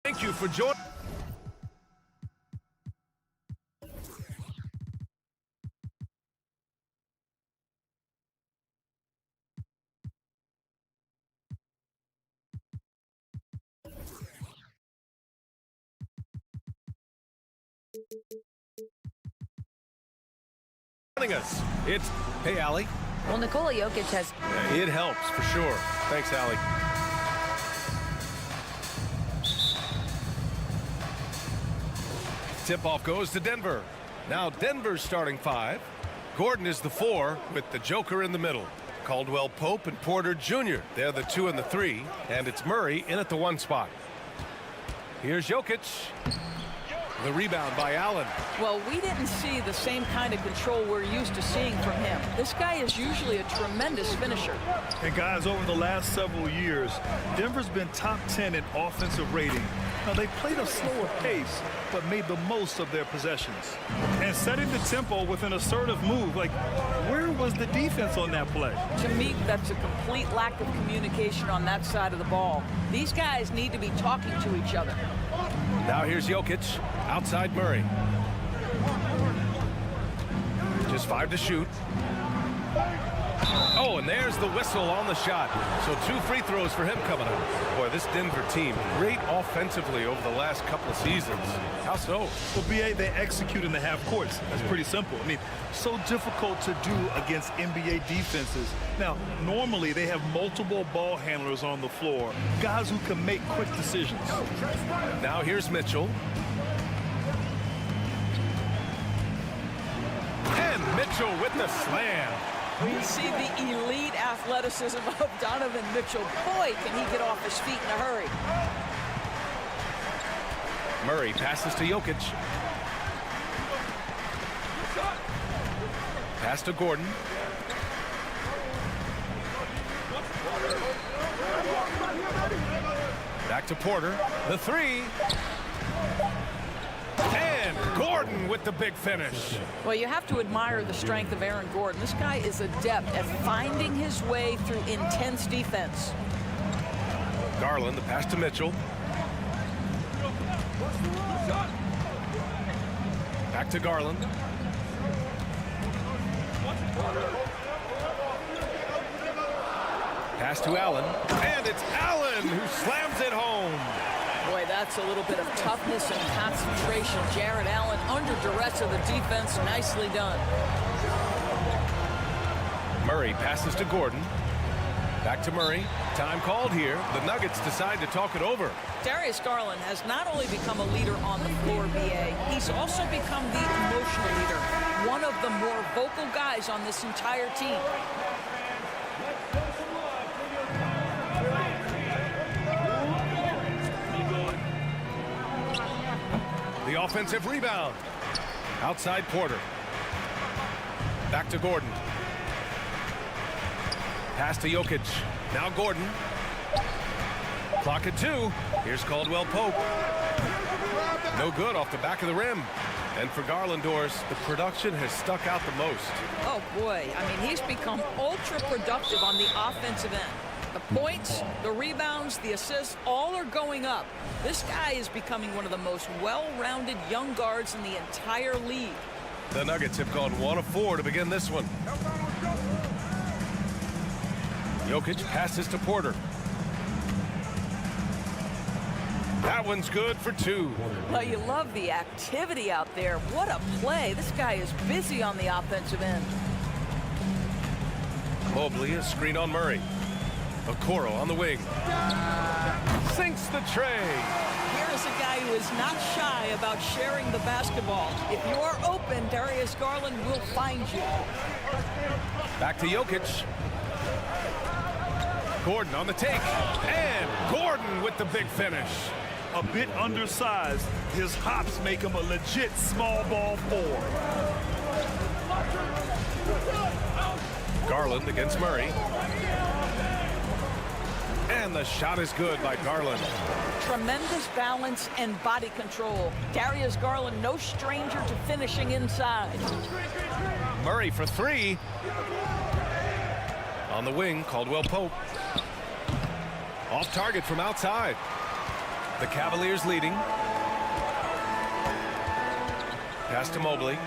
Thank you for joining us. It's hey, Allie. Well, Nikola Jokic has... It helps for sure. Thanks, Allie. Tip-off goes to Denver. Now Denver's starting 5. Gordon is the 4 with the Joker in the middle. Caldwell Pope and Porter Jr. They're the 2 and the 3. And it's Murray in at the 1 spot. Here's Jokic. The rebound by Allen. Well, we didn't see the same kind of control we're used to seeing from him. This guy is usually a tremendous finisher. And guys, over the last several years, Denver's been top 10 in offensive rating. Now, they played a slower pace, but made the most of their possessions. And setting the tempo with an assertive move, like, where was the defense on that play? To me, that's a complete lack of communication on that side of the ball. These guys need to be talking to each other. Now here's Jokic, outside Murray. Just 5 to shoot. Oh, and there's the whistle on the shot. So 2 free throws for him coming up. Boy, this Denver team, great offensively over the last couple of seasons. How so? Well, BA, they execute in the half courts. That's pretty simple. I mean, so difficult to do against NBA defenses. Now, normally they have multiple ball handlers on the floor, guys who can make quick decisions. Now here's Mitchell. And Mitchell with the slam. We see the elite athleticism of Donovan Mitchell. Boy, can he get off his feet in a hurry. Murray passes to Jokic. Pass to Gordon. Back to Porter. The 3. And Gordon with the big finish. Well, you have to admire the strength of Aaron Gordon. This guy is adept at finding his way through intense defense. Garland, the pass to Mitchell. Back to Garland. Pass to Allen. And it's Allen who slams it home. Boy, that's a little bit of toughness and concentration. Jared Allen under duress of the defense. Nicely done. Murray passes to Gordon. Back to Murray. Time called here. The Nuggets decide to talk it over. Darius Garland has not only become a leader on the floor, BA, he's also become the emotional leader. One of the more vocal guys on this entire team. The offensive rebound. Outside Porter. Back to Gordon. Pass to Jokic. Now Gordon. Clock at 2. Here's Caldwell Pope. No good off the back of the rim. And for Garland, Doris, the production has stuck out the most. Oh, boy. I mean, he's become ultra productive on the offensive end. The points, the rebounds, the assists, all are going up. This guy is becoming one of the most well-rounded young guards in the entire league. The Nuggets have gone 1 of 4 to begin this one. Jokic passes to Porter. That one's good for 2. Well, you love the activity out there. What a play. This guy is busy on the offensive end. Mobley, a screen on Murray. Okoro on the wing. Sinks the tray. Here is a guy who is not shy about sharing the basketball. If you are open, Darius Garland will find you. Back to Jokic. Gordon on the take. And Gordon with the big finish. A bit undersized, his hops make him a legit small ball 4. Garland against Murray. And the shot is good by Garland. Tremendous balance and body control. Darius Garland, no stranger to finishing inside. Murray for 3. On the wing, Caldwell Pope. Off target from outside. The Cavaliers leading. Pass to Mobley.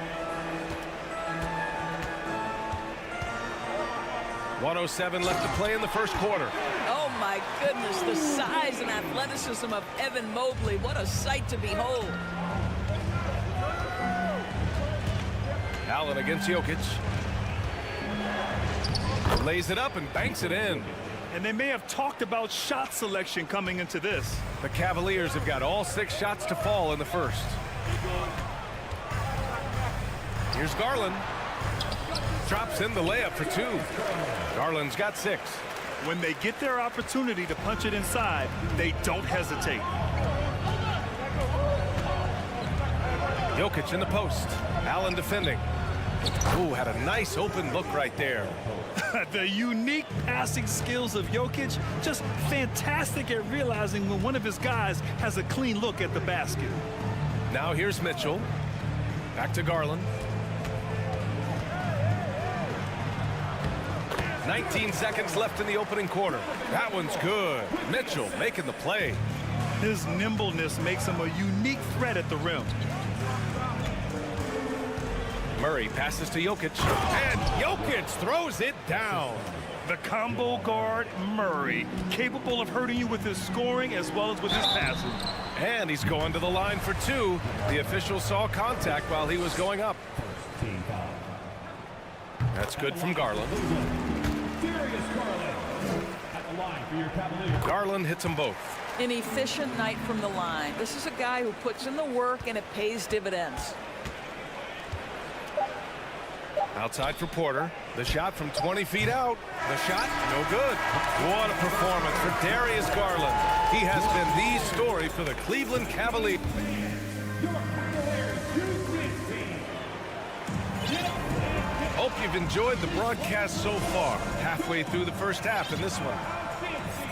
1:07 left to play in the first quarter. Oh my goodness, the size and athleticism of Evan Mobley. What a sight to behold. Allen against Jokic. Lays it up and banks it in. And they may have talked about shot selection coming into this. The Cavaliers have got all 6 shots to fall in the first. Here's Garland. Drops in the layup for 2. Garland's got 6. When they get their opportunity to punch it inside, they don't hesitate. Jokic in the post. Allen defending. Ooh, had a nice open look right there. The unique passing skills of Jokic, just fantastic at realizing when one of his guys has a clean look at the basket. Now here's Mitchell. Back to Garland. 19 seconds left in the opening quarter. That one's good. Mitchell making the play. His nimbleness makes him a unique threat at the rim. Murray passes to Jokic, and Jokic throws it down. The combo guard, Murray, capable of hurting you with his scoring as well as with his passing. And he's going to the line for 2. The official saw contact while he was going up. That's good from Garland. Garland hits them both. An efficient night from the line. This is a guy who puts in the work and it pays dividends. Outside for Porter. The shot from 20 feet out. The shot, no good. What a performance for Darius Garland. He has been the story for the Cleveland Cavaliers. Hope you've enjoyed the broadcast so far. Halfway through the first half in this one.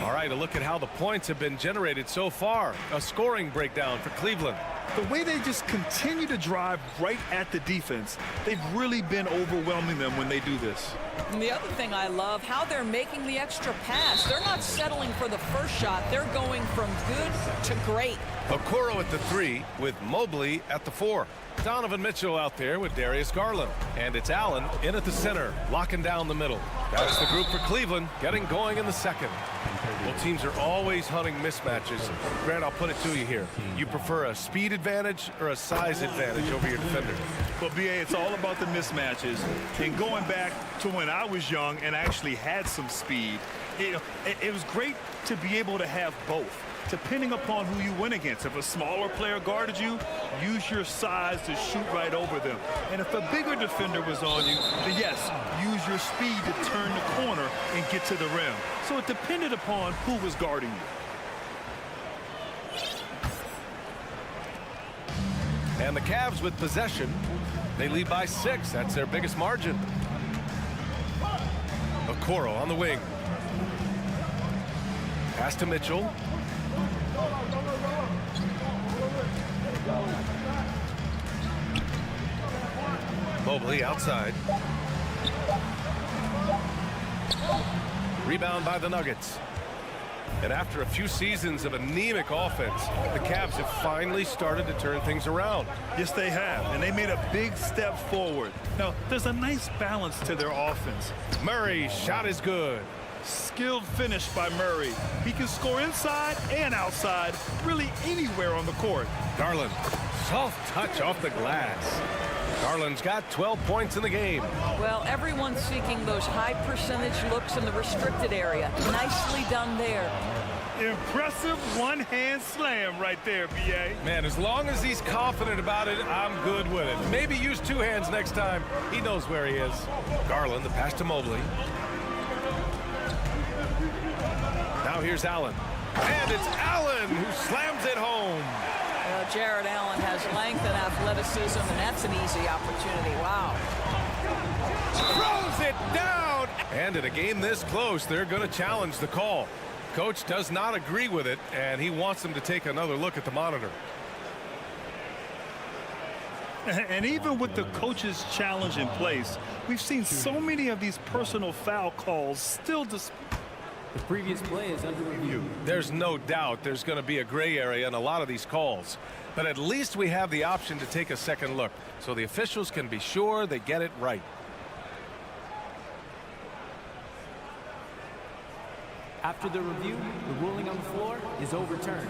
All right, a look at how the points have been generated so far. A scoring breakdown for Cleveland. The way they just continue to drive right at the defense, they've really been overwhelming them when they do this. And the other thing I love, how they're making the extra pass. They're not settling for the first shot. They're going from good to great. Okoro at the 3 with Mobley at the 4. Donovan Mitchell out there with Darius Garland. And it's Allen in at the center, locking down the middle. That's the group for Cleveland, getting going in the second. Well, teams are always hunting mismatches. Grant, I'll put it to you here. You prefer a speed advantage or a size advantage over your defender? Well, B.A., it's all about the mismatches. And going back to when I was young and actually had some speed, it was great to be able to have both, depending upon who you went against. If a smaller player guarded you, use your size to shoot right over them. And if a bigger defender was on you, then yes, use your speed to turn the corner and get to the rim. So it depended upon who was guarding you. And the Cavs with possession. They lead by 6. That's their biggest margin. Okoro on the wing. Pass to Mitchell. Mobley outside. Rebound by the Nuggets. And after a few seasons of anemic offense, the Cavs have finally started to turn things around. Yes, they have, and they made a big step forward. Now, there's a nice balance to their offense. Murray's shot is good. Skilled finish by Murray. He can score inside and outside, really anywhere on the court. Garland, soft touch off the glass. Garland's got 12 points in the game. Well, everyone's seeking those high percentage looks in the restricted area. Nicely done there. Impressive one-hand slam right there, B.A. Man, as long as he's confident about it, I'm good with it. Maybe use 2 hands next time. He knows where he is. Garland, the pass to Mobley. Now here's Allen. And it's Allen who slams it home. Jared Allen has length and athleticism, and that's an easy opportunity. Wow. Throws it down. And in a game this close, they're going to challenge the call. Coach does not agree with it, and he wants them to take another look at the monitor. And even with the coach's challenge in place, we've seen so many of these personal foul calls still The previous play is under review. There's no doubt there's going to be a gray area in a lot of these calls. But at least we have the option to take a second look, so the officials can be sure they get it right. After the review, the ruling on the floor is overturned.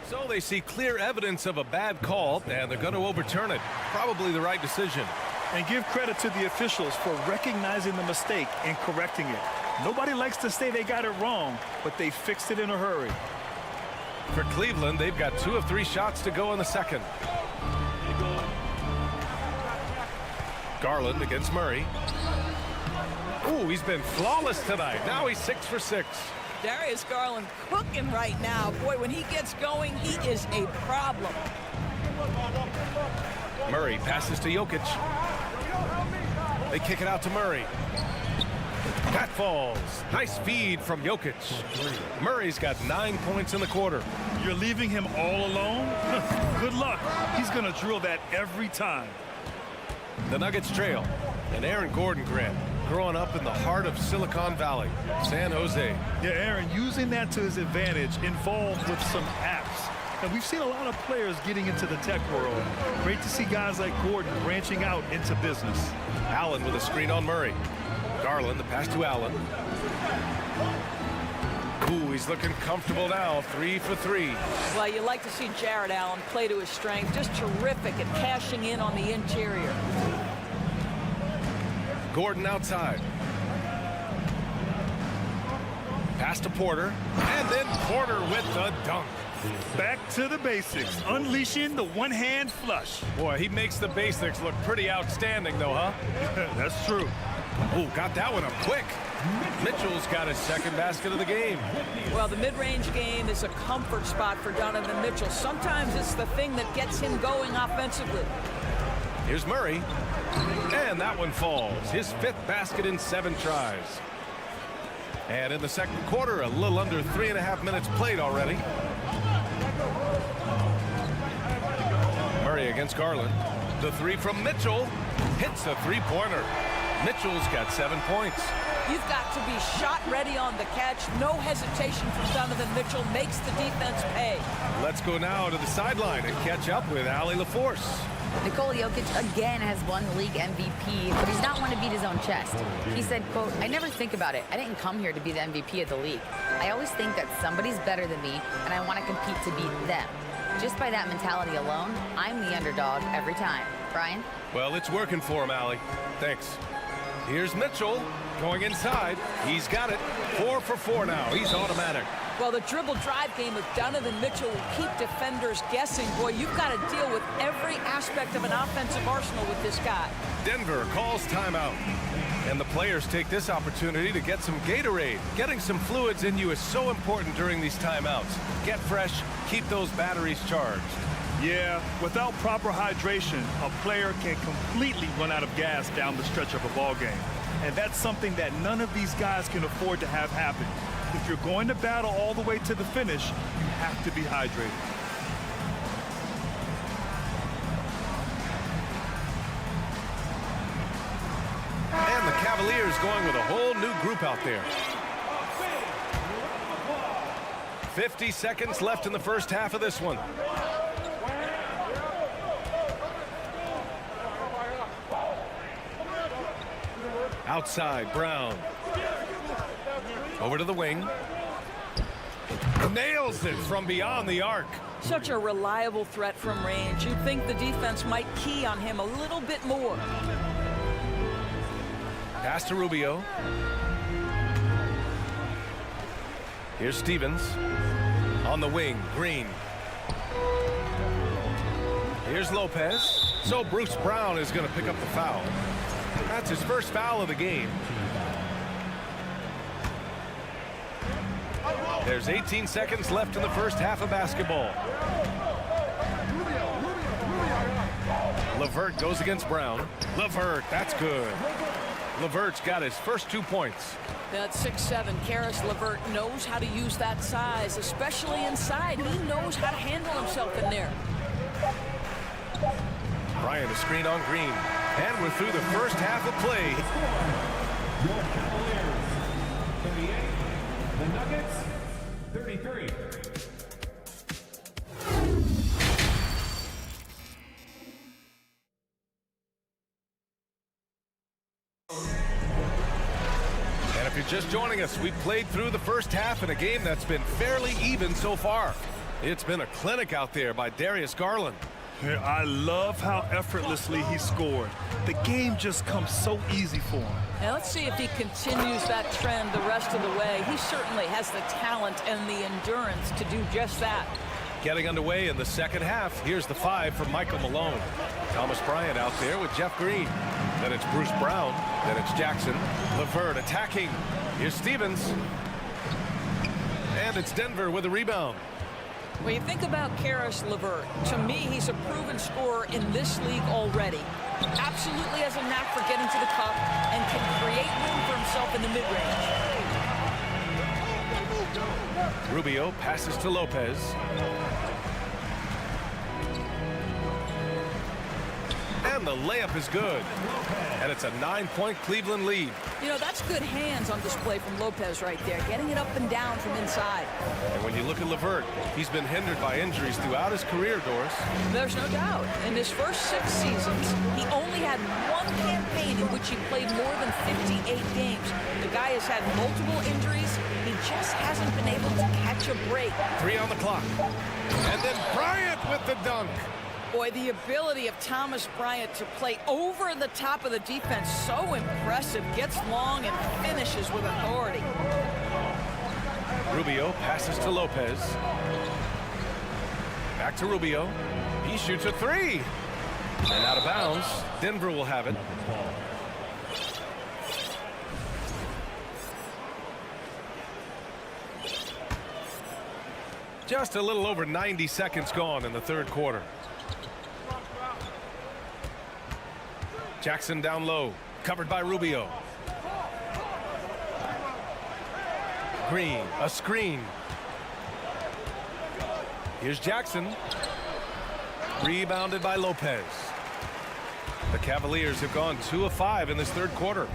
So they see clear evidence of a bad call, and they're going to overturn it. Probably the right decision. And give credit to the officials for recognizing the mistake and correcting it. Nobody likes to say they got it wrong, but they fixed it in a hurry. For Cleveland, they've got 2 of 3 shots to go in the second. Garland against Murray. Ooh, he's been flawless tonight. Now he's 6 for 6. Darius Garland cooking right now. Boy, when he gets going, he is a problem. Murray passes to Jokic. They kick it out to Murray. That falls. Nice feed from Jokic. Murray's got 9 points in the quarter. You're leaving him all alone? Good luck. He's going to drill that every time. The Nuggets trail. And Aaron Gordon grab. Growing up in the heart of Silicon Valley, San Jose. Yeah, Aaron, using that to his advantage, involved with some apps. And we've seen a lot of players getting into the tech world. Great to see guys like Gordon branching out into business. Allen with a screen on Murray. Garland, the pass to Allen. Ooh, he's looking comfortable now. 3 for 3. Well, you like to see Jared Allen play to his strength. Just terrific at cashing in on the interior. Gordon outside. Pass to Porter. And then Porter with the dunk. Back to the basics, unleashing the one-hand flush. Boy, he makes the basics look pretty outstanding, though, huh? That's true. Ooh, got that one up quick. Mitchell's got his second basket of the game. Well, the mid-range game is a comfort spot for Donovan Mitchell. Sometimes it's the thing that gets him going offensively. Here's Murray. And that one falls. His 5th basket in 7 tries. And in the second quarter, a little under 3.5 minutes played already. Murray against Garland. The 3 from Mitchell. Hits a 3-pointer. Mitchell's got 7 points. You've got to be shot ready on the catch. No hesitation from Donovan Mitchell. Makes the defense pay. Let's go now to the sideline and catch up with Allie LaForce. Nikola Jokic again has won the league MVP, but he's not one to beat his own chest. He said, quote, "I never think about it. I didn't come here to be the MVP of the league. I always think that somebody's better than me, and I want to compete to beat them. Just by that mentality alone, I'm the underdog every time." Brian? Well, it's working for him, Allie. Thanks. Here's Mitchell going inside. He's got it. 4 for 4 now. He's automatic. Well, the dribble drive game with Donovan Mitchell will keep defenders guessing. Boy, you've got to deal with every aspect of an offensive arsenal with this guy. Denver calls timeout. And the players take this opportunity to get some Gatorade. Getting some fluids in you is so important during these timeouts. Get fresh, keep those batteries charged. Yeah, without proper hydration, a player can completely run out of gas down the stretch of a ball game. And that's something that none of these guys can afford to have happen. If you're going to battle all the way to the finish, you have to be hydrated. And the Cavaliers going with a whole new group out there. 50 seconds left in the first half of this one. Outside, Brown. Over to the wing. Nails it from beyond the arc. Such a reliable threat from range. You'd think the defense might key on him a little bit more. Pass to Rubio. Here's Stevens. On the wing, Green. Here's Lopez. So Bruce Brown is going to pick up the foul. That's his first foul of the game. There's 18 seconds left in the first half of basketball. LeVert goes against Brown. LeVert, that's good. LeVert's got his first 2 points. That 6'7", Karis LeVert knows how to use that size, especially inside. He knows how to handle himself in there. Bryant a screen on Green. And we're through the first half of play. the Nuggets, 33. And if you're just joining us, we've played through the first half in a game that's been fairly even so far. It's been a clinic out there by Darius Garland. Yeah, I love how effortlessly he scored. The game just comes so easy for him. Now let's see if he continues that trend the rest of the way. He certainly has the talent and the endurance to do just that. Getting underway in the second half. Here's the 5 from Michael Malone. Thomas Bryant out there with Jeff Green. Then it's Bruce Brown. Then it's Jackson. LeVert attacking. Here's Stevens. And it's Denver with a rebound. When you think about Karis LeVert, to me, he's a proven scorer in this league already. Absolutely has a knack for getting to the cup and can create room for himself in the mid-range. Rubio passes to Lopez. And the layup is good. And it's a 9-point Cleveland lead. You know, that's good hands on display from Lopez right there, getting it up and down from inside. And when you look at LeVert, he's been hindered by injuries throughout his career, Doris. There's no doubt. In his first 6 seasons, he only had one campaign in which he played more than 58 games. The guy has had multiple injuries. He just hasn't been able to catch a break. 3 on the clock. And then Bryant with the dunk. Boy, the ability of Thomas Bryant to play over the top of the defense, so impressive. Gets long and finishes with authority. Rubio passes to Lopez. Back to Rubio. He shoots a 3. And out of bounds. Denver will have it. Just a little over 90 seconds gone in the third quarter. Jackson down low, covered by Rubio. Green, a screen. Here's Jackson. Rebounded by Lopez. The Cavaliers have gone 2 of 5 in this third quarter.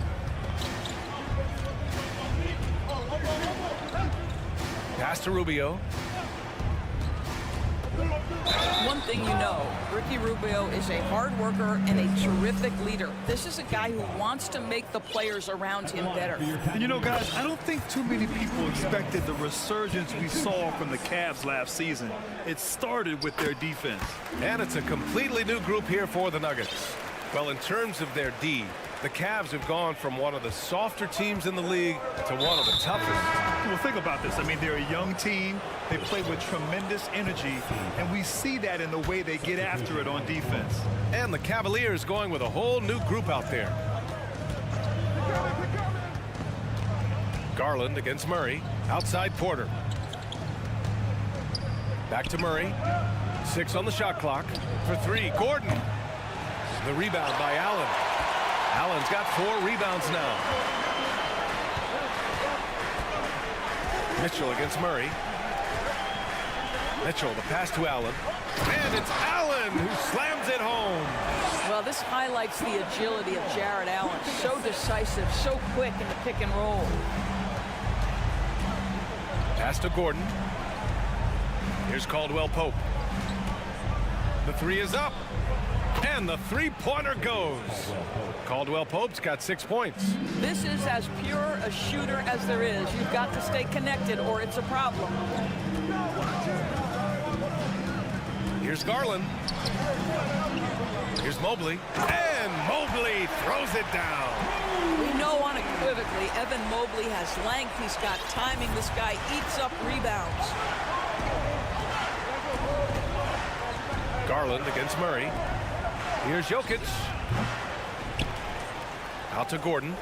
Pass to Rubio. One thing you know, Ricky Rubio is a hard worker and a terrific leader. This is a guy who wants to make the players around him better. And you know, guys, I don't think too many people expected the resurgence we saw from the Cavs last season. It started with their defense. And it's a completely new group here for the Nuggets. Well, in terms of their D, the Cavs have gone from one of the softer teams in the league to one of the toughest. Well, think about this. I mean, they're a young team. They play with tremendous energy, and we see that in the way they get after it on defense. And the Cavaliers going with a whole new group out there. Garland against Murray. Outside Porter. Back to Murray. 6 on the shot clock. For 3, Gordon. The rebound by Allen. Allen's got 4 rebounds now. Mitchell against Murray. Mitchell, the pass to Allen. And it's Allen who slams it home. Well, this highlights the agility of Jared Allen. So decisive, so quick in the pick and roll. Pass to Gordon. Here's Caldwell Pope. The 3 is up. And the 3-pointer goes. Caldwell Pope's got 6 points. This is as pure a shooter as there is. You've got to stay connected or it's a problem. Here's Garland. Here's Mobley. And Mobley throws it down. We know unequivocally Evan Mobley has length. He's got timing. This guy eats up rebounds. Garland against Murray. Here's Jokic. Out to Gordon.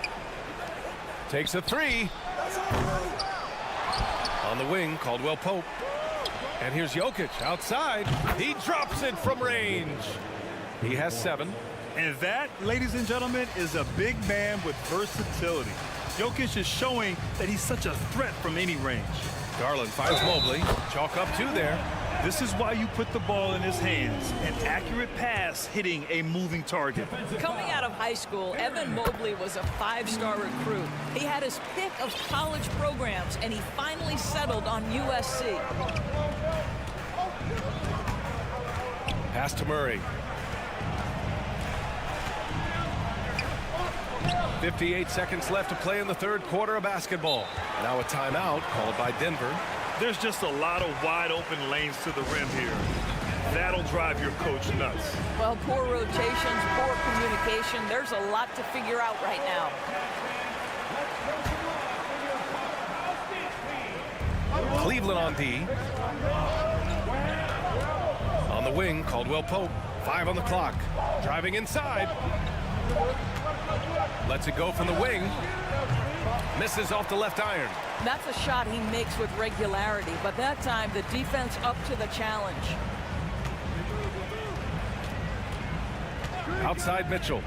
Takes a 3. On the wing, Caldwell Pope. And here's Jokic outside. He drops it from range. He has 7. And that, ladies and gentlemen, is a big man with versatility. Jokic is showing that he's such a threat from any range. Garland finds Mobley. Chalk up 2 there. This is why you put the ball in his hands. An accurate pass hitting a moving target. Coming out of high school, Evan Mobley was a 5-star recruit. He had his pick of college programs, and he finally settled on USC. Pass to Murray. 58 seconds left to play in the third quarter of basketball. Now a timeout called by Denver. There's just a lot of wide open lanes to the rim here. That'll drive your coach nuts. Well, poor rotations, poor communication. There's a lot to figure out right now. Cleveland on D. On the wing, Caldwell Pope. 5 on the clock. Driving inside. Lets it go from the wing. Misses off the left iron. That's a shot he makes with regularity, but that time the defense up to the challenge. Outside Mitchell.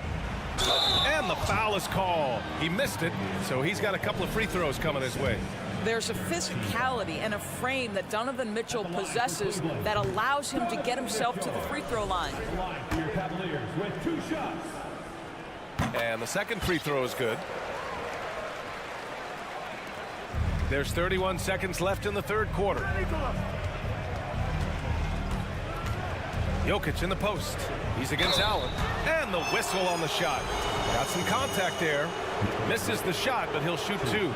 And the foul is called. He missed it, so he's got a couple of free throws coming his way. There's a physicality and a frame that Donovan Mitchell possesses that allows him to get himself to the free throw line. Your Cavaliers with 2 shots. And the second free throw is good. There's 31 seconds left in the third quarter. Jokic in the post. He's against Allen. And the whistle on the shot. Got some contact there. Misses the shot, but he'll shoot 2.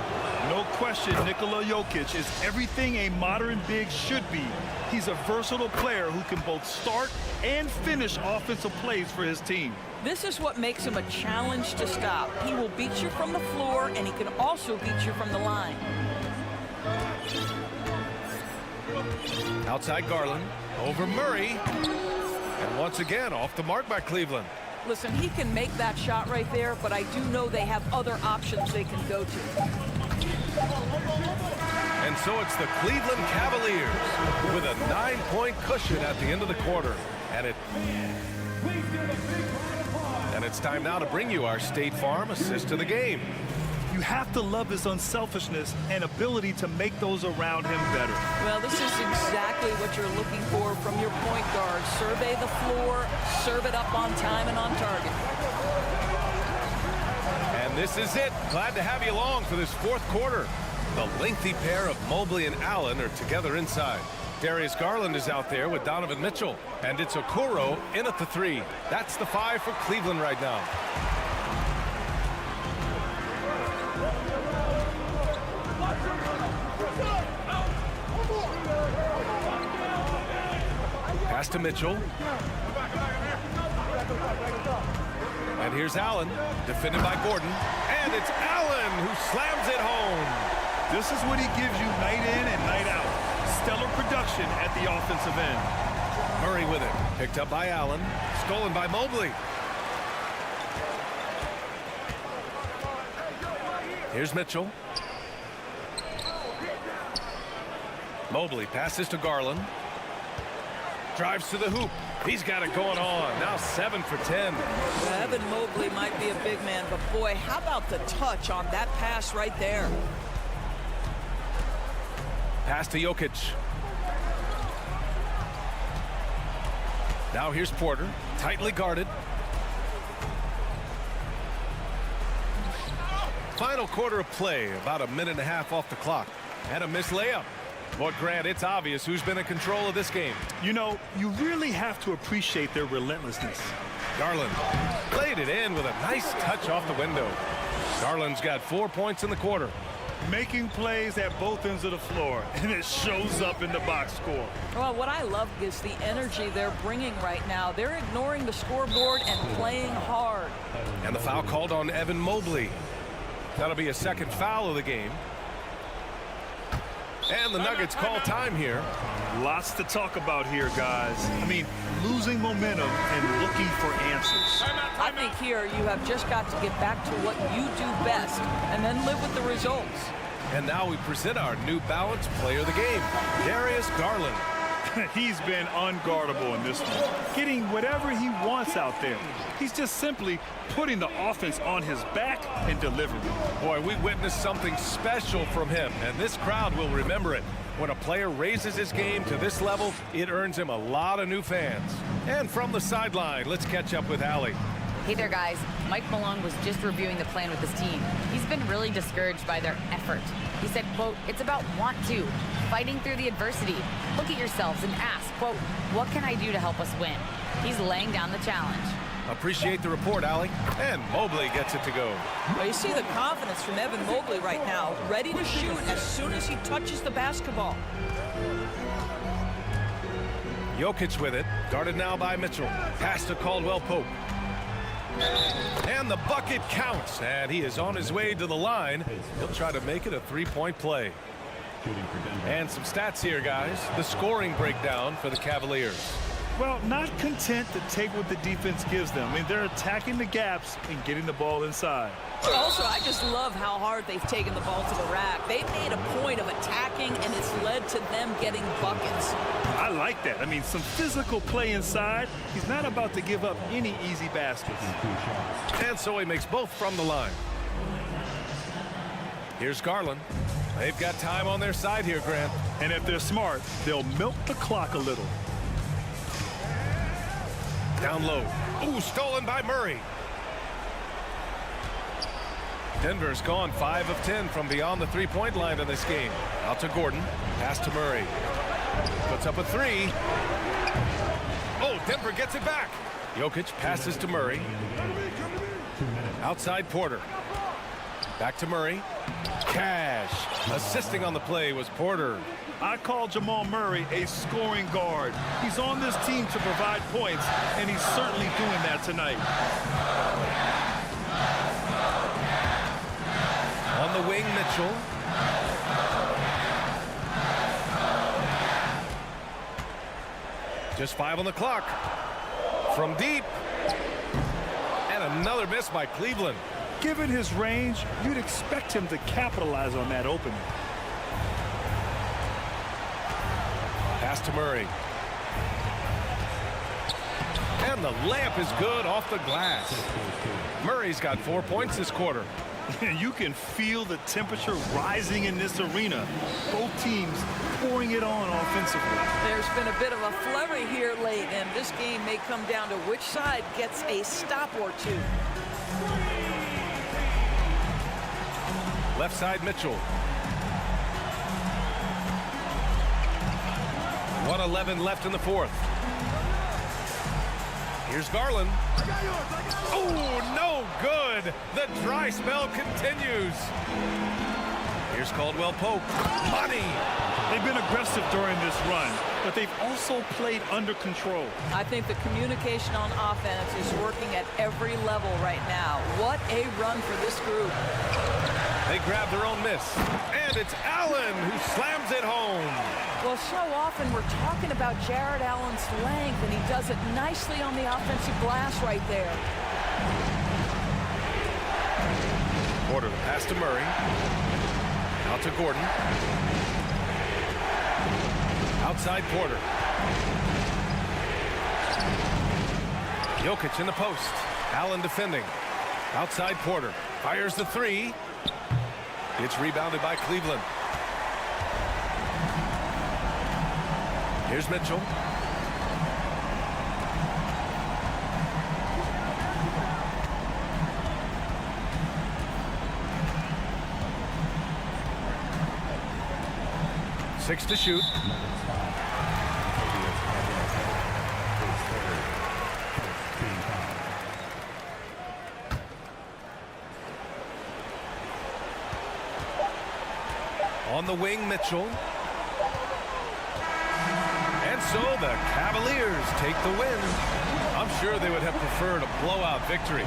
No question, Nikola Jokic is everything a modern big should be. He's a versatile player who can both start and finish offensive plays for his team. This is what makes him a challenge to stop. He will beat you from the floor, and he can also beat you from the line. Outside Garland. Over Murray. And once again, off the mark by Cleveland. Listen, he can make that shot right there, but I do know they have other options they can go to. And so it's the Cleveland Cavaliers with a 9-point cushion at the end of the quarter. And it's time now to bring you our State Farm assist of the game. You have to love his unselfishness and ability to make those around him better. Well, this is exactly what you're looking for from your point guard. Survey the floor, serve it up on time and on target. And this is it. Glad to have you along for this fourth quarter. The lengthy pair of Mobley and Allen are together inside. Darius Garland is out there with Donovan Mitchell. And it's Okoro in at the 3. That's the 5 for Cleveland right now. Pass to Mitchell. And here's Allen, defended by Gordon. And it's Allen who slams it home. This is what he gives you night in and night out. Stellar production at the offensive end. Murray with it. Picked up by Allen. Stolen by Mobley. Here's Mitchell. Mobley passes to Garland. Drives to the hoop. He's got it going on. Now 7 for 10. Evan Mobley might be a big man, but boy, how about the touch on that pass right there? Pass to Jokic. Now here's Porter. Tightly guarded. Final quarter of play. About a minute and a half off the clock. And a missed layup. But Grant, it's obvious who's been in control of this game. You know, you really have to appreciate their relentlessness. Garland played it in with a nice touch off the window. Garland's got 4 points in the quarter. Making plays at both ends of the floor, and it shows up in the box score. Well, what I love is the energy they're bringing right now. They're ignoring the scoreboard and playing hard. And the foul called on Evan Mobley. That'll be a second foul of the game. And the Nuggets call time here. Lots to talk about here, guys. I mean, losing momentum and looking for answers. I think here you have just got to get back to what you do best and then live with the results. And now we present our New Balance player of the game, Darius Garland. He's been unguardable in this one, getting whatever he wants out there. He's just simply putting the offense on his back and delivering. Boy, we witnessed something special from him, and this crowd will remember it. When a player raises his game to this level, it earns him a lot of new fans. And from the sideline, let's catch up with Allie. Hey there, guys. Mike Malone was just reviewing the plan with his team. He's been really discouraged by their effort. He said, quote, "It's about want to, fighting through the adversity. Look at yourselves and ask, quote, what can I do to help us win?" He's laying down the challenge. Appreciate the report, Allie. And Mobley gets it to go. Well, you see the confidence from Evan Mobley right now, ready to shoot as soon as he touches the basketball. Jokic with it, guarded now by Mitchell. Pass to Caldwell Pope. And the bucket counts, and he is on his way to the line. He'll try to make it a three-point play. And some stats here, guys. The scoring breakdown for the Cavaliers. Well, not content to take what the defense gives them. I mean, they're attacking the gaps and getting the ball inside. Also, I just love how hard they've taken the ball to the rack. They've made a point of attacking, and it's led to them getting buckets. I like that. I mean, some physical play inside. He's not about to give up any easy baskets. And so he makes both from the line. Here's Garland. They've got time on their side here, Grant. And if they're smart, they'll milk the clock a little. Down low. Ooh, stolen by Murray. Denver's gone 5 of 10 from beyond the three-point line in this game. Out to Gordon. Pass to Murray. Puts up a three. Oh, Denver gets it back. Jokic passes to Murray. Outside Porter. Back to Murray. Cash. Assisting on the play was Porter. I call Jamal Murray a scoring guard. He's on this team to provide points, and he's certainly doing that tonight. On the wing, Mitchell. Just 5 on the clock. From deep. And another miss by Cleveland. Given his range, you'd expect him to capitalize on that opening. Pass to Murray. And the layup is good off the glass. Murray's got 4 points this quarter. You can feel the temperature rising in this arena. Both teams pouring it on offensively. There's been a bit of a flurry here late, and this game may come down to which side gets a stop or two. Left side, Mitchell. 1:11 left in the fourth. Here's Garland. Oh, no good. The dry spell continues. Here's Caldwell Pope. Money. They've been aggressive during this run, but they've also played under control. I think the communication on offense is working at every level right now. What a run for this group. They grab their own miss. And it's Allen who slams it home. Well, so often we're talking about Jared Allen's length, and he does it nicely on the offensive glass right there. Porter, the pass to Murray. Out to Gordon. Outside Porter. Jokic in the post. Allen defending. Outside Porter. Fires the three. It's rebounded by Cleveland. Here's Mitchell. Six to shoot. On the wing, Mitchell. And so the Cavaliers take the win. I'm sure they would have preferred a blowout victory.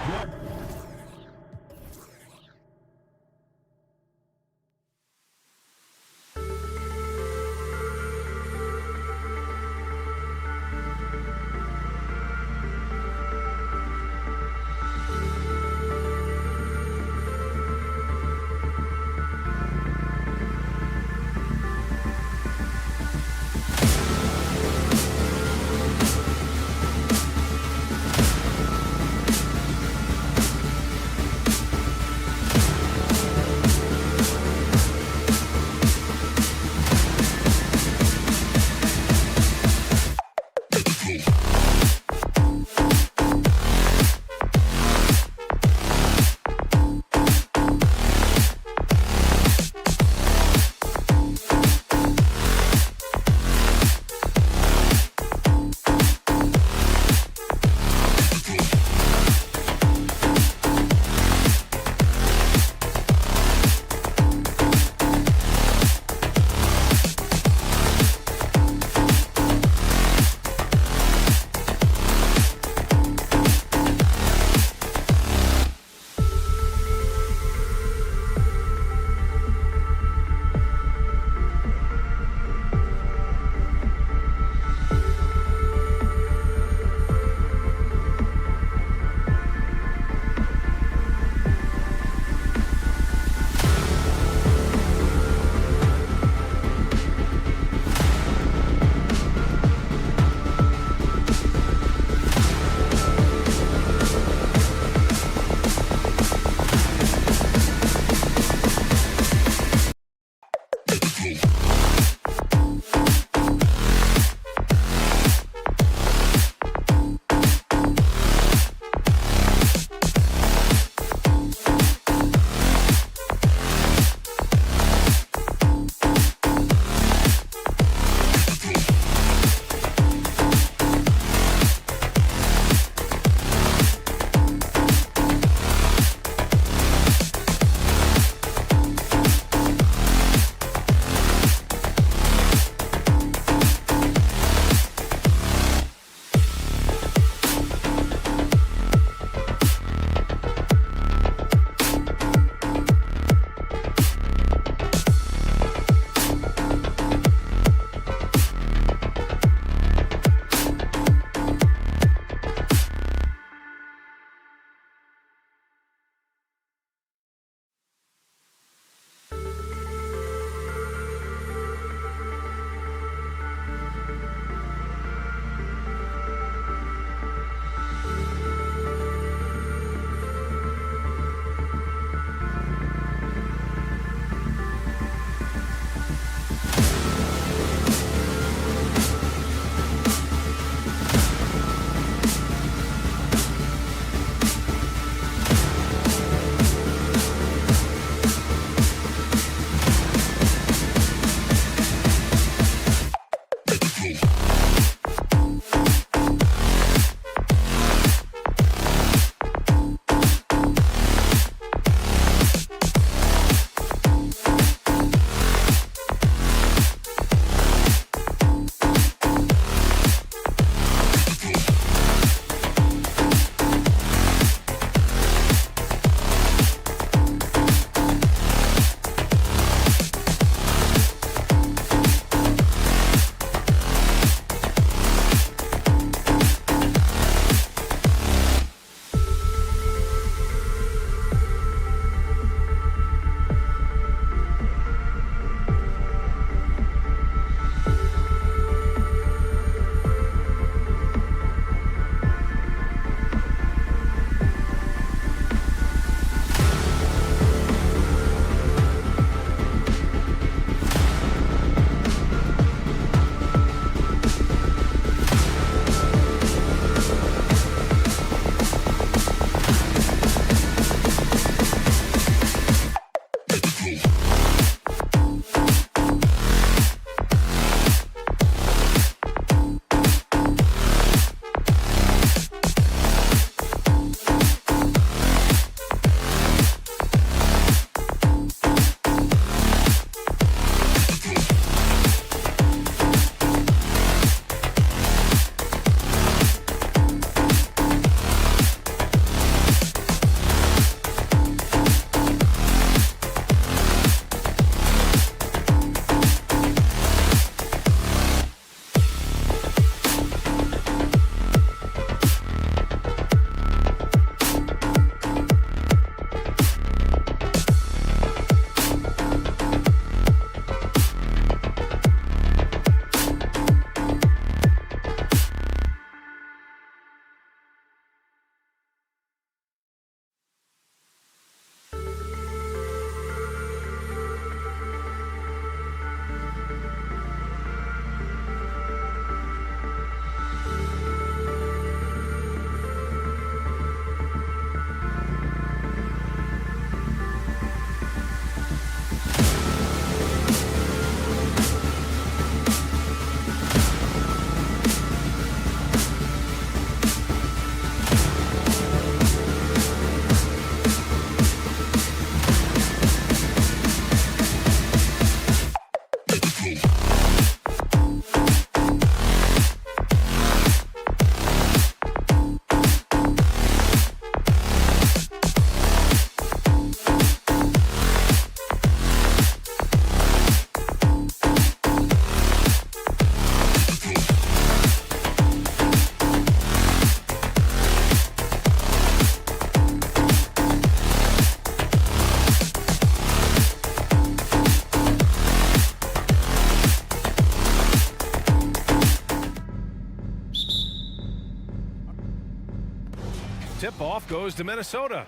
goes to Minnesota.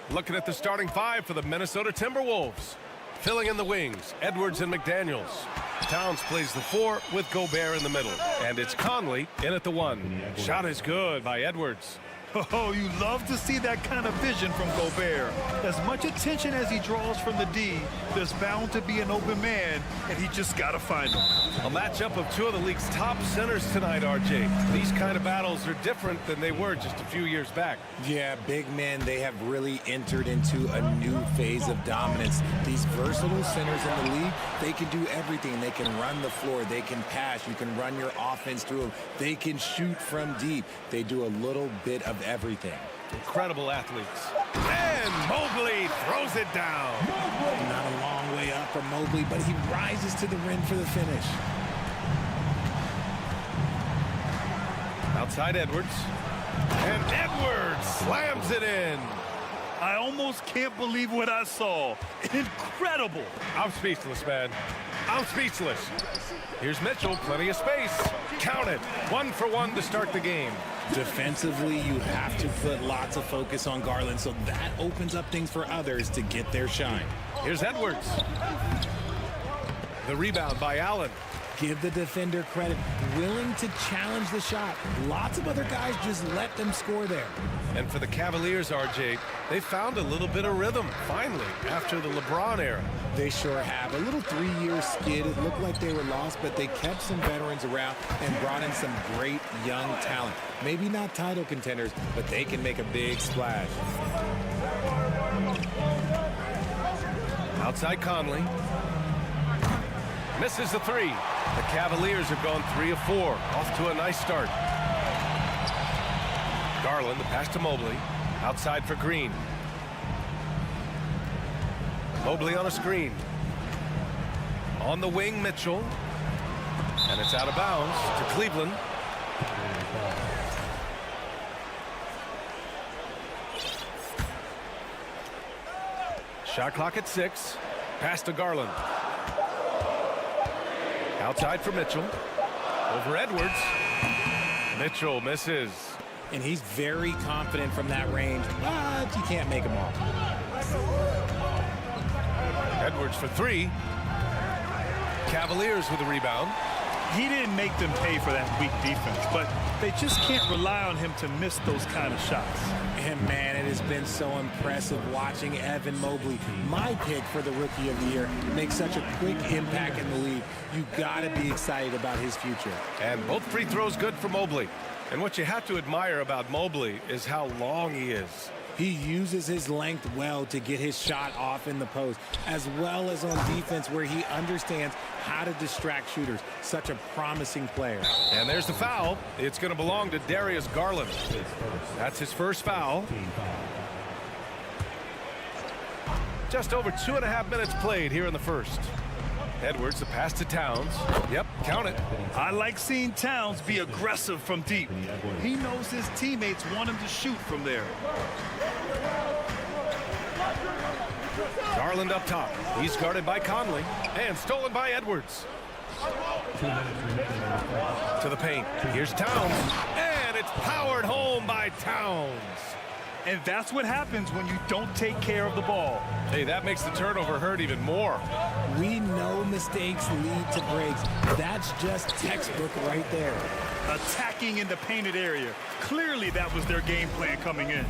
Looking at the starting five for the Minnesota Timberwolves. Filling in the wings, Edwards and McDaniels. Towns plays the 4 with Gobert in the middle. And it's Conley in at the 1. Shot is good by Edwards. Oh, you love to see that kind of vision from Gobert. As much attention as he draws from the D, there's bound to be an open man, and he just got to find him. A matchup of two of the league's top centers tonight, RJ. These kind of battles are different than they were just a few years back. Yeah, big men, they have really entered into a new phase of dominance. These versatile centers in the league, they can do everything. They can run the floor. They can pass. You can run your offense through them. They can shoot from deep. They do a little bit of everything. Incredible athletes. And Mobley throws it down. Not a long way up from Mobley, but he rises to the rim for the finish. Outside Edwards. And Edwards slams it in. I almost can't believe what I saw. Incredible. I'm speechless, man. I'm speechless. Here's Mitchell, plenty of space. Count it. 1 for 1 to start the game. Defensively, you have to put lots of focus on Garland, so that opens up things for others to get their shine. Here's Edwards. The rebound by Allen. Give the defender credit, willing to challenge the shot. Lots of other guys just let them score there. And for the Cavaliers, RJ, they found a little bit of rhythm, finally, after the LeBron era. They sure have. A little 3-year skid. It looked like they were lost, but they kept some veterans around and brought in some great young talent. Maybe not title contenders, but they can make a big splash. Outside Conley. Misses the 3. The Cavaliers have gone 3 of 4. Off to a nice start. Garland, the pass to Mobley. Outside for Green. Mobley on a screen. On the wing, Mitchell. And it's out of bounds to Cleveland. Shot clock at 6. Pass to Garland. Outside for Mitchell. Over Edwards. Mitchell misses. And he's very confident from that range, but you can't make him off. Edwards for 3. Cavaliers with the rebound. He didn't make them pay for that weak defense, but they just can't rely on him to miss those kind of shots. And man, it has been so impressive watching Evan Mobley, my pick for the Rookie of the Year, make such a quick impact in the league. You gotta be excited about his future. And both free throws good for Mobley. And what you have to admire about Mobley is how long he is. He uses his length well to get his shot off in the post, as well as on defense where he understands how to distract shooters. Such a promising player. And there's the foul. It's going to belong to Darius Garland. That's his first foul. Just over 2.5 minutes played here in the first. Edwards, the pass to Towns. Yep, count it. I like seeing Towns be aggressive from deep. He knows his teammates want him to shoot from there. Garland up top. He's guarded by Conley. And stolen by Edwards. To the paint. Here's Towns. And it's powered home by Towns. And that's what happens when you don't take care of the ball. Hey, that makes the turnover hurt even more. We know mistakes lead to breaks. That's just textbook right there. Attacking in the painted area. Clearly that was their game plan coming in.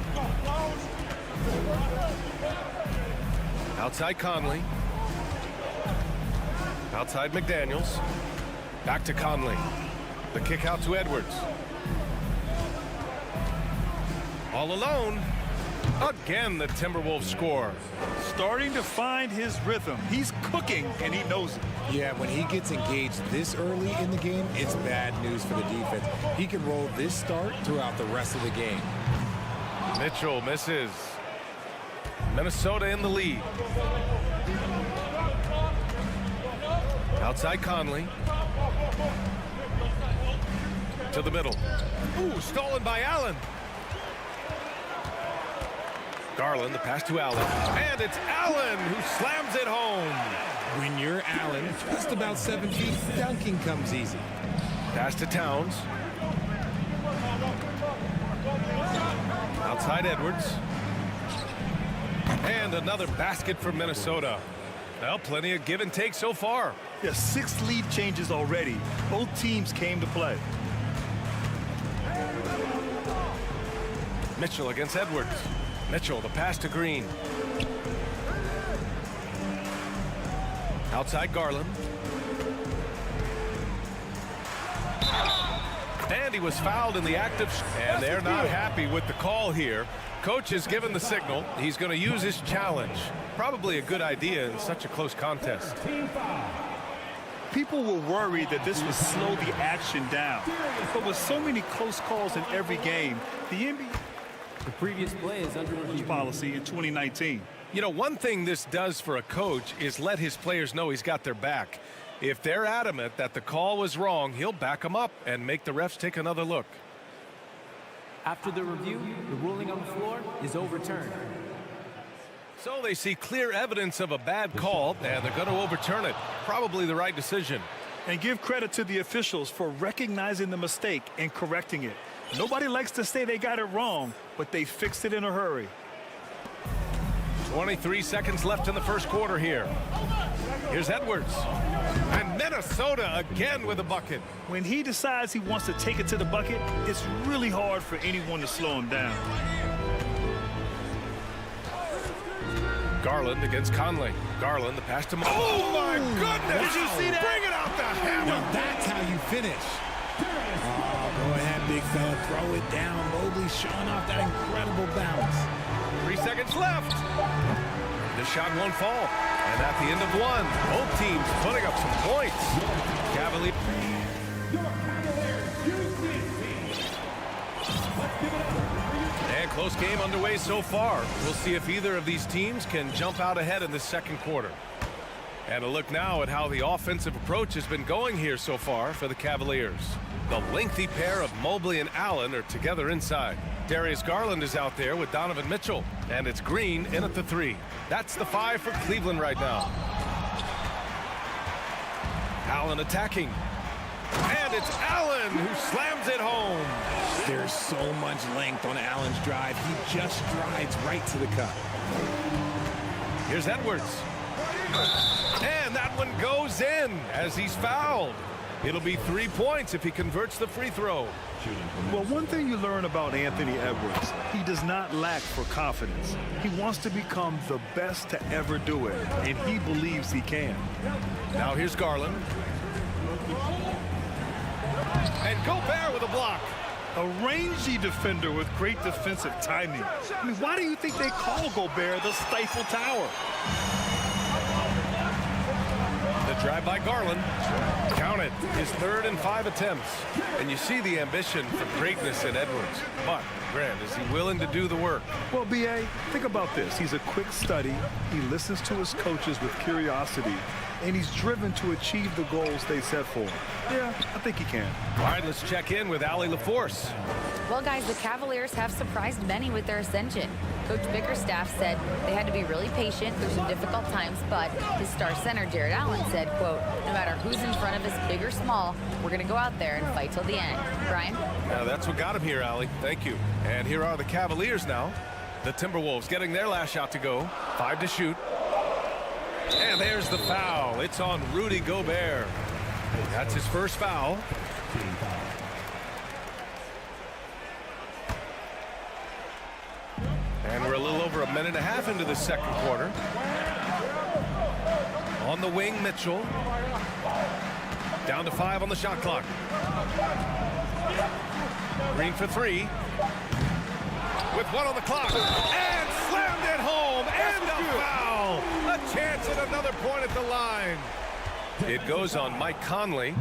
Outside Conley. Outside McDaniels. Back to Conley. The kick out to Edwards. All alone. Again, the Timberwolves score. Starting to find his rhythm. He's cooking, and he knows it. Yeah, when he gets engaged this early in the game, it's bad news for the defense. He can roll this start throughout the rest of the game. Mitchell misses. Minnesota in the lead. Outside Conley. To the middle. Ooh, stolen by Allen. Garland, the pass to Allen. And it's Allen who slams it home. When you're Allen, just about 7 feet, dunking comes easy. Pass to Towns. Outside Edwards. And another basket for Minnesota. Well, plenty of give and take so far. Yeah, 6 lead changes already. Both teams came to play. Mitchell against Edwards. Mitchell, the pass to Green. Outside Garland. And he was fouled in the act of... And they're not happy with the call here. Coach has given the signal. He's going to use his challenge. Probably a good idea in such a close contest. People were worried that this would slow the action down. But with so many close calls in every game, the NBA The previous play is under review. policy in 2019. You know, one thing this does for a coach is let his players know he's got their back. If they're adamant that the call was wrong, he'll back them up and make the refs take another look. After the review, the ruling on the floor is overturned. So they see clear evidence of a bad call, and they're going to overturn it. Probably the right decision. And give credit to the officials for recognizing the mistake and correcting it. Nobody likes to say they got it wrong, but they fixed it in a hurry. 23 seconds left in the first quarter here. Here's Edwards. And Minnesota again with a bucket. When he decides he wants to take it to the bucket, it's really hard for anyone to slow him down. Garland against Conley. Garland, the pass to... Oh, my goodness! Did you see that? Bring it out the hammer! Now that's how you finish. Oh, go ahead, big fella. Throw it down. Mobley showing off that incredible bounce. 3 seconds left. The shot won't fall. And at the end of one, both teams putting up some points. Cavaliers. And close game underway so far. We'll see if either of these teams can jump out ahead in the second quarter. And a look now at how the offensive approach has been going here so far for the Cavaliers. The lengthy pair of Mobley and Allen are together inside. Darius Garland is out there with Donovan Mitchell. And it's Green in at the 3. That's the 5 for Cleveland right now. Allen attacking. And it's Allen who slams it home. There's so much length on Allen's drive. He just strides right to the cup. Here's Edwards. And that one goes in as he's fouled. It'll be 3 points if he converts the free throw. Well, one thing you learn about Anthony Edwards, he does not lack for confidence. He wants to become the best to ever do it, and he believes he can. Now here's Garland. And Gobert with a block. A rangy defender with great defensive timing. I mean, why do you think they call Gobert the Stifle Tower? The drive by Garland. Count it. His 3rd and 5 attempts. And you see the ambition for greatness in Edwards. But, Grant, is he willing to do the work? Well, B.A., think about this. He's a quick study. He listens to his coaches with curiosity. And he's driven to achieve the goals they set for him. Yeah, I think he can. All right, let's check in with Allie LaForce. Well, guys, the Cavaliers have surprised many with their ascension. Coach Bickerstaff said they had to be really patient through some difficult times, but his star center, Jared Allen, said, quote, no matter who's in front of us, big or small, we're going to go out there and fight till the end. Brian? Now, that's what got him here, Allie. Thank you. And here are the Cavaliers now. The Timberwolves getting their last shot to go. 5 to shoot. And there's the foul. It's on Rudy Gobert. That's his first foul. And we're a little over a minute and a half into the second quarter. On the wing, Mitchell. Down to 5 on the shot clock. Green for 3. With 1 on the clock. And slammed it home. And a foul. A chance at another point at the line. It goes on Mike Conley.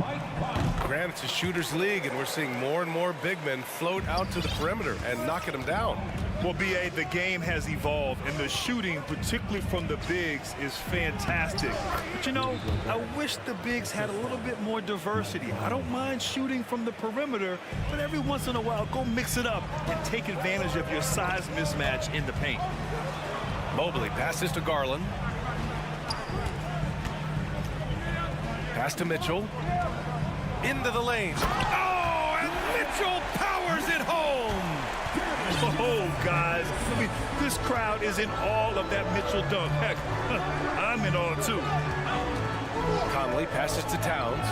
Grant, it's a shooter's league, and we're seeing more and more big men float out to the perimeter and knocking them down. Well, B.A., the game has evolved, and the shooting, particularly from the bigs, is fantastic. But, you know, I wish the bigs had a little bit more diversity. I don't mind shooting from the perimeter, but every once in a while, go mix it up and take advantage of your size mismatch in the paint. Mobley passes to Garland. Pass to Mitchell. Into the lane. Oh, and Mitchell powers it home. Oh, guys, I mean, this crowd is in awe of that Mitchell dunk. Heck, I'm in awe, too. Conley passes to Towns.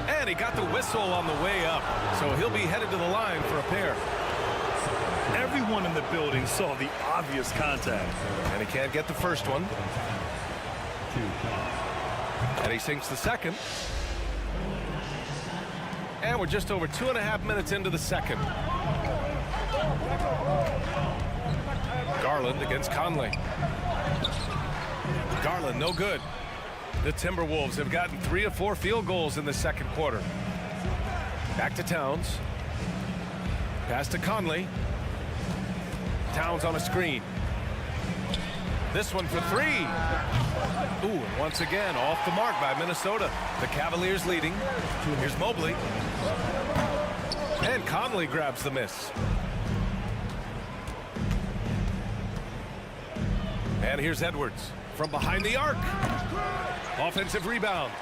And he got the whistle on the way up, so he'll be headed to the line for a pair. Everyone in the building saw the obvious contact. And he can't get the first one. And he sinks the second. And we're just over 2.5 minutes into the second. Garland against Conley. Garland, no good. The Timberwolves have gotten 3 of 4 field goals in the second quarter. Back to Towns. Pass to Conley. Towns on a screen. This one for 3. Ooh, and once again, off the mark by Minnesota. The Cavaliers leading. Here's Mobley. And Conley grabs the miss. And here's Edwards from behind the arc. Offensive rebound.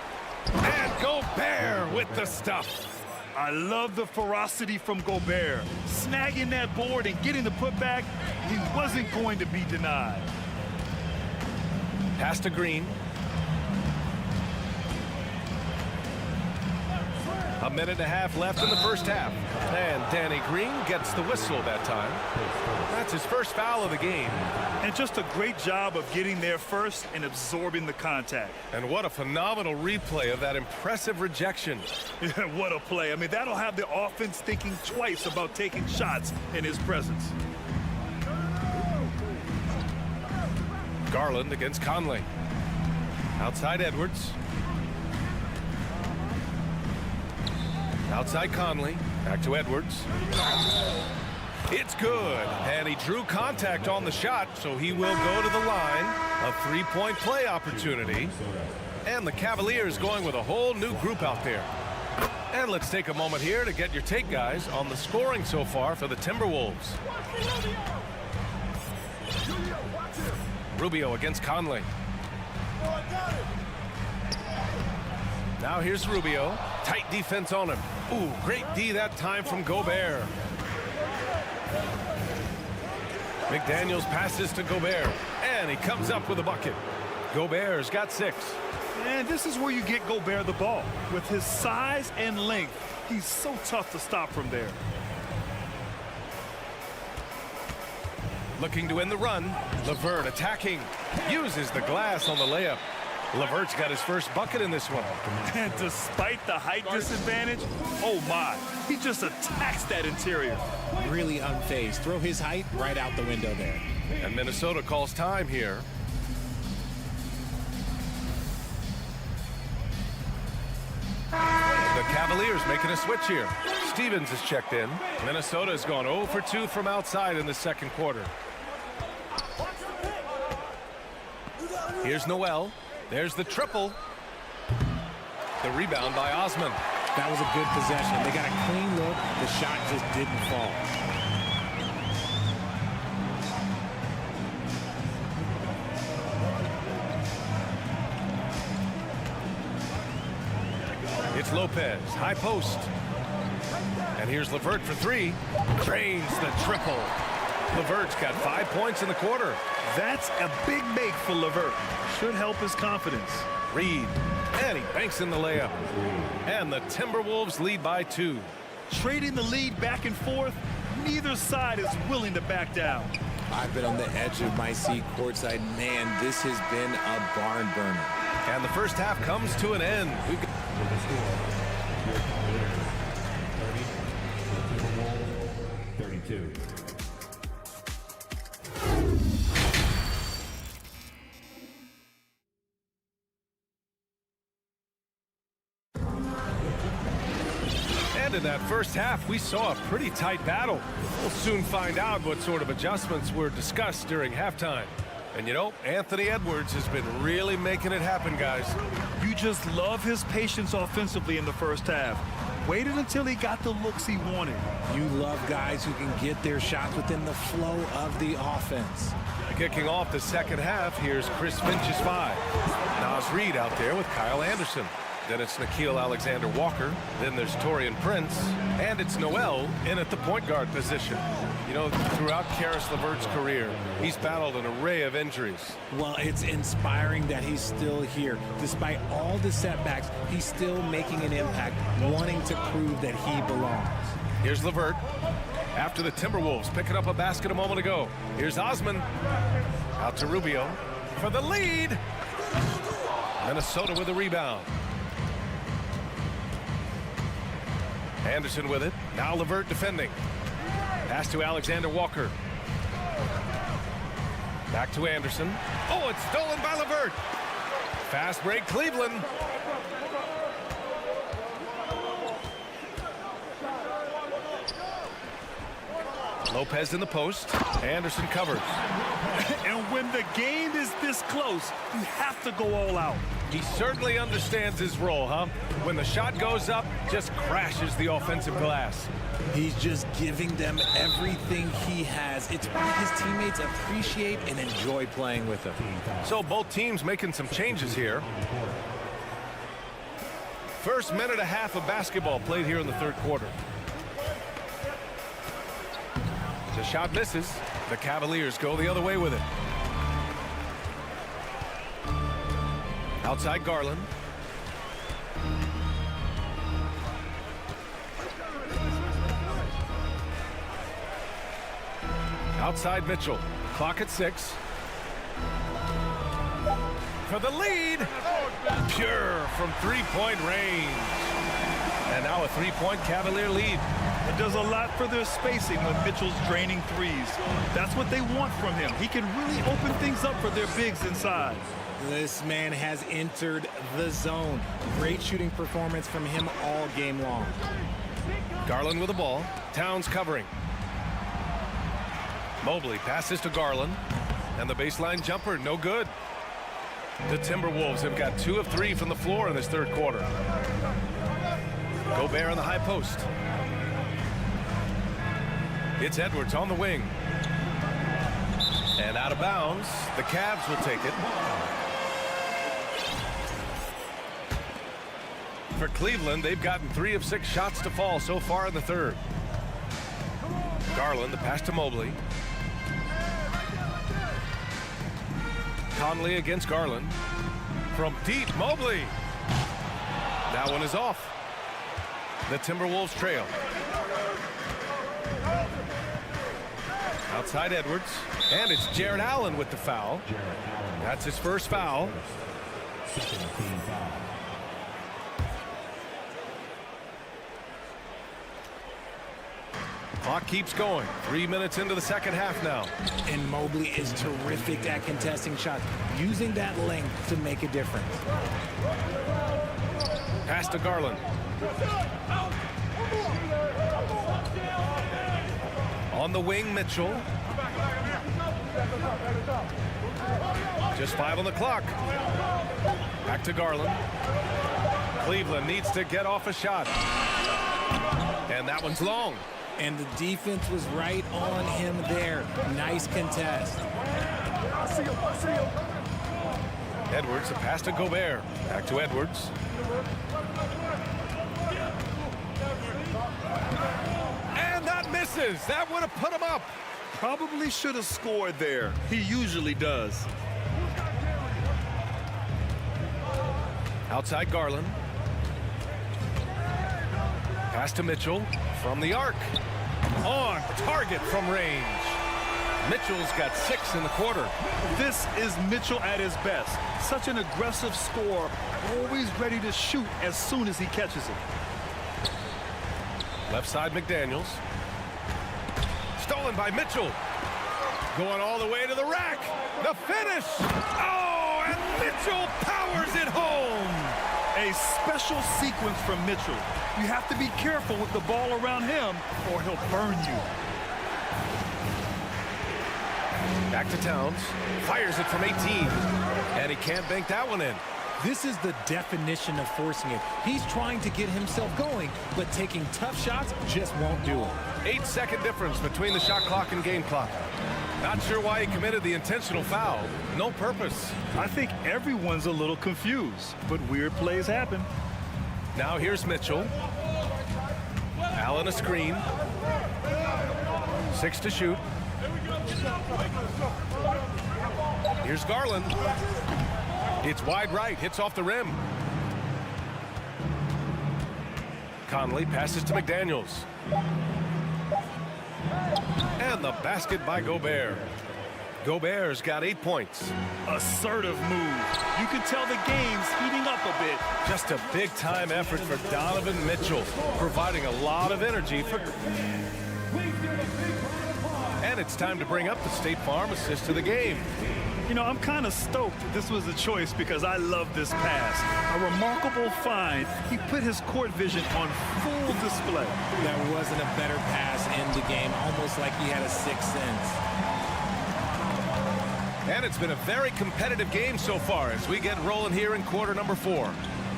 And Gobert with the stuff. I love the ferocity from Gobert. Snagging that board and getting the putback, he wasn't going to be denied. Pass to Green. A minute and a half left in the first half. And Danny Green gets the whistle that time. That's his first foul of the game. And just a great job of getting there first and absorbing the contact. And what a phenomenal replay of that impressive rejection. What a play. I mean, that'll have the offense thinking twice about taking shots in his presence. Garland against Conley. Outside Edwards. Outside Conley. Back to Edwards. It's good. And he drew contact on the shot, so he will go to the line. A 3-point play opportunity. And the Cavaliers going with a whole new group out there. And let's take a moment here to get your take, guys, on the scoring so far for the Timberwolves. Rubio against Conley. Now here's Rubio. Tight defense on him. Ooh, great D that time from Gobert. McDaniels passes to Gobert. And he comes up with a bucket. Gobert's got 6. And this is where you get Gobert the ball. With his size and length, he's so tough to stop from there. Looking to win the run. LeVert attacking. Uses the glass on the layup. LeVert's got his first bucket in this one. And despite the height disadvantage, oh my, he just attacks that interior. Really unfazed. Throw his height right out the window there. And Minnesota calls time here. The Cavaliers making a switch here. Stevens is checked in. Minnesota has gone 0 for 2 from outside in the second quarter. Here's Noel. There's the triple. The rebound by Osman. That was a good possession. They got a clean look. The shot just didn't fall. It's Lopez, high post. And here's LeVert for 3. Drains the triple. LeVert's got 5 points in the quarter. That's a big make for LeVert. Should help his confidence. Reed, and he banks in the layup. And the Timberwolves lead by 2. Trading the lead back and forth, neither side is willing to back down. I've been on the edge of my seat courtside. Man, this has been a barn burner. And the first half comes to an end. We've got 32. And in that first half, we saw a pretty tight battle. We'll soon find out what sort of adjustments were discussed during halftime. And you know, Anthony Edwards has been really making it happen, guys. You just love his patience offensively in the first half. Waited until he got the looks he wanted. You love guys who can get their shots within the flow of the offense. Kicking off the second half, here's Chris Finch's 5. Nas Reed out there with Kyle Anderson. Then it's Nickeil Alexander-Walker. Then there's Taurean Prince. And it's Noel in at the point guard position. You know, throughout Caris LeVert's career, he's battled an array of injuries. Well, it's inspiring that he's still here. Despite all the setbacks, he's still making an impact, wanting to prove that he belongs. Here's LeVert. After the Timberwolves picking up a basket a moment ago. Here's Osman. Out to Rubio for the lead. Minnesota with the rebound. Anderson with it. Now LeVert defending. Pass to Alexander-Walker. Back to Anderson. Oh, it's stolen by LeVert. Fast break, Cleveland. Lopez in the post. Anderson covers. And when the game is this close, you have to go all out. He certainly understands his role, huh? When the shot goes up, just crashes the offensive glass. He's just giving them everything he has. It's why his teammates appreciate and enjoy playing with him. So both teams making some changes here. First minute and a half of basketball played here in the third quarter. The shot misses. The Cavaliers go the other way with it. Outside Garland. Outside Mitchell. Clock at 6. For the lead. Pure from three-point range. And now a three-point Cavalier lead. It does a lot for their spacing when Mitchell's draining threes. That's what they want from him. He can really open things up for their bigs inside. This man has entered the zone. Great shooting performance from him all game long. Garland with the ball. Towns covering. Mobley passes to Garland. And the baseline jumper, no good. The Timberwolves have got 2 of 3 from the floor in this third quarter. Gobert on the high post. It's Edwards on the wing. And out of bounds. The Cavs will take it. For Cleveland, they've gotten 3 of 6 shots to fall so far in the third. Garland, the pass to Mobley. Conley against Garland. From deep, Mobley. That one is off. The Timberwolves trail. Outside Edwards. And it's Jarrett Allen with the foul. That's his first foul. Clock keeps going. 3 minutes into the second half now. And Mobley is terrific at contesting shots, using that length to make a difference. Pass to Garland. On the wing, Mitchell. Just 5 on the clock. Back to Garland. Cleveland needs to get off a shot. And that one's long. And the defense was right on him there. Nice contest. Edwards, a pass to Gobert. Back to Edwards. And that misses. That would have put him up. Probably should have scored there. He usually does. Outside Garland. Pass to Mitchell from the arc. On target from range. Mitchell's got 6 in the quarter. This is Mitchell at his best. Such an aggressive scorer, always ready to shoot as soon as he catches it. Left side McDaniels. Stolen by Mitchell. Going all the way to the rack. The finish. Oh, and Mitchell powers it home. A special sequence from Mitchell. You have to be careful with the ball around him or he'll burn you. Back to Towns. Fires it from 18. And he can't bank that one in. This is the definition of forcing it. He's trying to get himself going, but taking tough shots just won't do it. 8-second difference between the shot clock and game clock. Not sure why he committed the intentional foul. No purpose. I think everyone's a little confused, but weird plays happen. Now here's Mitchell. Allen a screen. 6 to shoot. Here's Garland. It's wide right, hits off the rim. Conley passes to McDaniels. And the basket by Gobert. Gobert's got 8 points. Assertive move. You can tell the game's heating up a bit. Just a big-time effort for Donovan Mitchell, providing a lot of energy for... And it's time to bring up the State Farm assist to the game. You know, I'm kind of stoked this was a choice because I love this pass. A remarkable find. He put his court vision on full display. There wasn't a better pass in the game, almost like he had a sixth sense. And it's been a very competitive game so far as we get rolling here in quarter number 4.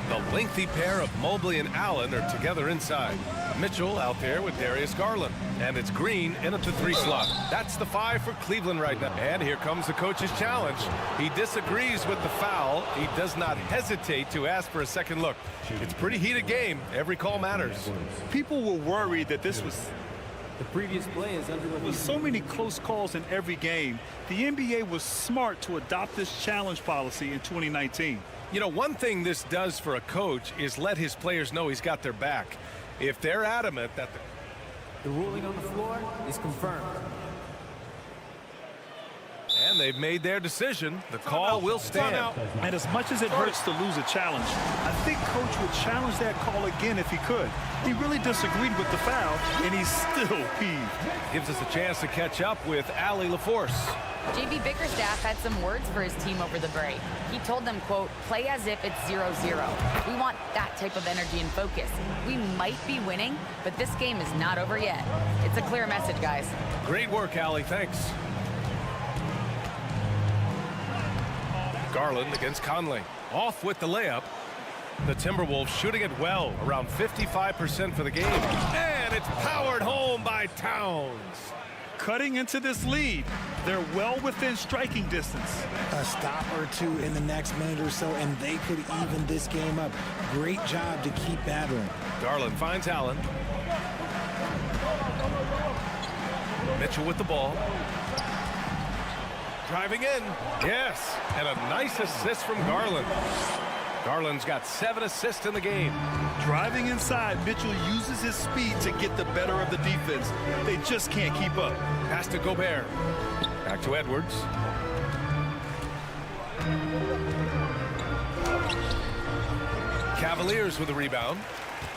The lengthy pair of Mobley and Allen are together inside. Mitchell out there with Darius Garland. And it's Green in at the 3 slot. That's the 5 for Cleveland right now. And here comes the coach's challenge. He disagrees with the foul. He does not hesitate to ask for a second look. It's a pretty heated game. Every call matters. People were worried that this was... The previous play is under review. With so many close calls in every game, the NBA was smart to adopt this challenge policy in 2019. You know, one thing this does for a coach is let his players know he's got their back. If they're adamant that The ruling on the floor is confirmed. and they've made their decision, the call will stand. And as much as it hurts to lose a challenge, I think Coach would challenge that call again if he could. He really disagreed with the foul, and he's still peeved. Gives us a chance to catch up with Allie LaForce. JB Bickerstaff had some words for his team over the break. He told them, quote, play as if it's 0-0. We want that type of energy and focus. We might be winning, but this game is not over yet. It's a clear message, guys. Great work, Allie. Thanks. Garland against Conley. Off with the layup. The Timberwolves shooting it well, around 55% for the game. And it's powered home by Towns. Cutting into this lead, they're well within striking distance. A stop or two in the next minute or so, and they could even this game up. Great job to keep battling. Garland finds Allen. Mitchell with the ball. Driving in. Yes. And a nice assist from Garland. Garland's got 7 assists in the game. Driving inside, Mitchell uses his speed to get the better of the defense. They just can't keep up. Pass to Gobert. Back to Edwards. Cavaliers with a rebound.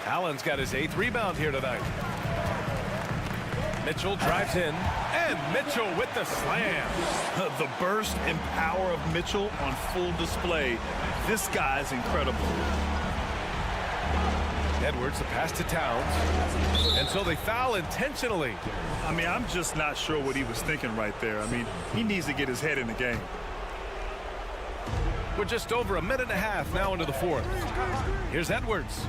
Allen's got his 8th rebound here tonight. Mitchell drives in, and Mitchell with the slam. The burst and power of Mitchell on full display. This guy's incredible. Edwards, the pass to Towns. And so they foul intentionally. I mean, I'm just not sure what he was thinking right there. I mean, he needs to get his head in the game. We're just over a minute and a half now into the 4th. Here's Edwards.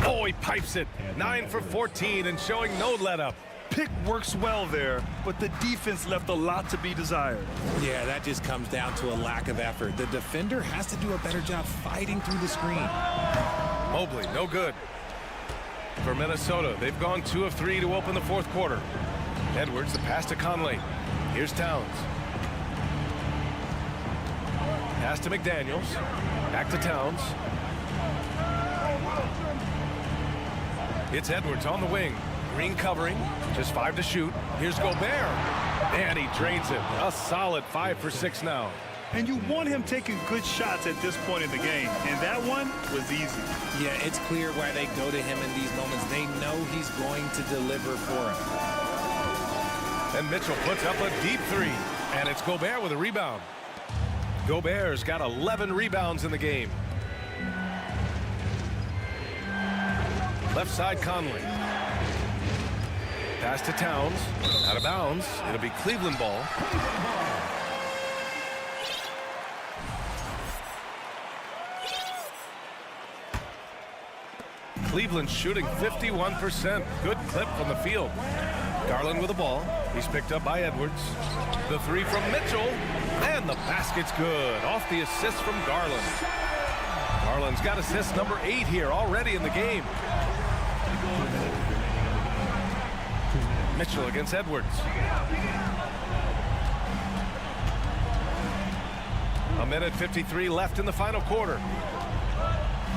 Oh, he pipes it. 9 for 14 and showing no let-up. Pick works well there, but the defense left a lot to be desired. Yeah, that just comes down to a lack of effort. The defender has to do a better job fighting through the screen. Mobley, no good. For Minnesota, they've gone 2 of 3 to open the 4th quarter. Edwards, the pass to Conley. Here's Towns. Pass to McDaniels. Back to Towns. It's Edwards on the wing. Green covering, just 5 to shoot. Here's Gobert, and he drains it. A solid 5 for 6 now. And you want him taking good shots at this point in the game, and that one was easy. Yeah, it's clear why they go to him in these moments. They know he's going to deliver for him. And Mitchell puts up a deep 3, and it's Gobert with a rebound. Gobert's got 11 rebounds in the game. Left side, Conley. Pass to Towns. Out of bounds. It'll be Cleveland ball. Cleveland shooting 51%. Good clip from the field. Garland with the ball. He's picked up by Edwards. The 3 from Mitchell. And the basket's good. Off the assist from Garland. Garland's got assist number 8 here already in the game. Mitchell against Edwards. A minute 53 left in the final quarter.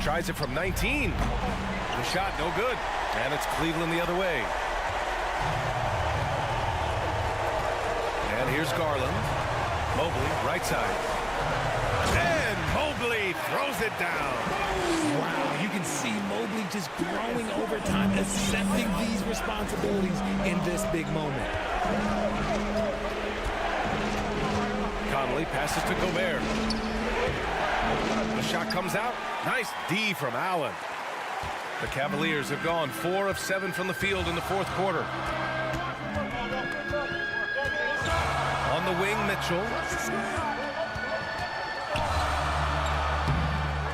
Tries it from 19. The shot no good. And it's Cleveland the other way. And here's Garland. Mobley, right side. And Mobley throws it down. Wow, you can see Mobley just growing over time, accepting these responsibilities in this big moment. Conley passes to Gobert. The shot comes out. Nice D from Allen. The Cavaliers have gone 4 of 7 from the field in the fourth quarter. On the wing, Mitchell.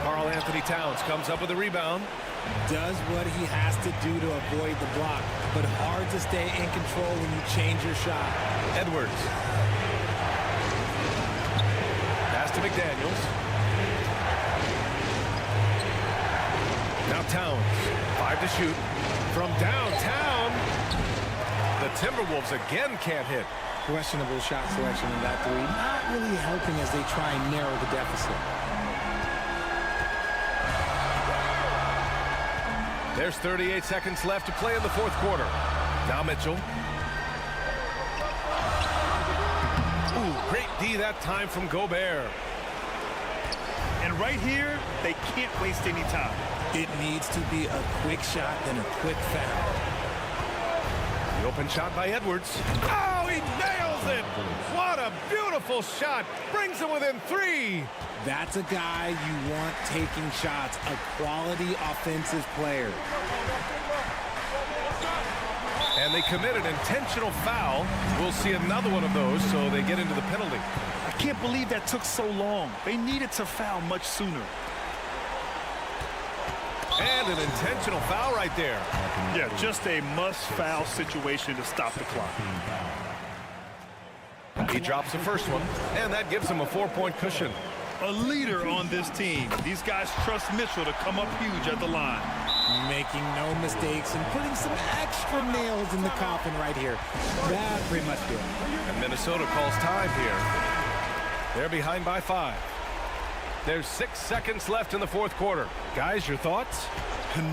Karl Anthony Towns comes up with a rebound. Does what he has to do to avoid the block, but hard to stay in control when you change your shot. Edwards. Pass to McDaniels. Now Towns. 5 to shoot. From downtown. The Timberwolves again can't hit. Questionable shot selection in that three. Not really helping as they try and narrow the deficit. There's 38 seconds left to play in the fourth quarter. Now Mitchell. Ooh, great D that time from Gobert. And right here, they can't waste any time. It needs to be a quick shot, then a quick foul. The open shot by Edwards. Oh, he nails it! What a beautiful shot! Brings him within 3. That's a guy you want taking shots, a quality offensive player. And they commit an intentional foul. We'll see another one of those, so they get into the penalty. I can't believe that took so long. They needed to foul much sooner. And an intentional foul right there. Yeah, just a must-foul situation to stop the clock. He drops the first one, and that gives him a 4-point cushion. A leader on this team. These guys trust Mitchell to come up huge at the line. Making no mistakes and putting some extra nails in the coffin right here. That pretty much did. And Minnesota calls time here. They're behind by 5. There's 6 seconds left in the fourth quarter. Guys, your thoughts?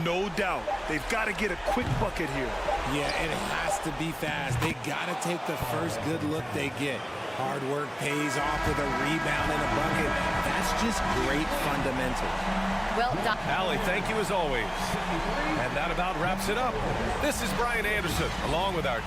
No doubt. They've got to get a quick bucket here. Yeah, it has to be fast. They got to take the first good look they get. Hard work pays off with a rebound and a bucket. That's just great fundamentals. Well done. Allie, thank you as always. And that about wraps it up. This is Brian Anderson, along with our...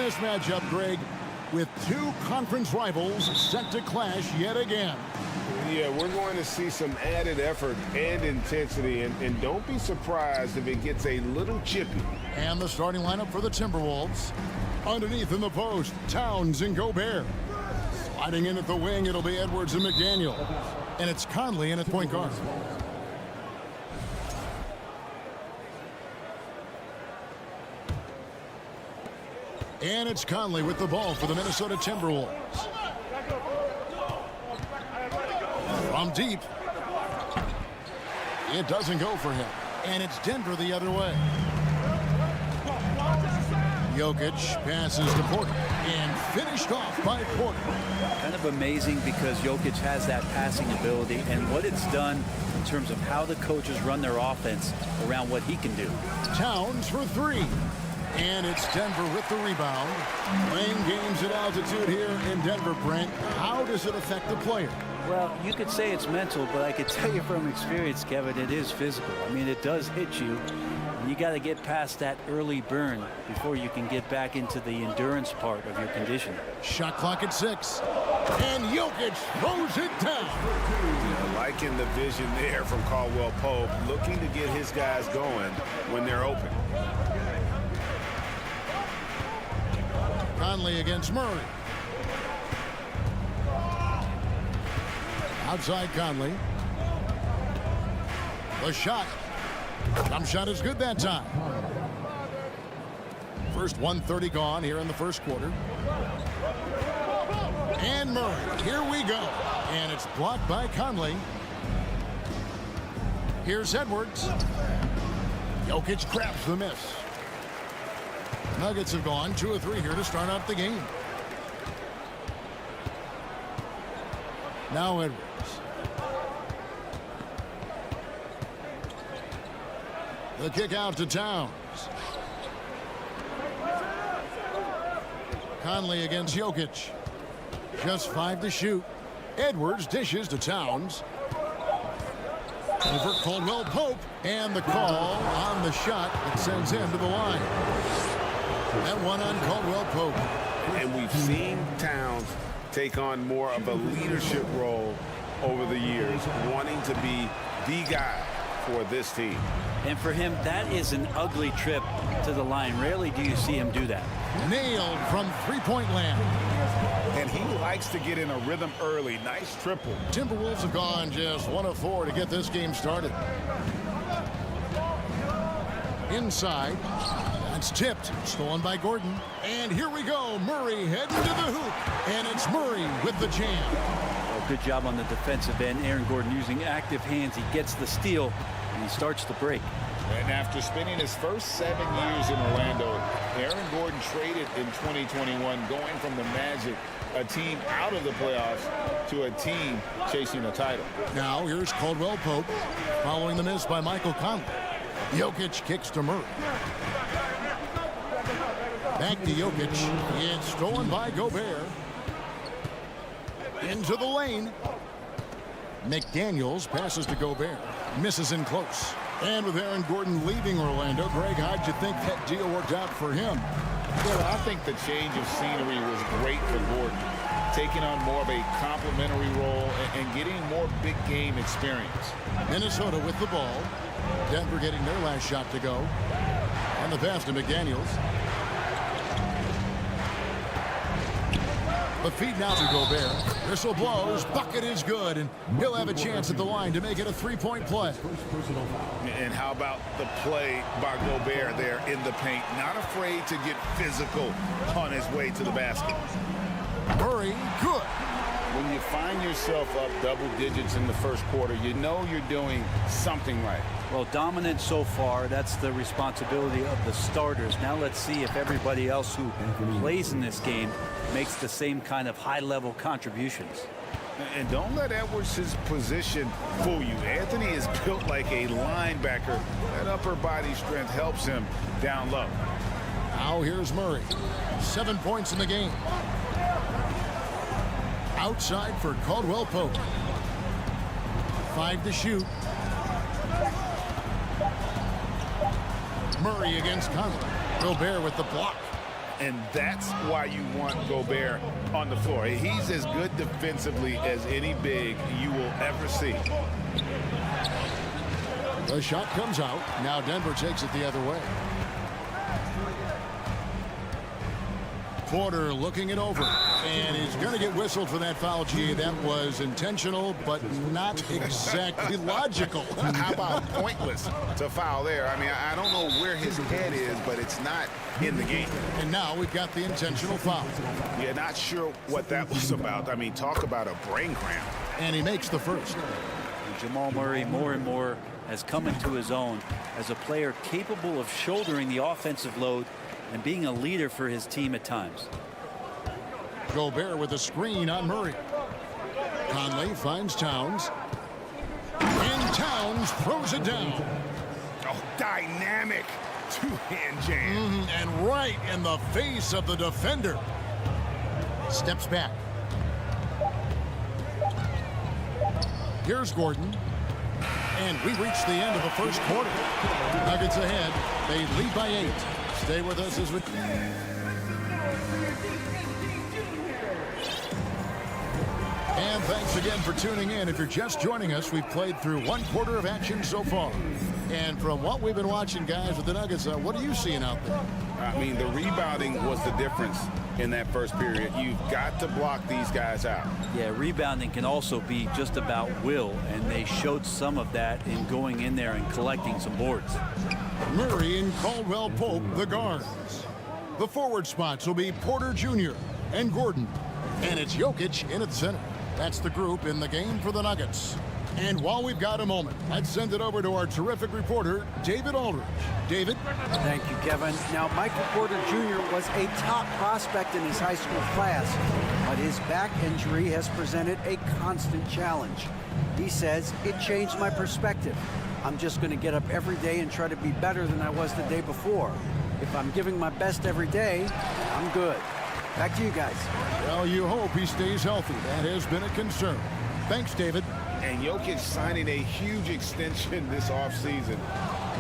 this matchup, Greg, with two conference rivals set to clash yet again. Yeah, we're going to see some added effort and intensity, and don't be surprised if it gets a little chippy. And the starting lineup for the Timberwolves. Underneath in the post, Towns and Gobert. Sliding in at the wing, it'll be Edwards and McDaniel. And it's Conley in at point guard. And it's Conley with the ball for the Minnesota Timberwolves. From deep. It doesn't go for him. And it's Denver the other way. Jokic passes to Porter. And finished off by Porter. Kind of amazing because Jokic has that passing ability and what it's done in terms of how the coaches run their offense around what he can do. Towns for three. And it's Denver with the rebound. Playing games at altitude here in Denver, Brent. How does it affect the player? Well, you could say it's mental, but I could tell you from experience, Kevin, it is physical. I mean, it does hit you. And you got to get past that early burn before you can get back into the endurance part of your conditioning. Shot clock at 6. And Jokic throws it down. Yeah, liking the vision there from Caldwell Pope, looking to get his guys going when they're open. Conley against Murray. Outside Conley. The shot. Jump shot is good that time. First 1:30 gone here in the first quarter. And Murray. Here we go. And it's blocked by Conley. Here's Edwards. Jokic grabs the miss. Nuggets have gone 2 of 3 here to start out the game. Now Edwards. The kick out to Towns. Conley against Jokic. Just 5 to shoot. Edwards dishes to Towns. Over Caldwell Pope. And the call on the shot that sends him to the line. That one on Caldwell Pope. And we've seen Towns take on more of a leadership role over the years, wanting to be the guy for this team. And for him, that is an ugly trip to the line. Rarely do you see him do that. Nailed from three-point land. And he likes to get in a rhythm early. Nice triple. Timberwolves have gone just 1 of 4 to get this game started. Inside. That's tipped. Stolen by Gordon. And here we go. Murray heading to the hoop. And it's Murray with the jam. Oh, good job on the defensive end. Aaron Gordon using active hands. He gets the steal, and he starts the break. And after spending his first 7 years in Orlando, Aaron Gordon traded in 2021, going from the Magic, a team out of the playoffs, to a team chasing a title. Now here's Caldwell Pope following the miss by Michael Conley. Jokic kicks to Murray. Back to Jokic. It's stolen by Gobert. Into the lane. McDaniels passes to Gobert. Misses in close. And with Aaron Gordon leaving Orlando, Greg, how'd you think that deal worked out for him? Well, I think the change of scenery was great for Gordon, taking on more of a complimentary role and getting more big game experience. Minnesota with the ball. Denver getting their last shot to go. And the pass to McDaniels. The feed now to Gobert. Whistle blows. Bucket is good. And he'll have a chance at the line to make it a three-point play. And how about the play by Gobert there in the paint? Not afraid to get physical on his way to the basket. Murray, good. When you find yourself up double digits in the first quarter, you know you're doing something right. Well, dominant so far. That's the responsibility of the starters. Now let's see if everybody else who plays in this game makes the same kind of high-level contributions. And don't let Edwards' position fool you. Anthony is built like a linebacker. That upper body strength helps him down low. Now here's Murray. 7 points in the game. Outside for Caldwell Pope. 5 to shoot. Murray against Conley. Gobert with the block. And that's why you want Gobert on the floor. He's as good defensively as any big you will ever see. The shot comes out. Now Denver takes it the other way. Porter looking it over, and he's going to get whistled for that foul. Gee, that was intentional, but not exactly logical. How about pointless to foul there? I mean, I don't know where his head is, but it's not in the game. And now we've got the intentional foul. Yeah, not sure what that was about. I mean, talk about a brain cramp. And he makes the first. Jamal Murray more and more has come into his own as a player capable of shouldering the offensive load and being a leader for his team at times. Gobert with a screen on Murray. Conley finds Towns. And Towns throws it down. Oh, dynamic two-hand jam. And right in the face of the defender. Steps back. Here's Gordon. And we reach the end of the first quarter. Nuggets ahead. They lead by 8. Stay with us as we... And thanks again for tuning in. If you're just joining us, we've played through one quarter of action so far. And from what we've been watching, guys, with the Nuggets, what are you seeing out there? I mean, the rebounding was the difference in that first period. You've got to block these guys out. Yeah, rebounding can also be just about will, and they showed some of that in going in there and collecting some boards. Murray and Caldwell Pope, the guards. The forward spots will be Porter Jr. and Gordon. And it's Jokic in at center. That's the group in the game for the Nuggets. And while we've got a moment, let's send it over to our terrific reporter, David Aldridge. David? Thank you, Kevin. Now, Michael Porter Jr. was a top prospect in his high school class, but his back injury has presented a constant challenge. He says, it changed my perspective. I'm just going to get up every day and try to be better than I was the day before. If I'm giving my best every day, I'm good. Back to you guys. Well, you hope he stays healthy. That has been a concern. Thanks, David. And Jokic signing a huge extension this offseason.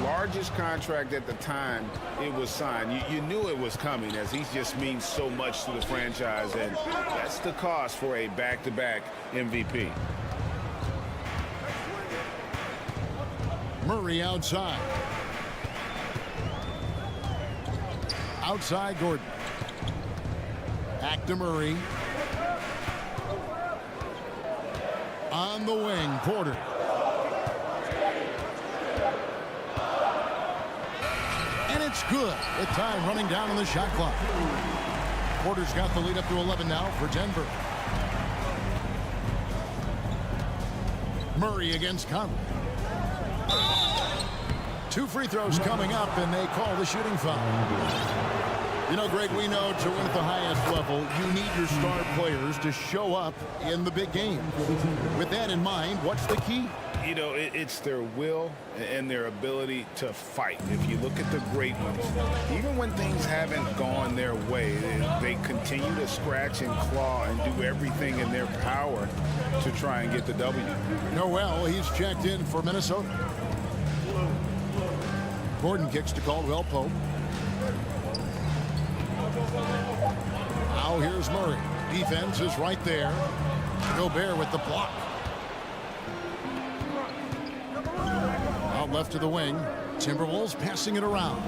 Largest contract at the time it was signed. You knew it was coming, as he just means so much to the franchise, and that's the cost for a back-to-back MVP. Murray outside. Outside Gordon. Back to Murray. On the wing, Porter. And it's good. The time running down on the shot clock. Porter's got the lead up to 11 now for Denver. Murray against Conley. 2 free throws coming up, and they call the shooting foul. You know, Greg, we know to win at the highest level, you need your star players to show up in the big game. With that in mind, what's the key? You know, it's their will and their ability to fight. If you look at the great ones, even when things haven't gone their way, they continue to scratch and claw and do everything in their power to try and get the W. Noel, he's checked in for Minnesota. Gordon kicks to Caldwell Pope. Now here's Murray. Defense is right there. Gobert with the block. Out left to the wing. Timberwolves passing it around.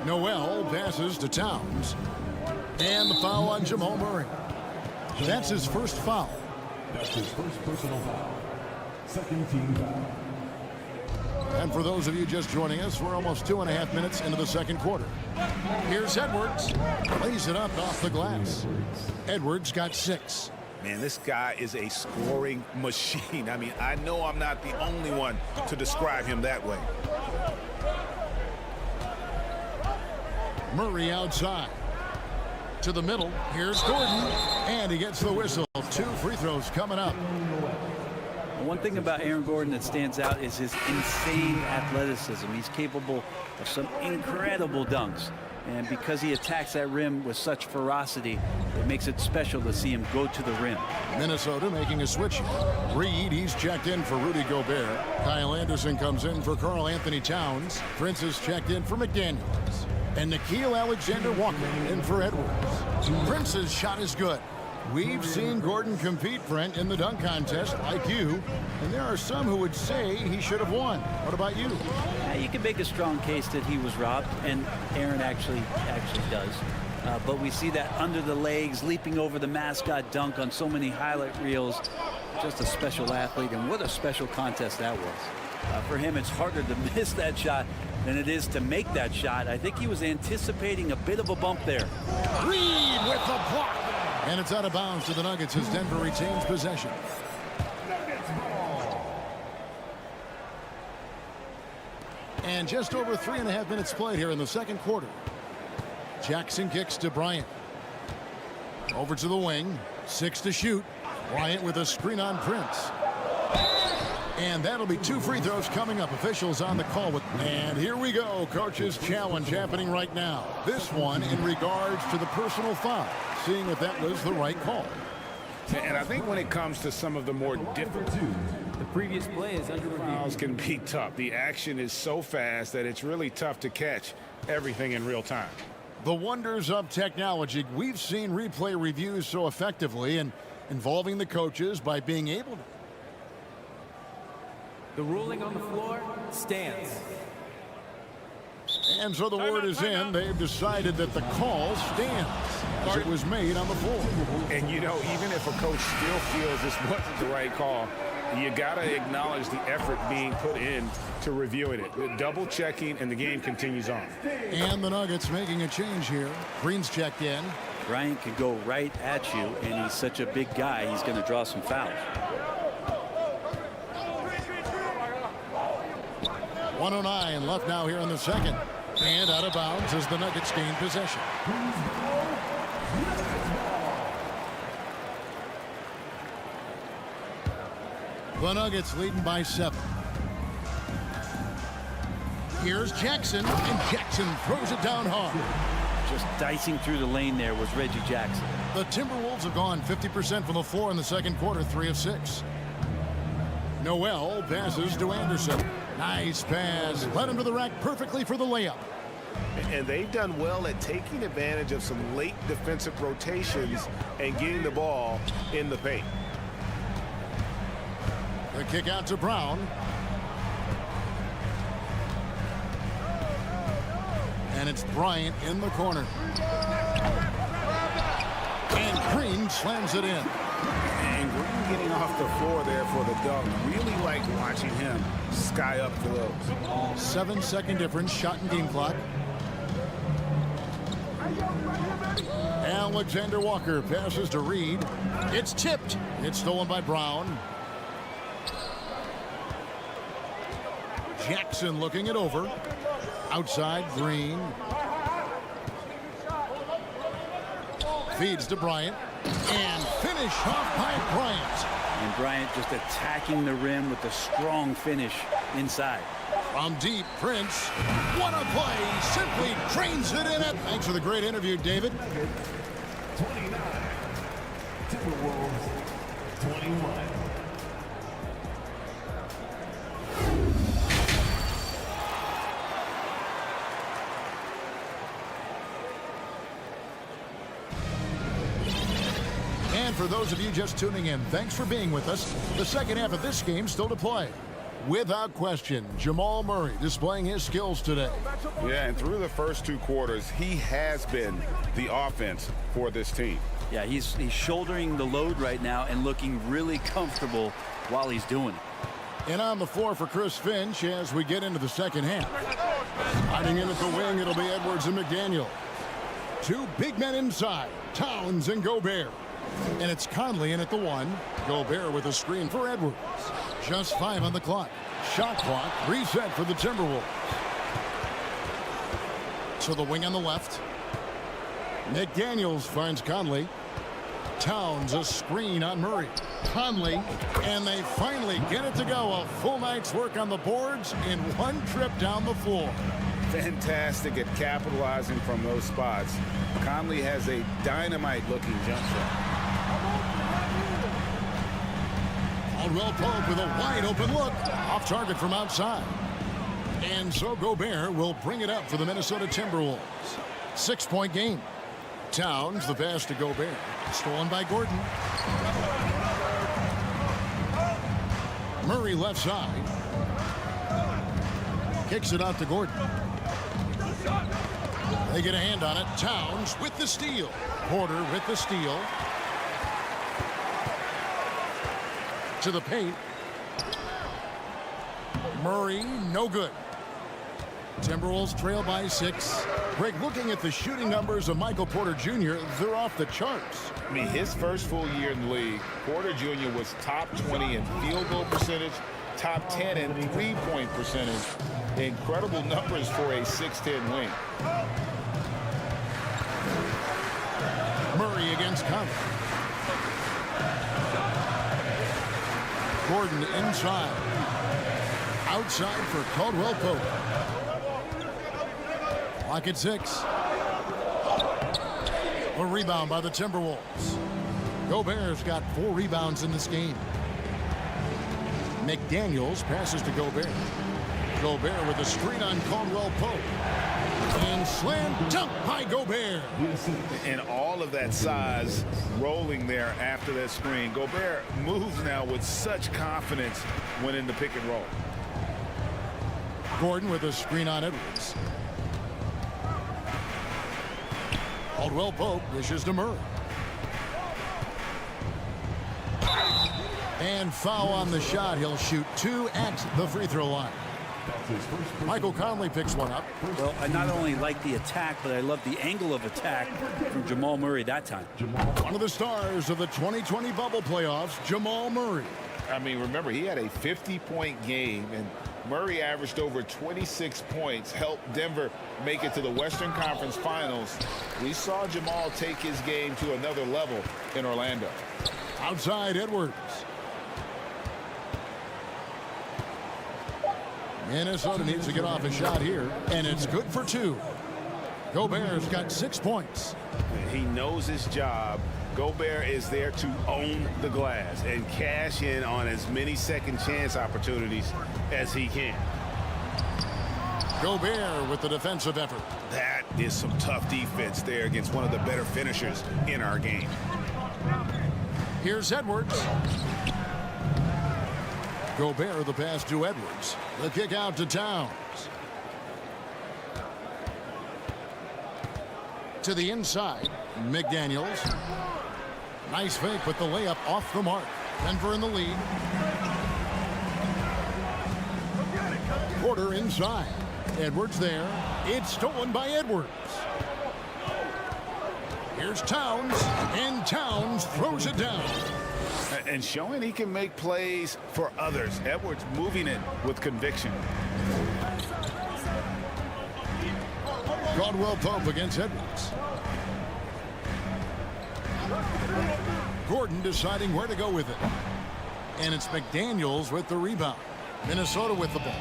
Noel passes to Towns. And the foul on Jamal Murray. That's his first foul. That's his first personal foul. Second team foul. And for those of you just joining us, we're almost 2.5 minutes into the second quarter. Here's Edwards. Lays it up off the glass. Edwards got 6. Man, this guy is a scoring machine. I mean, I know I'm not the only one to describe him that way. Murray outside. To the middle. Here's Gordon. And he gets the whistle. 2 free throws coming up. One thing about Aaron Gordon that stands out is his insane athleticism. He's capable of some incredible dunks. And because he attacks that rim with such ferocity, it makes it special to see him go to the rim. Minnesota making a switch. Reed, he's checked in for Rudy Gobert. Kyle Anderson comes in for Karl Anthony Towns. Prince is checked in for McDaniels. And Nickeil Alexander-Walker in for Edwards. Prince's shot is good. We've seen Gordon compete, Brent, in the dunk contest like you, and there are some who would say he should have won. What about you? You can make a strong case that he was robbed, and Aaron actually does. But we see that under the legs, leaping over the mascot dunk on so many highlight reels. Just a special athlete, and what a special contest that was. For him, it's harder to miss that shot than it is to make that shot. I think he was anticipating a bit of a bump there. Reed with the block. And it's out of bounds to the Nuggets as Denver retains possession. And just over 3.5 minutes played here in the second quarter. Jackson kicks to Bryant. Over to the wing. 6 to shoot. Bryant with a screen on Prince. And that'll be 2 free throws coming up. Officials on the call with. And here we go. Coach's challenge happening right now. This one in regards to the personal foul. Seeing if that was the right call. And I think when it comes to some of the more different, The previous play is under review. fouls can be tough. The action is so fast that it's really tough to catch everything in real time. The wonders of technology. We've seen replay reviews so effectively and involving the coaches by being able to. The ruling on the floor stands. And so the word is in. They've decided that the call stands as it was made on the floor. And, you know, even if a coach still feels this wasn't the right call, you got to acknowledge the effort being put in to reviewing it. The double checking, and the game continues on. And the Nuggets making a change here. Green's checked in. Bryant could go right at you, and he's such a big guy, he's going to draw some fouls. 1:09 left now here in the second. And out of bounds as the Nuggets gain possession. The Nuggets leading by 7. Here's Jackson, and Jackson throws it down hard. Just dicing through the lane there was Reggie Jackson. The Timberwolves have gone 50% from the floor in the second quarter, 3 of 6. Noel passes to Anderson. Nice pass. Led him to the rack perfectly for the layup. And they've done well at taking advantage of some late defensive rotations and getting the ball in the paint. The kick out to Brown. And it's Bryant in the corner. And Green slams it in. And Green getting off the floor there for the dunk. Really like watching him sky up for those. 7-second difference, shot and game clock. Alexander Walker passes to Reed. It's tipped. It's stolen by Brown. Jackson looking it over. Outside, Green. Feeds to Bryant. And finish off by Bryant. And Bryant just attacking the rim with a strong finish inside. From deep, Prince. What a play. Simply drains it in it. Thanks for the great interview, David. 29. Timberwolves 21. And for those of you just tuning in, thanks for being with us. The second half of this game still to play. Without question, Jamal Murray displaying his skills today. Yeah, and through the first 2 quarters, he has been the offense for this team. Yeah, he's shouldering the load right now and looking really comfortable while he's doing it. And on the floor for Chris Finch as we get into the second half. Hiding in at the wing, it'll be Edwards and McDaniel. 2 big men inside, Towns and Gobert. And it's Conley in at the 1. Gobert with a screen for Edwards. Just 5 on the clock. Shot clock reset for the Timberwolves. To the wing on the left. McDaniels finds Conley. Towns a screen on Murray. Conley, and they finally get it to go. A full night's work on the boards in 1 trip down the floor. Fantastic at capitalizing from those spots. Conley has a dynamite-looking jump shot. Caldwell Pope with a wide open look. Off target from outside. And so Gobert will bring it up for the Minnesota Timberwolves. 6-point game. Towns, the pass to Gobert. Stolen by Gordon. Murray left side. Kicks it out to Gordon. They get a hand on it. Towns with the steal. Porter with the steal. To the paint. Murray, no good. Timberwolves trail by 6. Greg, looking at the shooting numbers of Michael Porter Jr., they're off the charts. I mean, his first full year in the league, Porter Jr. was top 20 in field goal percentage, top 10 in three-point percentage. Incredible numbers for a 6'10 wing. Murray against Conley. Gordon inside. Outside for Caldwell Pope. Clock at 6. A rebound by the Timberwolves. Gobert's got 4 rebounds in this game. McDaniels passes to Gobert. Gobert with a screen on Caldwell Pope. And slam dunk by Gobert. And all of that size rolling there after that screen. Gobert moves now with such confidence when in the pick and roll. Gordon with a screen on Edwards. Caldwell Pope dishes to Murray. And foul on the shot. He'll shoot 2 at the free throw line. Michael Conley picks one up. Well, I not only like the attack, but I love the angle of attack from Jamal Murray that time. One of the stars of the 2020 bubble playoffs, Jamal Murray. I mean, remember, he had a 50-point game, and Murray averaged over 26 points, helped Denver make it to the Western Conference Finals. We saw Jamal take his game to another level in Orlando. Outside Edwards. Minnesota needs to get off a shot here, and it's good for 2. Gobert's got 6 points. He knows his job. Gobert is there to own the glass and cash in on as many second chance opportunities as he can. Gobert with the defensive effort. That is some tough defense there against one of the better finishers in our game. Here's Edwards. Gobert the pass to Edwards. The kick out to Towns. To the inside, McDaniels. Nice fake, but the layup off the mark. Denver in the lead. Porter inside. Edwards there. It's stolen by Edwards. Here's Towns, and Towns throws it down. And showing he can make plays for others. Edwards moving it with conviction. Caldwell Pope against Edwards. Gordon deciding where to go with it. And it's McDaniels with the rebound. Minnesota with the ball.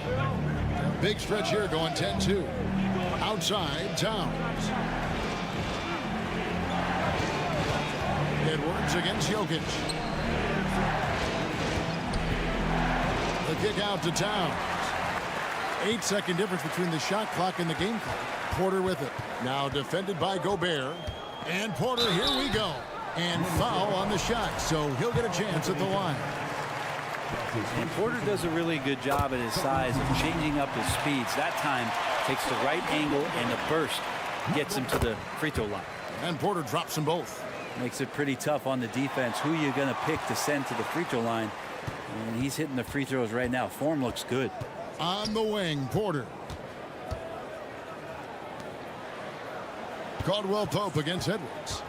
Big stretch here going 10-2. Outside, Towns. Edwards against Jokic. The kick out to Towns. 8-second difference between the shot clock and the game clock. Porter with it. Now defended by Gobert. And Porter, here we go. And foul on the shot, so he'll get a chance at the line. And Porter does a really good job at his size of changing up his speeds. That time takes the right angle and the burst gets him to the free throw line. And Porter drops them both. Makes it pretty tough on the defense. Who you're going to pick to send to the free throw line. And he's hitting the free throws right now. Form looks good. On the wing, Porter. Caldwell Pope against Edwards.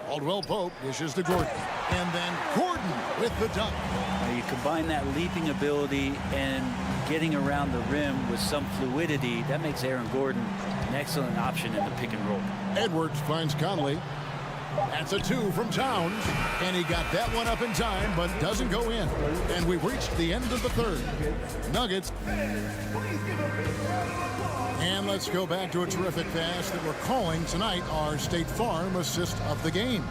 Caldwell Pope dishes to Gordon. And then Gordon with the dunk. Now you combine that leaping ability and getting around the rim with some fluidity. That makes Aaron Gordon an excellent option in the pick and roll. Edwards finds Conley. That's a 2 from Towns. And he got that one up in time, but doesn't go in. And we've reached the end of the third. Nuggets. And let's go back to a terrific pass that we're calling tonight our State Farm assist of the game.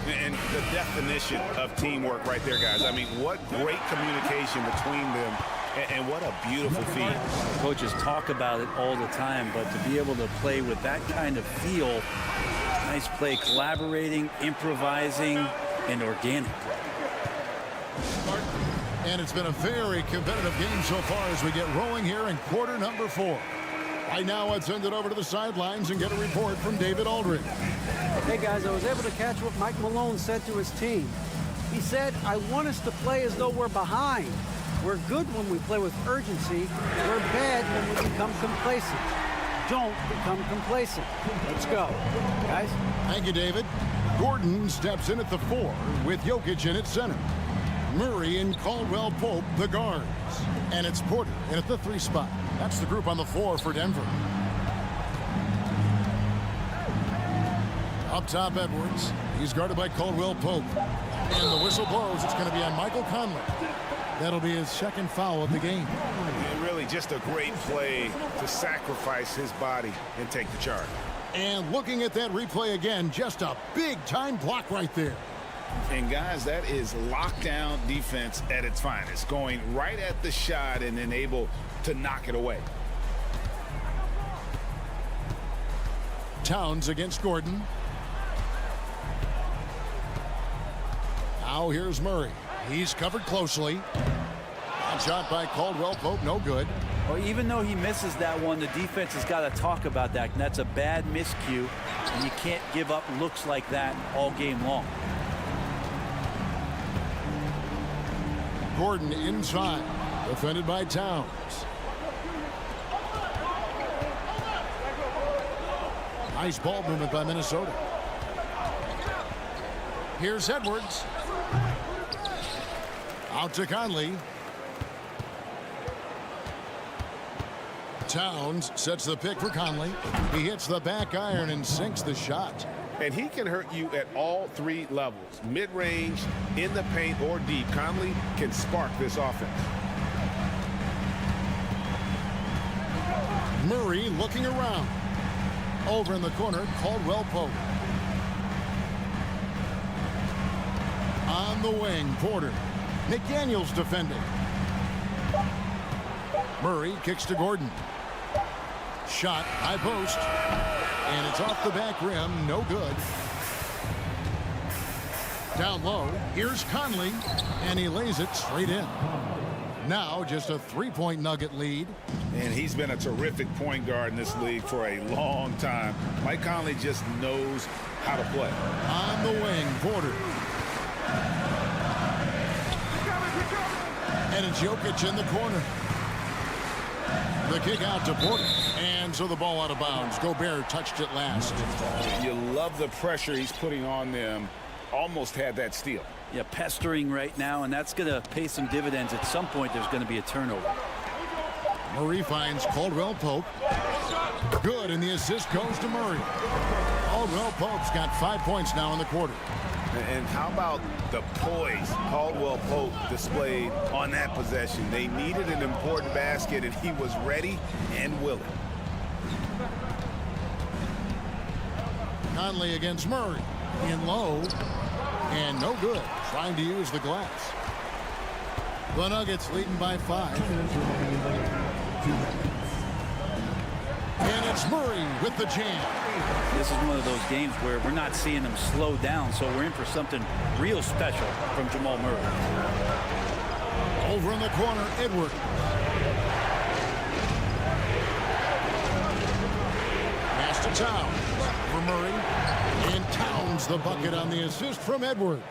And the definition of teamwork right there, guys. I mean, what great communication between them And what a beautiful feed. Coaches talk about it all the time, but to be able to play with that kind of feel, nice play, collaborating, improvising, and organic. And it's been a very competitive game so far as we get rolling here in quarter number 4. Right now, let's send it over to the sidelines and get a report from David Aldridge. Hey, guys, I was able to catch what Mike Malone said to his team. He said, I want us to play as though we're behind. We're good when we play with urgency. We're bad when we become complacent. Don't become complacent. Let's go. Guys? Thank you, David. Gordon steps in at the 4 with Jokic in at center. Murray and Caldwell Pope, the guards. And it's Porter in at the 3 spot. That's the group on the floor for Denver. Up top, Edwards. He's guarded by Caldwell Pope. And the whistle blows. It's going to be on Michael Conley. That'll be his second foul of the game. And really just a great play to sacrifice his body and take the charge. And looking at that replay again, just a big-time block right there. And, guys, that is lockdown defense at its finest, going right at the shot and then able to knock it away. Towns against Gordon. Now here's Murray. He's covered closely. Shot by Caldwell Pope, no good. Well, even though he misses that one, the defense has got to talk about that. And that's a bad miscue, and you can't give up looks like that all game long. Gordon inside, defended by Towns. Nice ball movement by Minnesota. Here's Edwards. Out to Conley. Towns sets the pick for Conley. He hits the back iron and sinks the shot. And he can hurt you at all 3 levels. Mid-range, in the paint, or deep. Conley can spark this offense. Murray looking around. Over in the corner, Caldwell Pope. On the wing, Porter. McDaniels defending. Murray kicks to Gordon. Shot, high post. And it's off the back rim, no good. Down low, here's Conley. And he lays it straight in. Now just a 3-point Nugget lead. And he's been a terrific point guard in this league for a long time. Mike Conley just knows how to play. On the wing, Porter. And it's Jokic in the corner. The kick out to Porter. And so the ball out of bounds. Gobert touched it last. You love the pressure he's putting on them. Almost had that steal. Yeah, pestering right now, and that's going to pay some dividends. At some point, there's going to be a turnover. Murray finds Caldwell Pope. Good, and the assist goes to Murray. Caldwell Pope's got 5 points now in the quarter. And how about the poise Caldwell Pope displayed on that possession? They needed an important basket, and he was ready and willing. Conley against Murray. In low. And no good. Trying to use the glass. The Nuggets leading by 5. And it's Murray with the jam. This is one of those games where we're not seeing them slow down, so we're in for something real special from Jamal Murray. Over in the corner, Edwards. Pass to Towns. For Murray. And Towns the bucket on the assist from Edwards.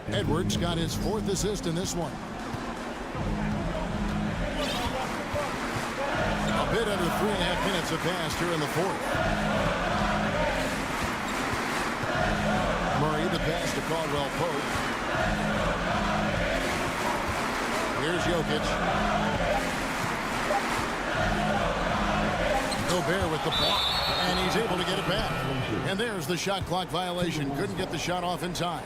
Edwards got his 4th assist in this one. A bit under 3.5 minutes have passed here in the 4th. Murray the pass to Caldwell Pope. Here's Jokic. Gobert with the block, and he's able to get it back. And there's the shot clock violation. Couldn't get the shot off in time.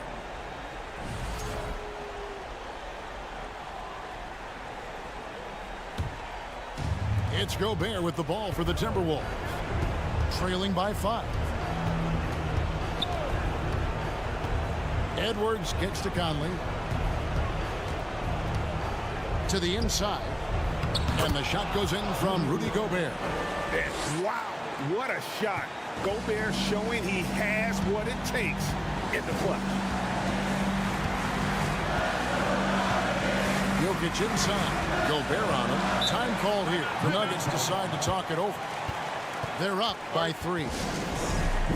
It's Gobert with the ball for the Timberwolves. Trailing by 5. Edwards gets to Conley. to the inside. And the shot goes in from Rudy Gobert. Wow, what a shot. Gobert showing he has what it takes in the clutch. Jokic inside. Gobert on him. Time called here. The Nuggets decide to talk it over. They're up by 3.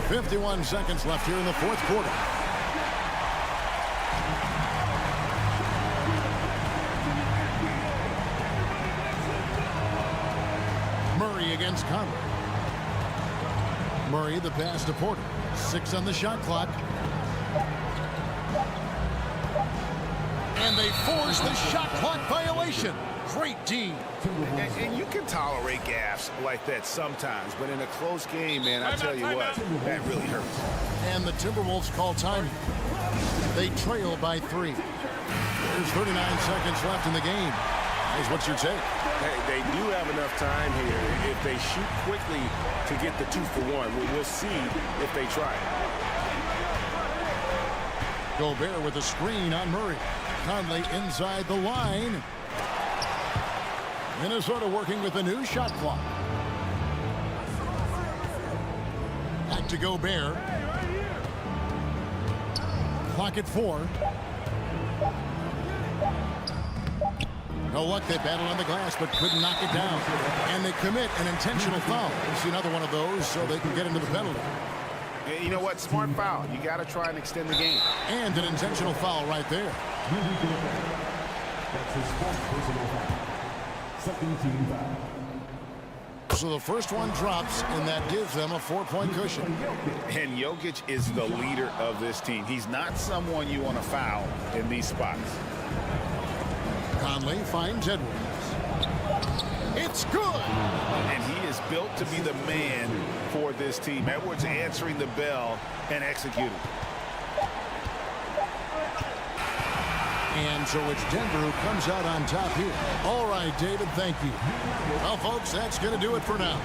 51 seconds left here in the fourth quarter. Murray against Conley. Murray the pass to Porter. 6 on the shot clock. And they force the shot clock violation. Great D. And you can tolerate gaffes like that sometimes, but in a close game, man, I tell you what, that really hurts. And the Timberwolves call time. They trail by 3. There's 39 seconds left in the game. Guys, what's your take? Hey, they do have enough time here. If they shoot quickly to get the 2-for-1, we'll see if they try it. Gobert with a screen on Murray. Conley inside the line. Minnesota working with a new shot clock. Back to Gobert. Clock at 4. No luck. They battled on the glass but couldn't knock it down. And they commit an intentional foul. We'll see another one of those so they can get into the penalty. And you know what? Smart foul. You got to try and extend the game. And an intentional foul right there. That's his fourth personal foul. Second team foul. So the first one drops, and that gives them a 4-point cushion. And Jokic is the leader of this team. He's not someone you want to foul in these spots. Conley finds Edwards. It's good! And he is built to be the man for this team. Edwards answering the bell and executing. And so it's Denver who comes out on top here. All right, David, thank you. Well, folks, that's going to do it for now.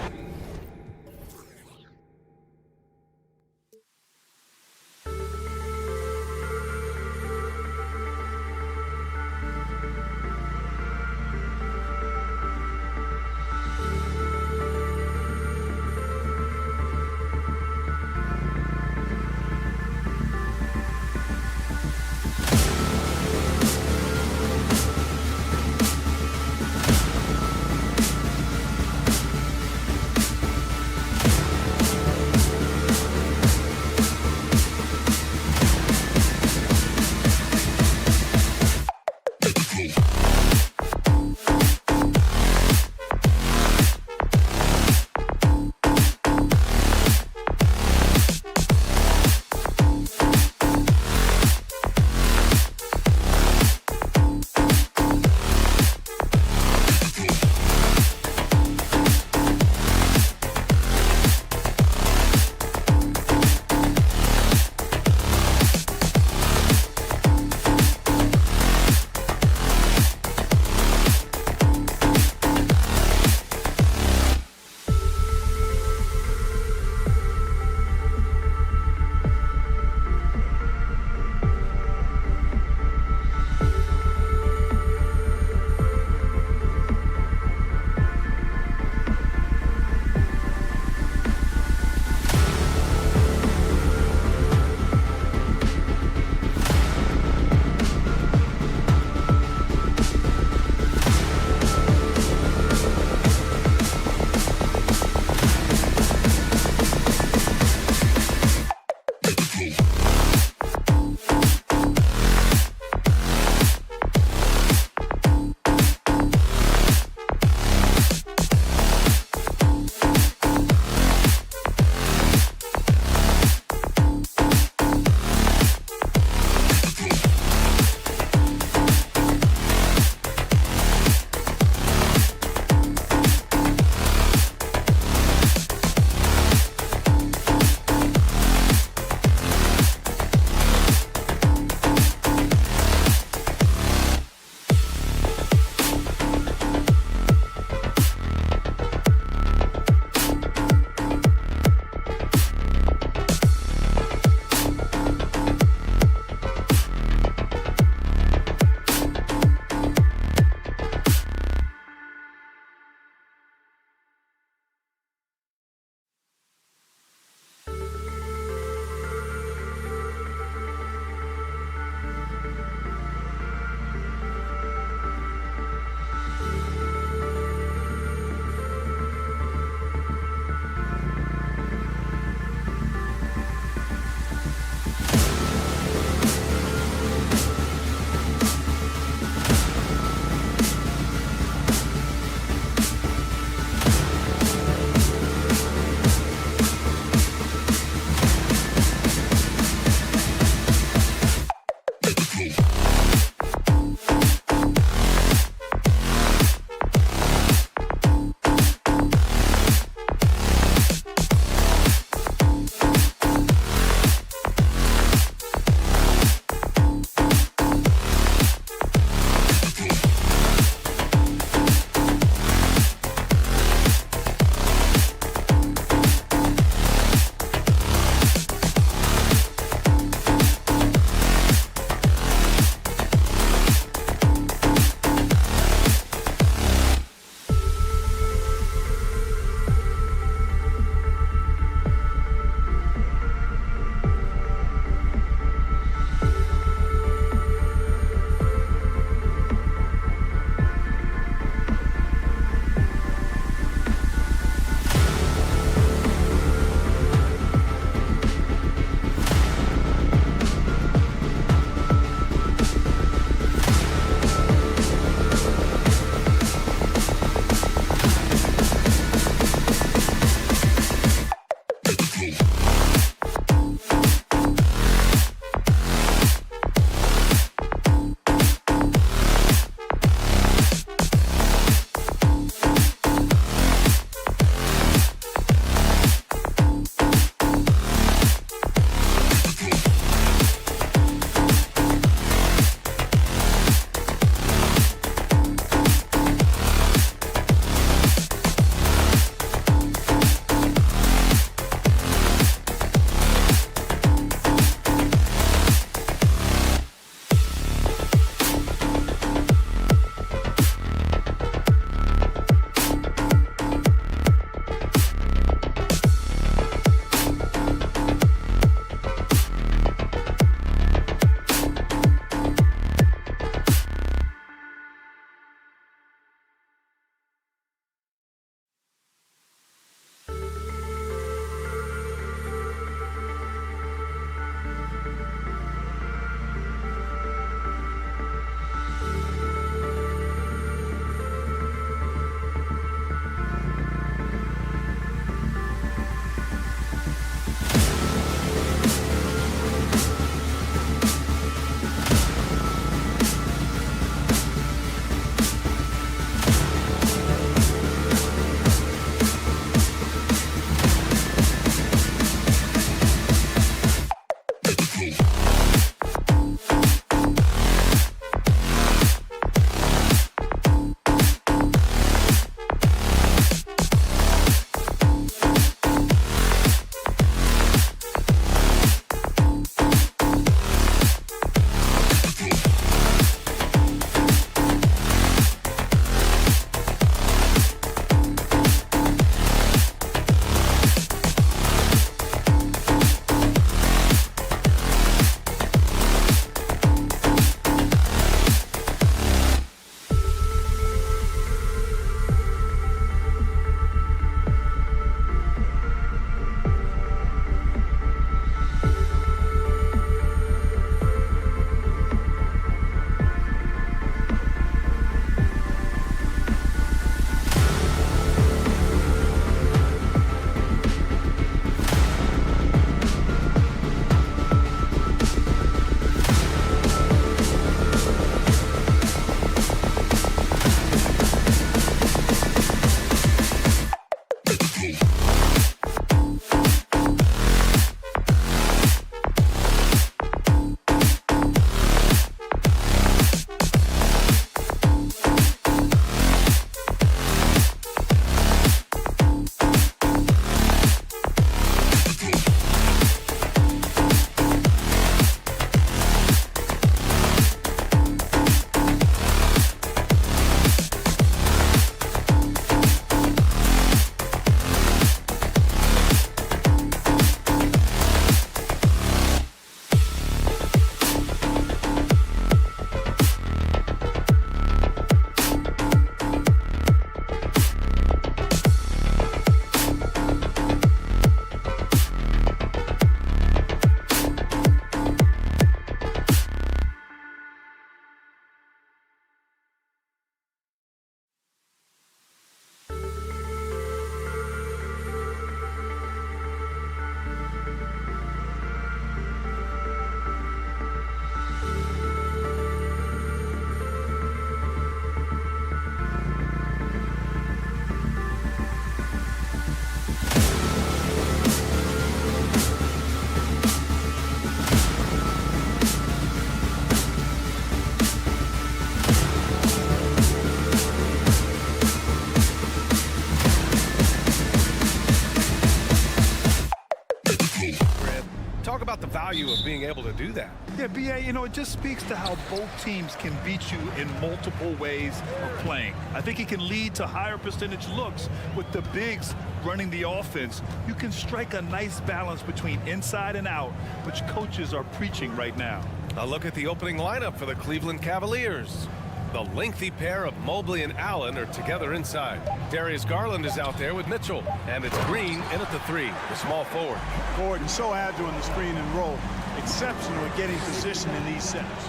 value of being able to do that. Yeah, B.A., you know, it just speaks to how both teams can beat you in multiple ways of playing. I think it can lead to higher percentage looks with the bigs running the offense. You can strike a nice balance between inside and out, which coaches are preaching right now. A look at the opening lineup for the Cleveland Cavaliers. The lengthy pair of Mobley and Allen are together inside. Darius Garland is out there with Mitchell. And it's Green in at the 3, the small forward. Gordon so agile in the screen and roll. Exceptional at getting position in these sets.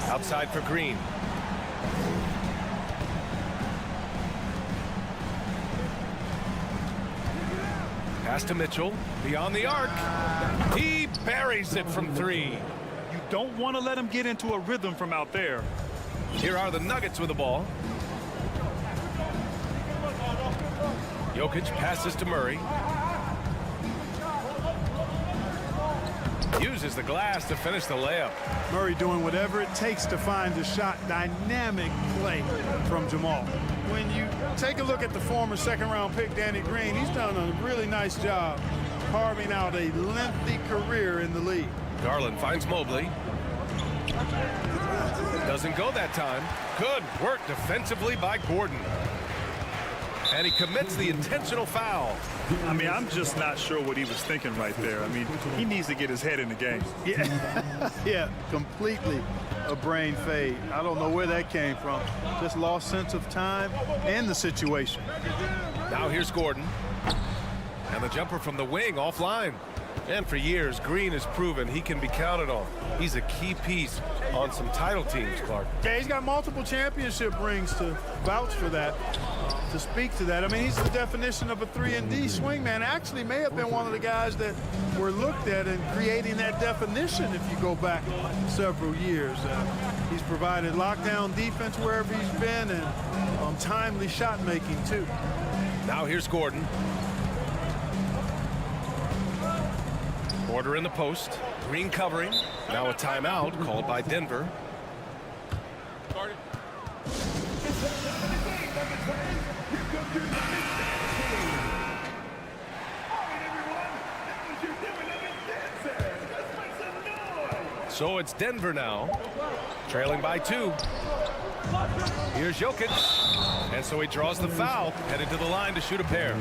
Outside for Green. Pass to Mitchell. Beyond the arc. He buries it from 3. You don't want to let him get into a rhythm from out there. Here are the Nuggets with the ball. Jokic passes to Murray. Uses the glass to finish the layup. Murray doing whatever it takes to find the shot. Dynamic play from Jamal. When you take a look at the former second-round pick, Danny Green, he's done a really nice job carving out a lengthy career in the league. Garland finds Mobley. Doesn't go that time. Good work defensively by Gordon. And he commits the intentional foul. I mean, I'm just not sure what he was thinking right there. I mean, he needs to get his head in the game. Yeah, completely a brain fade. I don't know where that came from. Just lost sense of time and the situation. Now here's Gordon. And the jumper from the wing offline. And for years, Green has proven he can be counted on. He's a key piece on some title teams, Clark. Yeah, he's got multiple championship rings to vouch for that, to speak to that. I mean, he's the definition of a 3-and-D swingman. Actually may have been one of the guys that were looked at in creating that definition if you go back several years. He's provided lockdown defense wherever he's been and timely shot making, too. Now here's Gordon. Porter in the post. Green covering. Now a timeout called by Denver. So it's Denver now, trailing by 2. Here's Jokic. And so he draws the foul, headed to the line to shoot a pair.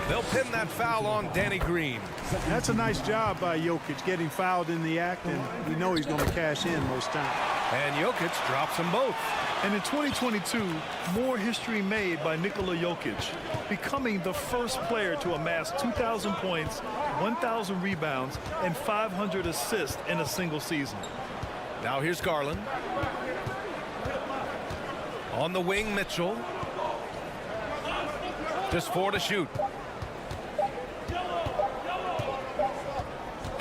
They'll pin that foul on Danny Green. That's a nice job by Jokic, getting fouled in the act, and we know he's going to cash in most times. And Jokic drops them both. And in 2022, more history made by Nikola Jokic, becoming the first player to amass 2,000 points, 1,000 rebounds, and 500 assists in a single season. Now here's Garland. On the wing, Mitchell. Just 4 to shoot.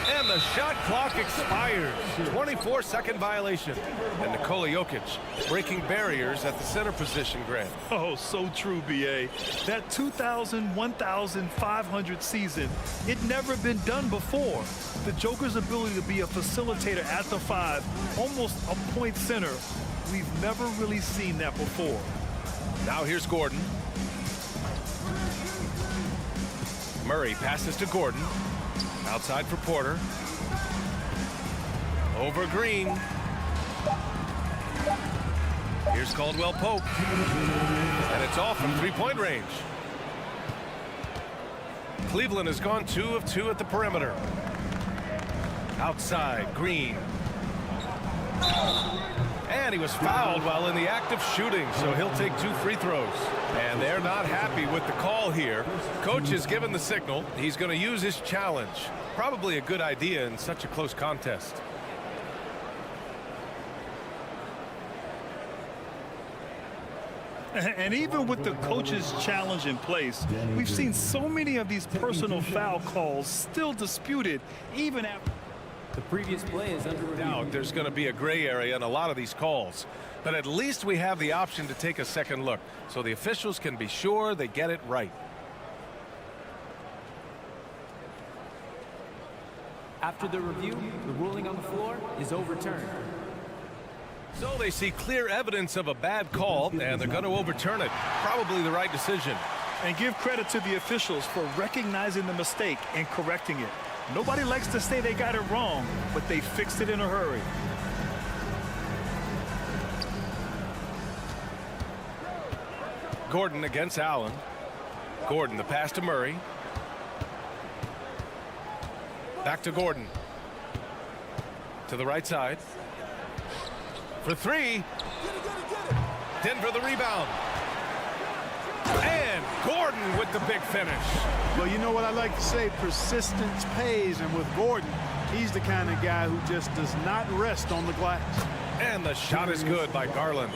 And the shot clock expires. 24-second violation. And Nikola Jokic breaking barriers at the center position, Grant. Oh, so true, B.A. That 2,000, 1,500 season, it never been done before. The Joker's ability to be a facilitator at the 5, almost a point center, we've never really seen that before. Now here's Gordon. Murray passes to Gordon. Outside for Porter. Over Green. Here's Caldwell Pope. And it's off from 3-point range. Cleveland has gone 2 of 2 at the perimeter. Outside, Green. And he was fouled while in the act of shooting, so he'll take 2 free throws. And they're not happy with the call here. Coach has given the signal. He's going to use his challenge. Probably a good idea in such a close contest. And even with the coach's challenge in place, we've seen so many of these personal foul calls still disputed even after. The previous play is under review. Now, there's going to be a gray area in a lot of these calls. But at least we have the option to take a second look, so the officials can be sure they get it right. After the review, the ruling on the floor is overturned. So they see clear evidence of a bad call, and they're going to overturn it. Probably the right decision. And give credit to the officials for recognizing the mistake and correcting it. Nobody likes to say they got it wrong, but they fixed it in a hurry. Gordon against Allen. Gordon, the pass to Murray. Back to Gordon. To the right side. For three. Denver the rebound. And Gordon with the big finish. Well, you know what I like to say, persistence pays, and with Gordon, he's the kind of guy who just does not rest on the glass. And the shot is good by Garland.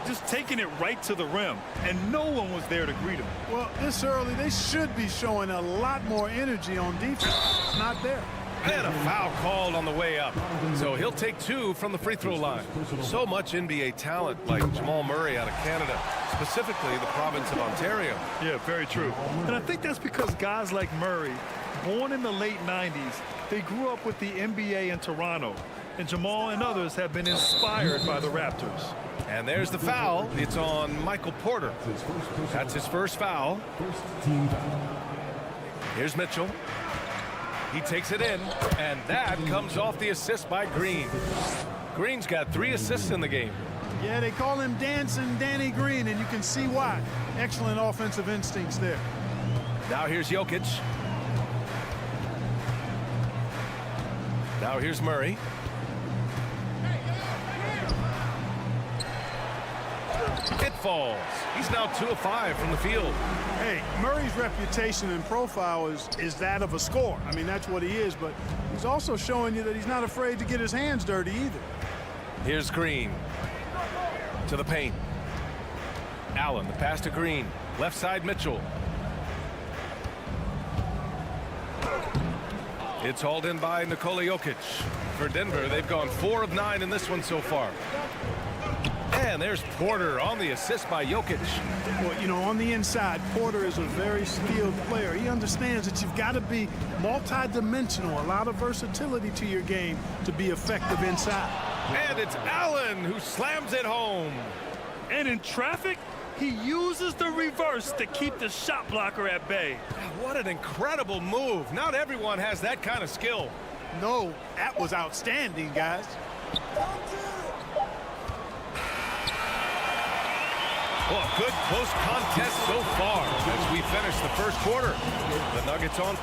Just taking it right to the rim, and no one was there to greet him. Well, this early, they should be showing a lot more energy on defense. It's not there. And a foul called on the way up. So he'll take 2 from the free throw line. So much NBA talent like Jamal Murray out of Canada, specifically the province of Ontario. Yeah, very true. And I think that's because guys like Murray, born in the late 90s, they grew up with the NBA in Toronto. And Jamal and others have been inspired by the Raptors. And there's the foul. It's on Michael Porter. That's his first foul. Here's Mitchell. He takes it in, and that comes off the assist by Green. Green's got 3 assists in the game. Yeah, they call him Dancing Danny Green, and you can see why. Excellent offensive instincts there. Now here's Jokic. Now here's Murray. It falls. He's now 2 of 5 from the field. Hey, Murray's reputation and profile is that of a scorer. I mean, that's what he is, but he's also showing you that he's not afraid to get his hands dirty either. Here's Green. To the paint. Allen, the pass to Green. Left side, Mitchell. It's hauled in by Nikola Jokic. For Denver, they've gone 4 of 9 in this one so far. And there's Porter on the assist by Jokic. Well, you know, on the inside, Porter is a very skilled player. He understands that you've got to be multi-dimensional, a lot of versatility to your game to be effective inside. And it's Allen who slams it home. And in traffic, he uses the reverse to keep the shot blocker at bay. What an incredible move. Not everyone has that kind of skill. No, that was outstanding, guys. Well, good close contest so far as we finish the first quarter. The Nuggets on.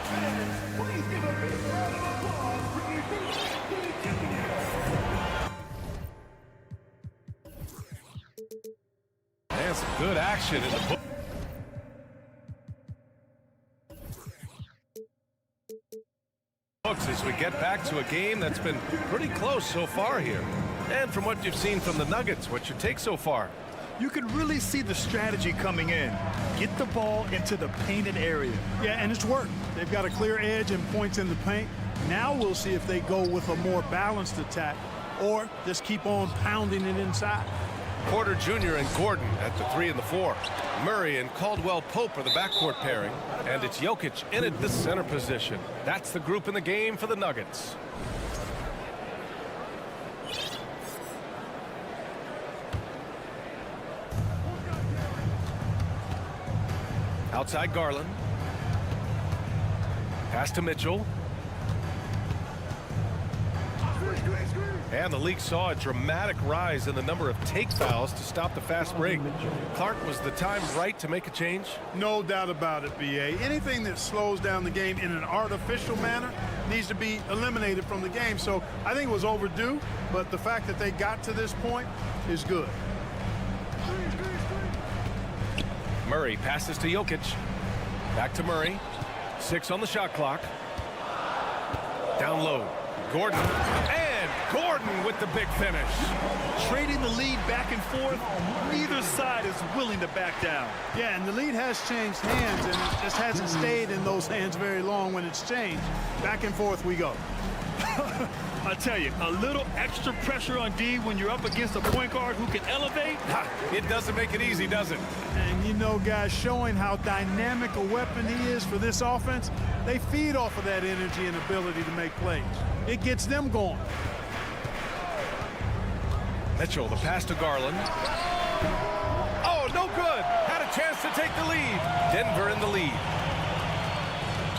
And some good action in the book. As we get back to a game that's been pretty close so far here. And from what you've seen from the Nuggets, what's your take so far? You can really see the strategy coming in. Get the ball into the painted area. Yeah, and it's worked. They've got a clear edge and points in the paint. Now we'll see if they go with a more balanced attack or just keep on pounding it inside. Porter Jr. and Gordon at the 3 and the 4. Murray and Caldwell Pope are the backcourt pairing. And it's Jokic in at the center position. That's the group in the game for the Nuggets. Outside Garland. Pass to Mitchell. And the league saw a dramatic rise in the number of take fouls to stop the fast break. Clark, was the time right to make a change? No doubt about it, B.A. Anything that slows down the game in an artificial manner needs to be eliminated from the game. So I think it was overdue, but the fact that they got to this point is good. Murray passes to Jokic. Back to Murray. 6 on the shot clock. Down low. Gordon. And Gordon with the big finish. Trading the lead back and forth, neither side is willing to back down. Yeah, and the lead has changed hands, and it just hasn't stayed in those hands very long when it's changed. Back and forth we go. I tell you, a little extra pressure on D when you're up against a point guard who can elevate. It doesn't make it easy, does it? And you know, guys, showing how dynamic a weapon he is for this offense, they feed off of that energy and ability to make plays. It gets them going. Mitchell, the pass to Garland. Oh, no good. Had a chance to take the lead. Denver in the lead.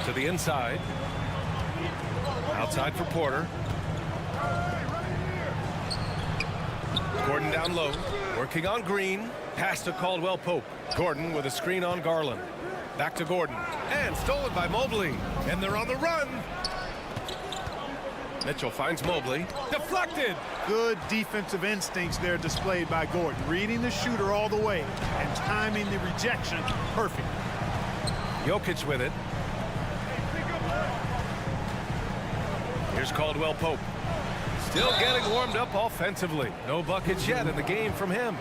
To the inside. Outside for Porter. Gordon down low, working on Green. Pass to Caldwell Pope. Gordon with a screen on Garland. Back to Gordon. And stolen by Mobley. And they're on the run. Mitchell finds Mobley. Deflected. Good defensive instincts there displayed by Gordon. Reading the shooter all the way and timing the rejection perfect. Jokic with it. Here's Caldwell Pope. Still getting warmed up offensively. No buckets yet in the game from him.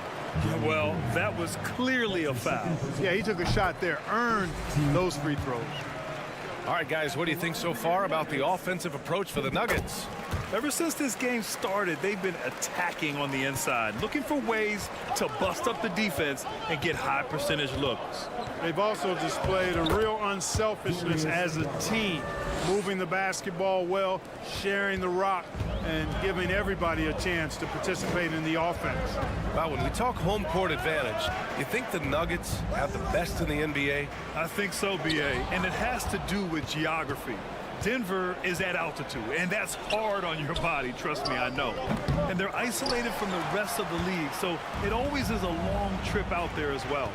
Well, that was clearly a foul. Yeah, he took a shot there, earned those free throws. All right, guys, what do you think so far about the offensive approach for the Nuggets? Ever since this game started, they've been attacking on the inside, looking for ways to bust up the defense and get high percentage looks. They've also displayed a real unselfishness as a team, moving the basketball well, sharing the rock, and giving everybody a chance to participate in the offense. Well, when we talk home court advantage, you think the Nuggets have the best in the NBA? I think so, B.A., and it has to do with geography. Denver is at altitude, and that's hard on your body, trust me, I know. And they're isolated from the rest of the league, so it always is a long trip out there as well.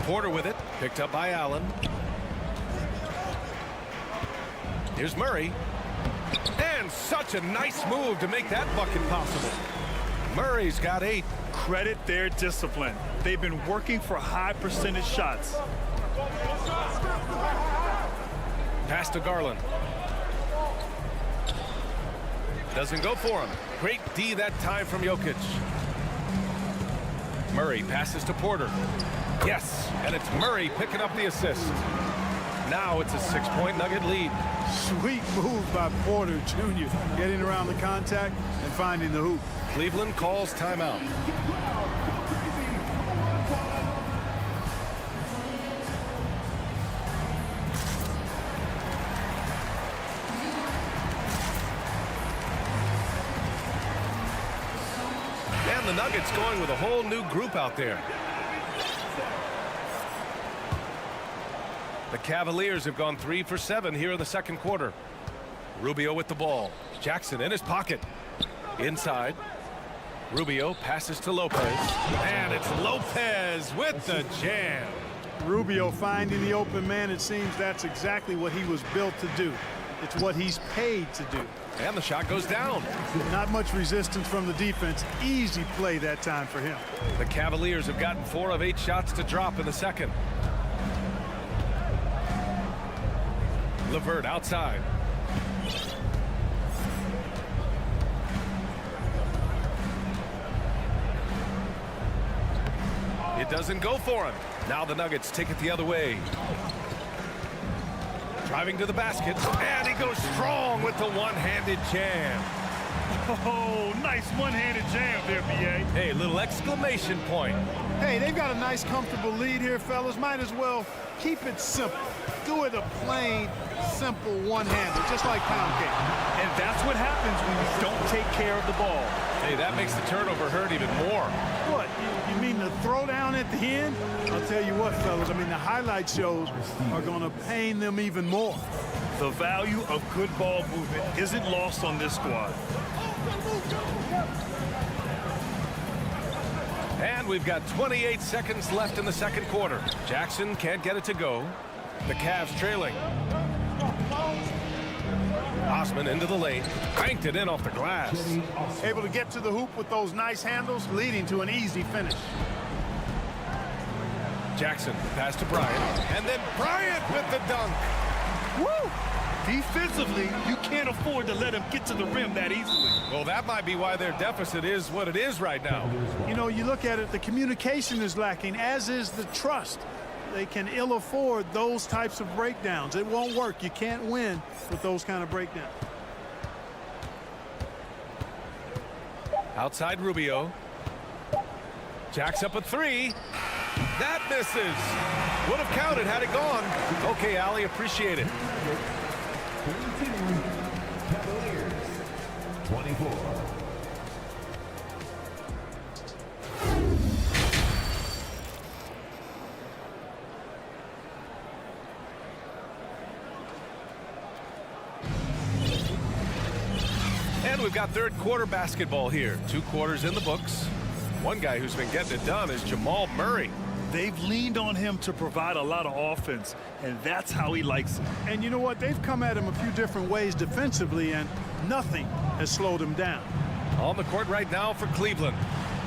Porter with it, picked up by Allen. Here's Murray. And such a nice move to make that bucket possible. Murray's got 8. Credit their discipline. They've been working for high percentage shots. Pass to Garland. Doesn't go for him. Great D that time from Jokic. Murray passes to Porter. Yes, and it's Murray picking up the assist. Now it's a 6-point Nugget lead. Sweet move by Porter Jr. Getting around the contact and finding the hoop. Cleveland calls timeout. And the Nuggets going with a whole new group out there. The Cavaliers have gone 3 for 7 here in the second quarter. Rubio with the ball. Jackson in his pocket. Inside. Rubio passes to Lopez. And it's Lopez with the jam. Rubio finding the open man. It seems that's exactly what he was built to do. It's what he's paid to do. And the shot goes down. Not much resistance from the defense. Easy play that time for him. The Cavaliers have gotten 4 of 8 shots to drop in the second. LeVert outside. It doesn't go for him. Now the Nuggets take it the other way. Driving to the basket, and he goes strong with the one-handed jam. Oh, nice one-handed jam there, B.A. Hey, little exclamation point. Hey, they've got a nice, comfortable lead here, fellas. Might as well keep it simple. Do it a plain, simple one-handed, just like pound cake. And that's what happens when you don't take care of the ball. Hey, that makes the turnover hurt even more. What, you mean the throwdown at the end? I'll tell you what, fellas, I mean, the highlight shows are going to pain them even more. The value of good ball movement isn't lost on this squad. And we've got 28 seconds left in the second quarter. Jackson can't get it to go. The Cavs trailing. Osman into the lane. Cranked it in off the glass. Able to get to the hoop with those nice handles, leading to an easy finish. Jackson pass to Bryant. And then Bryant with the dunk. Woo! Defensively, you can't afford to let him get to the rim that easily. Well, that might be why their deficit is what it is right now. You know, you look at it, the communication is lacking, as is the trust. They can ill afford those types of breakdowns. It won't work. You can't win with those kind of breakdowns. Outside Rubio. Jacks up a 3. That misses. Would have counted had it gone. Okay, Allie, appreciate it. Cavaliers 24. we've got third quarter basketball here. 2 quarters in the books. One guy who's been getting it done is Jamal Murray. They've leaned on him to provide a lot of offense, and that's how he likes it. And you know what? They've come at him a few different ways defensively, and nothing has slowed him down. On the court right now for Cleveland.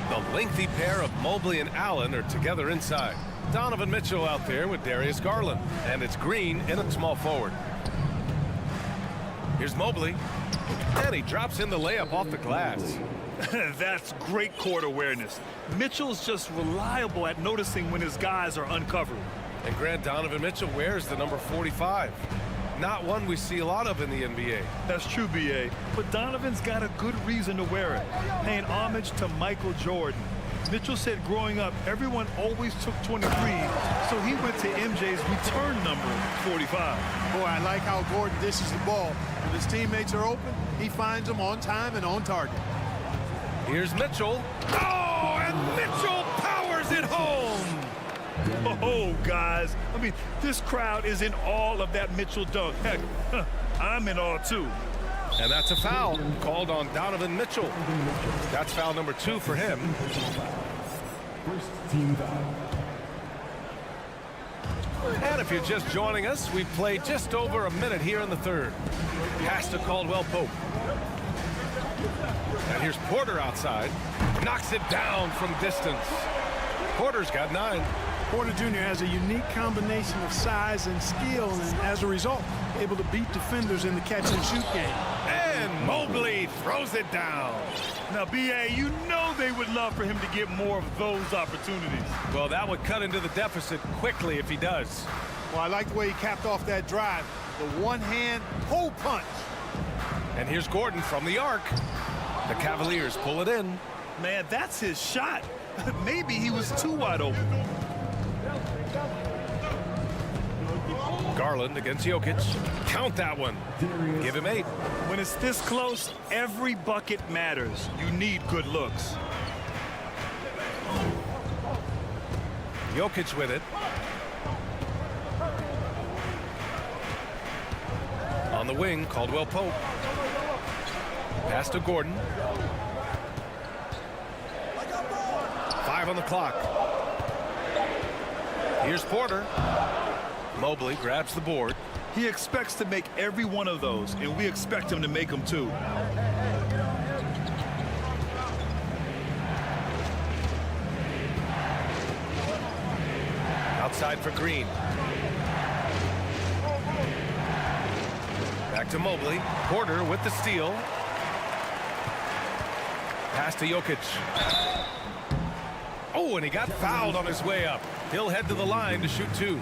The lengthy pair of Mobley and Allen are together inside. Donovan Mitchell out there with Darius Garland. And it's Green in at small forward. Here's Mobley. And he drops in the layup off the glass. That's great court awareness. Mitchell's just reliable at noticing when his guys are uncovered. And Grant, Donovan Mitchell wears the number 45. Not one we see a lot of in the NBA. That's true, B.A. But Donovan's got a good reason to wear it, paying homage to Michael Jordan. Mitchell said growing up, everyone always took 23, so he went to MJ's return number, 45. Boy, I like how Gordon dishes the ball. When his teammates are open, he finds them on time and on target. Here's Mitchell. Oh, and Mitchell powers it home. Oh, guys, I mean, this crowd is in awe of that Mitchell dunk. Heck, I'm in awe, too. And that's a foul called on Donovan Mitchell. That's foul number 2 for him. First team foul. And if you're just joining us, we've played just over a minute here in the third. Pass to Caldwell Pope. And here's Porter outside. Knocks it down from distance. Porter's got 9. Porter Jr. has a unique combination of size and skill, and as a result, able to beat defenders in the catch-and-shoot game. And Mobley throws it down. Now, B.A., you know they would love for him to get more of those opportunities. Well, that would cut into the deficit quickly if he does. Well, I like the way he capped off that drive. The one-hand hole punch. And here's Gordon from the arc. The Cavaliers pull it in. Man, that's his shot. Maybe he was too wide open. Garland against Jokic. Count that one. Give him 8. When it's this close, every bucket matters. You need good looks. Jokic with it. On the wing, Caldwell Pope. Pass to Gordon. 5 on the clock. Here's Porter. Mobley grabs the board. He expects to make every one of those, and we expect him to make them too. Outside for Green. Back to Mobley. Porter with the steal. Pass to Jokic. Oh, and he got fouled on his way up. He'll head to the line to shoot 2.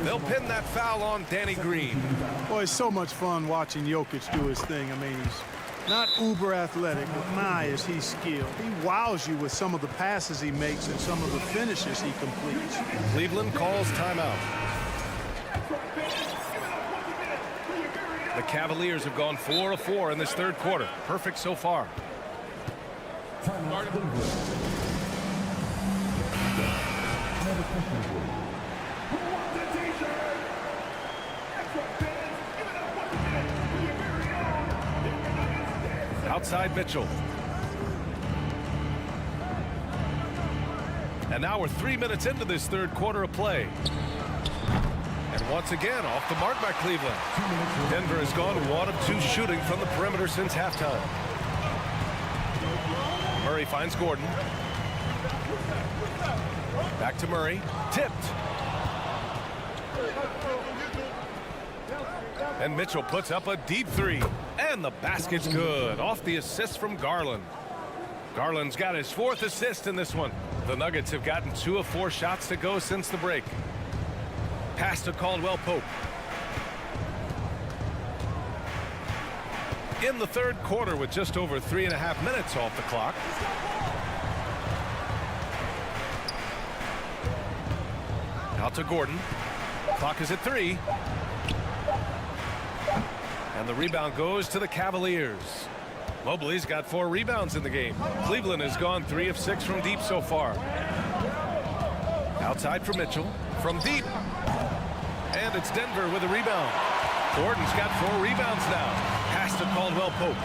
They'll pin that foul on Danny Green. Boy, it's so much fun watching Jokic do his thing. I mean, he's not uber athletic, but my, is he skilled. He wows you with some of the passes he makes and some of the finishes he completes. Cleveland calls timeout. The Cavaliers have gone 4 of 4 in this third quarter. Perfect so far. Outside Mitchell. And now we're 3 minutes into this third quarter of play. And once again, off the mark by Cleveland. Denver has gone 1 of 2 shooting from the perimeter since halftime. Murray finds Gordon. Back to Murray. Tipped. And Mitchell puts up a deep 3. And the basket's good. Off the assist from Garland. Garland's got his 4th assist in this one. The Nuggets have gotten 2 of 4 shots to go since the break. Pass to Caldwell Pope. In the third quarter with just over 3.5 minutes off the clock. Out to Gordon. Clock is at 3. And the rebound goes to the Cavaliers. Mobley's got 4 rebounds in the game. Cleveland has gone 3 of 6 from deep so far. Outside for Mitchell. From deep. And it's Denver with a rebound. Gordon's got 4 rebounds now. Pass to Caldwell Pope.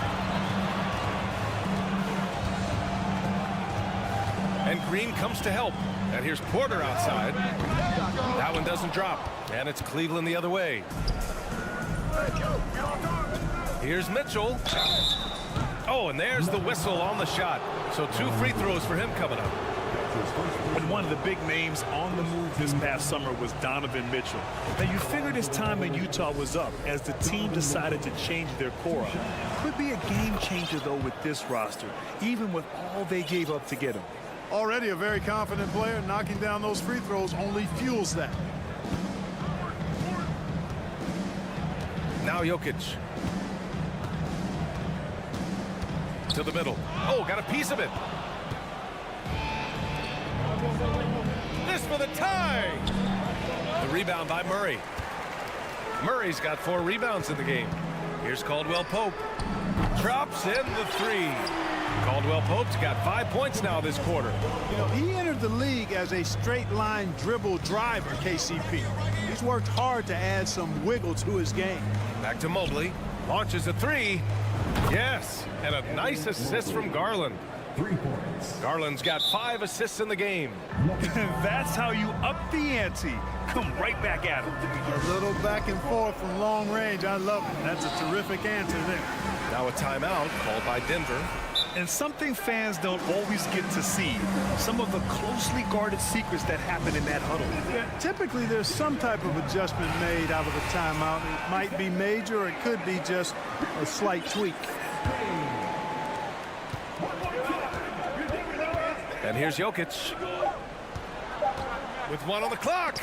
And Green comes to help. And here's Porter outside. That one doesn't drop. And it's Cleveland the other way. Here's Mitchell. Oh, and there's the whistle on the shot. So 2 free throws for him coming up. And one of the big names on the move this past summer was Donovan Mitchell. Now, you figured his time in Utah was up as the team decided to change their core up. Could be a game changer, though, with this roster, even with all they gave up to get him. Already a very confident player. Knocking down those free throws only fuels that. Now Jokic. To the middle. Oh, got a piece of it. This for the tie. The rebound by Murray. Murray's got 4 rebounds in the game. Here's Caldwell Pope. Drops in the 3. Caldwell Pope's got 5 points now this quarter. You know, he entered the league as a straight line dribble driver, KCP. He's worked hard to add some wiggle to his game. Back to Mobley. Launches a 3. Yes, and a nice assist from Garland. 3 points. Garland's got 5 assists in the game. That's how you up the ante. Come right back at him. A little back and forth from long range. I love it. That's a terrific answer there. Now a timeout called by Denver. And something fans don't always get to see, some of the closely guarded secrets that happen in that huddle. Yeah, typically there's some type of adjustment made out of a timeout. It might be major or it could be just a slight tweak. And here's Jokic. With 1 on the clock.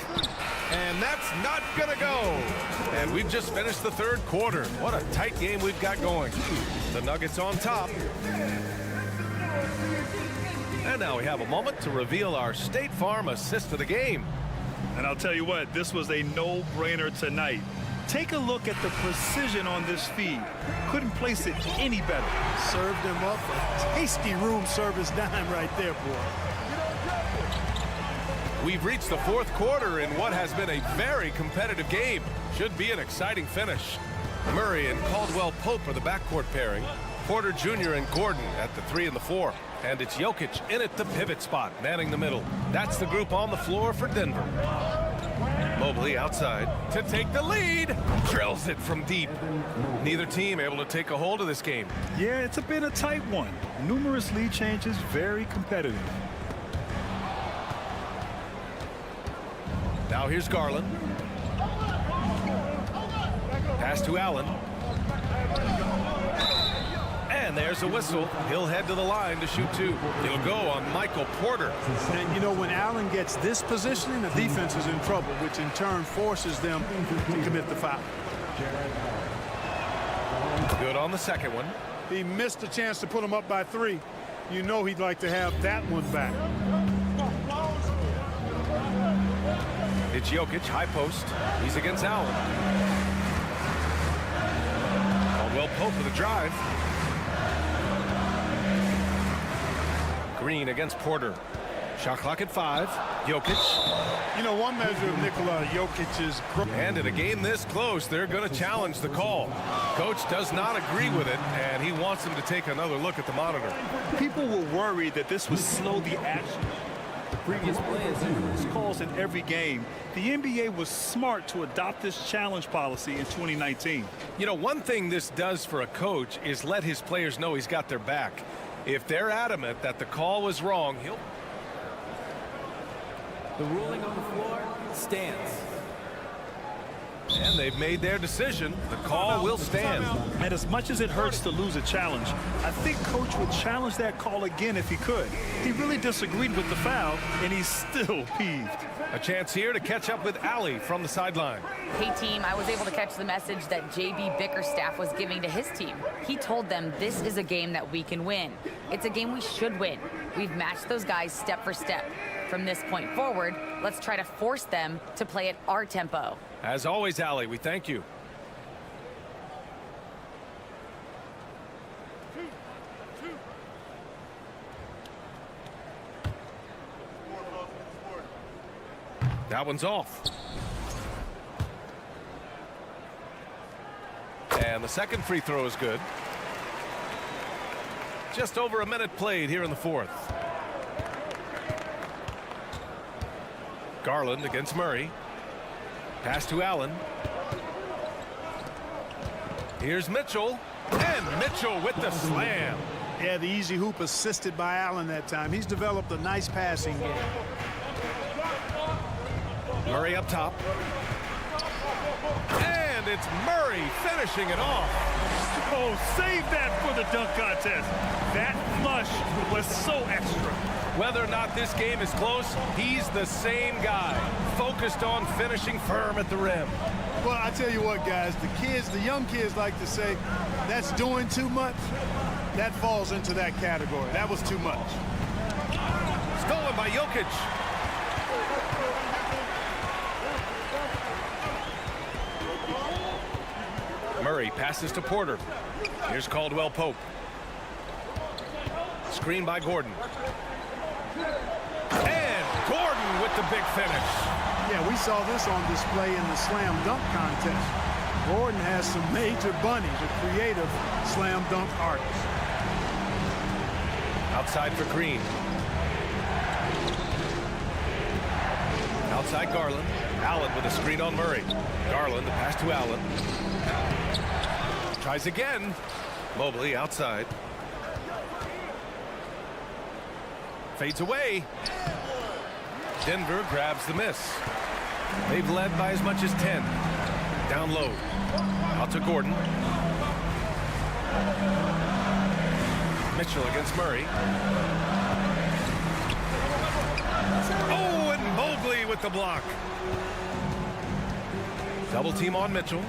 And that's not going to go. And we've just finished the 3rd quarter. What a tight game we've got going. The Nuggets on top. And now we have a moment to reveal our State Farm assist of the game. And I'll tell you what, this was a no-brainer tonight. Take a look at the precision on this feed. Couldn't place it any better. Served him up a tasty room service dime right there, boy. We've reached the 4th quarter in what has been a very competitive game. Should be an exciting finish. Murray and Caldwell Pope are the backcourt pairing. Porter Jr. and Gordon at the 3 and the 4. And it's Jokic in at the pivot spot, manning the middle. That's the group on the floor for Denver. Mobley outside to take the lead. Drills it from deep. Neither team able to take a hold of this game. Yeah, it's been a tight one. Numerous lead changes, very competitive. Now here's Garland. Pass to Allen. And there's a whistle. He'll head to the line to shoot 2. It'll go on Michael Porter. And you know, when Allen gets this positioning, the defense is in trouble, which in turn forces them to commit the foul. Good on the second one. He missed a chance to put him up by 3. You know he'd like to have that one back. It's Jokic, high post. He's against Allen. Caldwell Pope with a drive. Green against Porter. Shot clock at 5. Jokic. You know, one measure of Nikola Jokic's growth. And in a game this close, they're going to challenge the call. Coach does not agree with it, and he wants him to take another look at the monitor. People were worried that this would slow the action. Previous players calls in every game. The NBA was smart to adopt this challenge policy in 2019. You know, one thing this does for a coach is let his players know he's got their back. If they're adamant that the call was wrong, he'll... The ruling on the floor stands. And they've made their decision. The call will stand. And as much as it hurts to lose a challenge, I think Coach would challenge that call again if he could. He really disagreed with the foul, and he's still peeved. A chance here to catch up with Allie from the sideline. Hey, team, I was able to catch the message that J.B. Bickerstaff was giving to his team. He told them this is a game that we can win. It's a game we should win. We've matched those guys step for step. From this point forward, let's try to force them to play at our tempo. As always, Allie, we thank you. That one's off. And the second free throw is good. Just over a minute played here in the 4th. Garland against Murray. Pass to Allen. Here's Mitchell. And Mitchell with the slam. Yeah, the easy hoop assisted by Allen that time. He's developed a nice passing game. Murray up top. And it's Murray finishing it off. Oh, save that for the dunk contest. That flush was so extra. Whether or not this game is close, he's the same guy, focused on finishing firm at the rim. Well, I tell you what, guys, the young kids like to say, that's doing too much. That falls into that category. That was too much. Stolen by Jokic. Murray passes to Porter. Here's Caldwell Pope. Screen by Gordon. And Gordon with the big finish. Yeah, we saw this on display in the slam dunk contest. Gordon has some major bunnies, a creative slam dunk artist. Outside for Green. Outside Garland. Allen with a screen on Murray. Garland, the pass to Allen. Tries again. Mobley outside. Fades away. Denver grabs the miss. They've led by as much as 10. Down low. Out to Gordon. Mitchell against Murray. Oh, and Mobley with the block. Double team on Mitchell.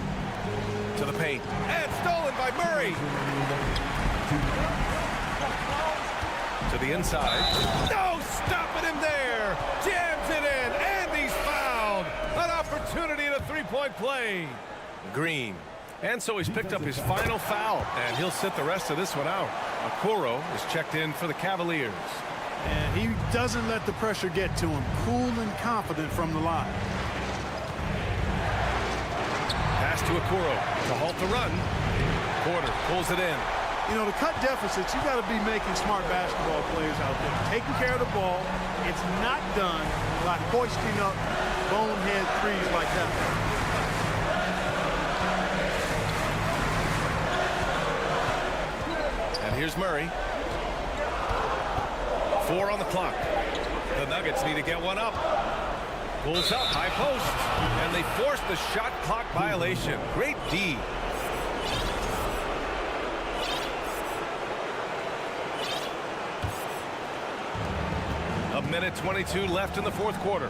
To the paint. And stolen by Murray. To the inside. No, stopping him there. Jams it in, and he's fouled. An opportunity in a three-point play. Green. And so he's picked up his final foul, and he'll sit the rest of this one out. Okoro is checked in for the Cavaliers. And he doesn't let the pressure get to him. Cool and confident from the line. Pass to Okoro to halt the run. Porter pulls it in. You know, to cut deficits, you got to be making smart basketball players out there. Taking care of the ball. It's not done by hoisting up bonehead threes like that. And here's Murray. 4 on the clock. The Nuggets need to get one up. Pulls up, high post. And they force the shot clock violation. Great D. A minute 22 left in the fourth quarter.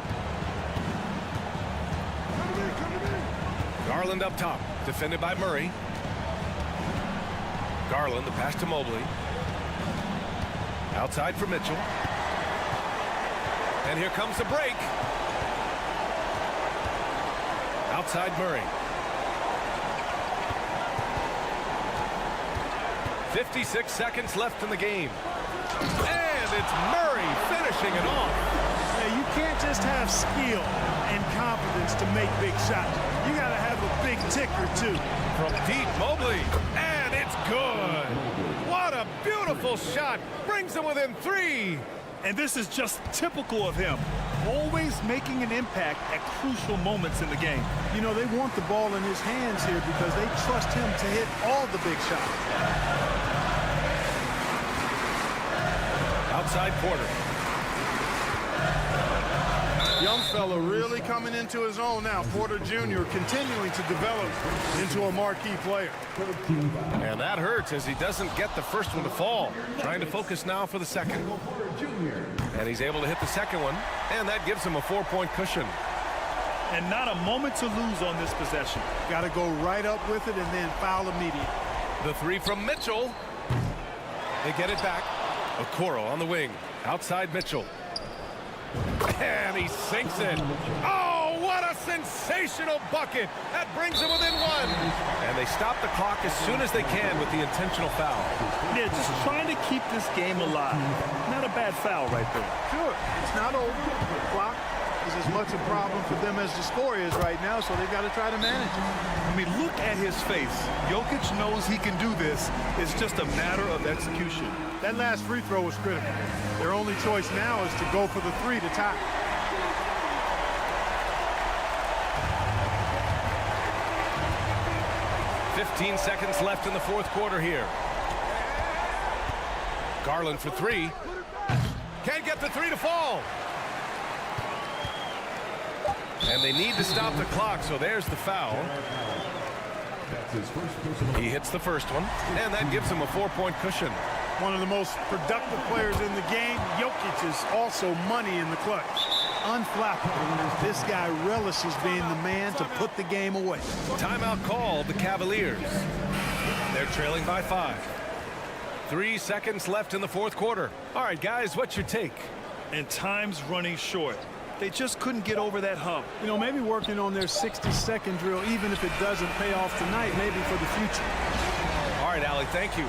Garland up top, defended by Murray. Garland, the pass to Mobley. Outside for Mitchell. And here comes the break. Outside Murray. 56 seconds left in the game. And it's Murray finishing it off. Hey, you can't just have skill and confidence to make big shots. You got to have a big ticker, too. From deep, Mobley. And it's good. What a beautiful shot. Brings them within 3. And this is just typical of him. Always making an impact at crucial moments in the game. You know, they want the ball in his hands here because they trust him to hit all the big shots. Outside Porter. Young fella really coming into his own now. Porter Jr. continuing to develop into a marquee player. And that hurts as he doesn't get the first one to fall. Trying to focus now for the second. And he's able to hit the second one. And that gives him a 4-point cushion. And not a moment to lose on this possession. Got to go right up with it and then foul immediately. The 3 from Mitchell. They get it back. Okoro on the wing. Outside Mitchell. And he sinks it. Oh, what a sensational bucket. That brings them within 1. And they stop the clock as soon as they can with the intentional foul. Yeah, just trying to keep this game alive. Not a bad foul right there. Sure, it's not over. The clock is as much a problem for them as the score is right now, so they've got to try to manage it. I mean, look at his face. Jokic knows he can do this. It's just a matter of execution. That last free throw was critical. Their only choice now is to go for the 3 to tie. 15 seconds left in the fourth quarter here. Garland for three. Can't get the three to fall. And they need to stop the clock, so there's the foul. He hits the first one, and that gives him a 4-point cushion. One of the most productive players in the game. Jokic is also money in the clutch. Unflappable. This guy relishes being the man to put the game away. Timeout called the Cavaliers. They're trailing by 5. 3 seconds left in the fourth quarter. All right, guys, what's your take? And time's running short. They just couldn't get over that hump. You know, maybe working on their 60-second drill, even if it doesn't pay off tonight, maybe for the future. All right, Allie, thank you.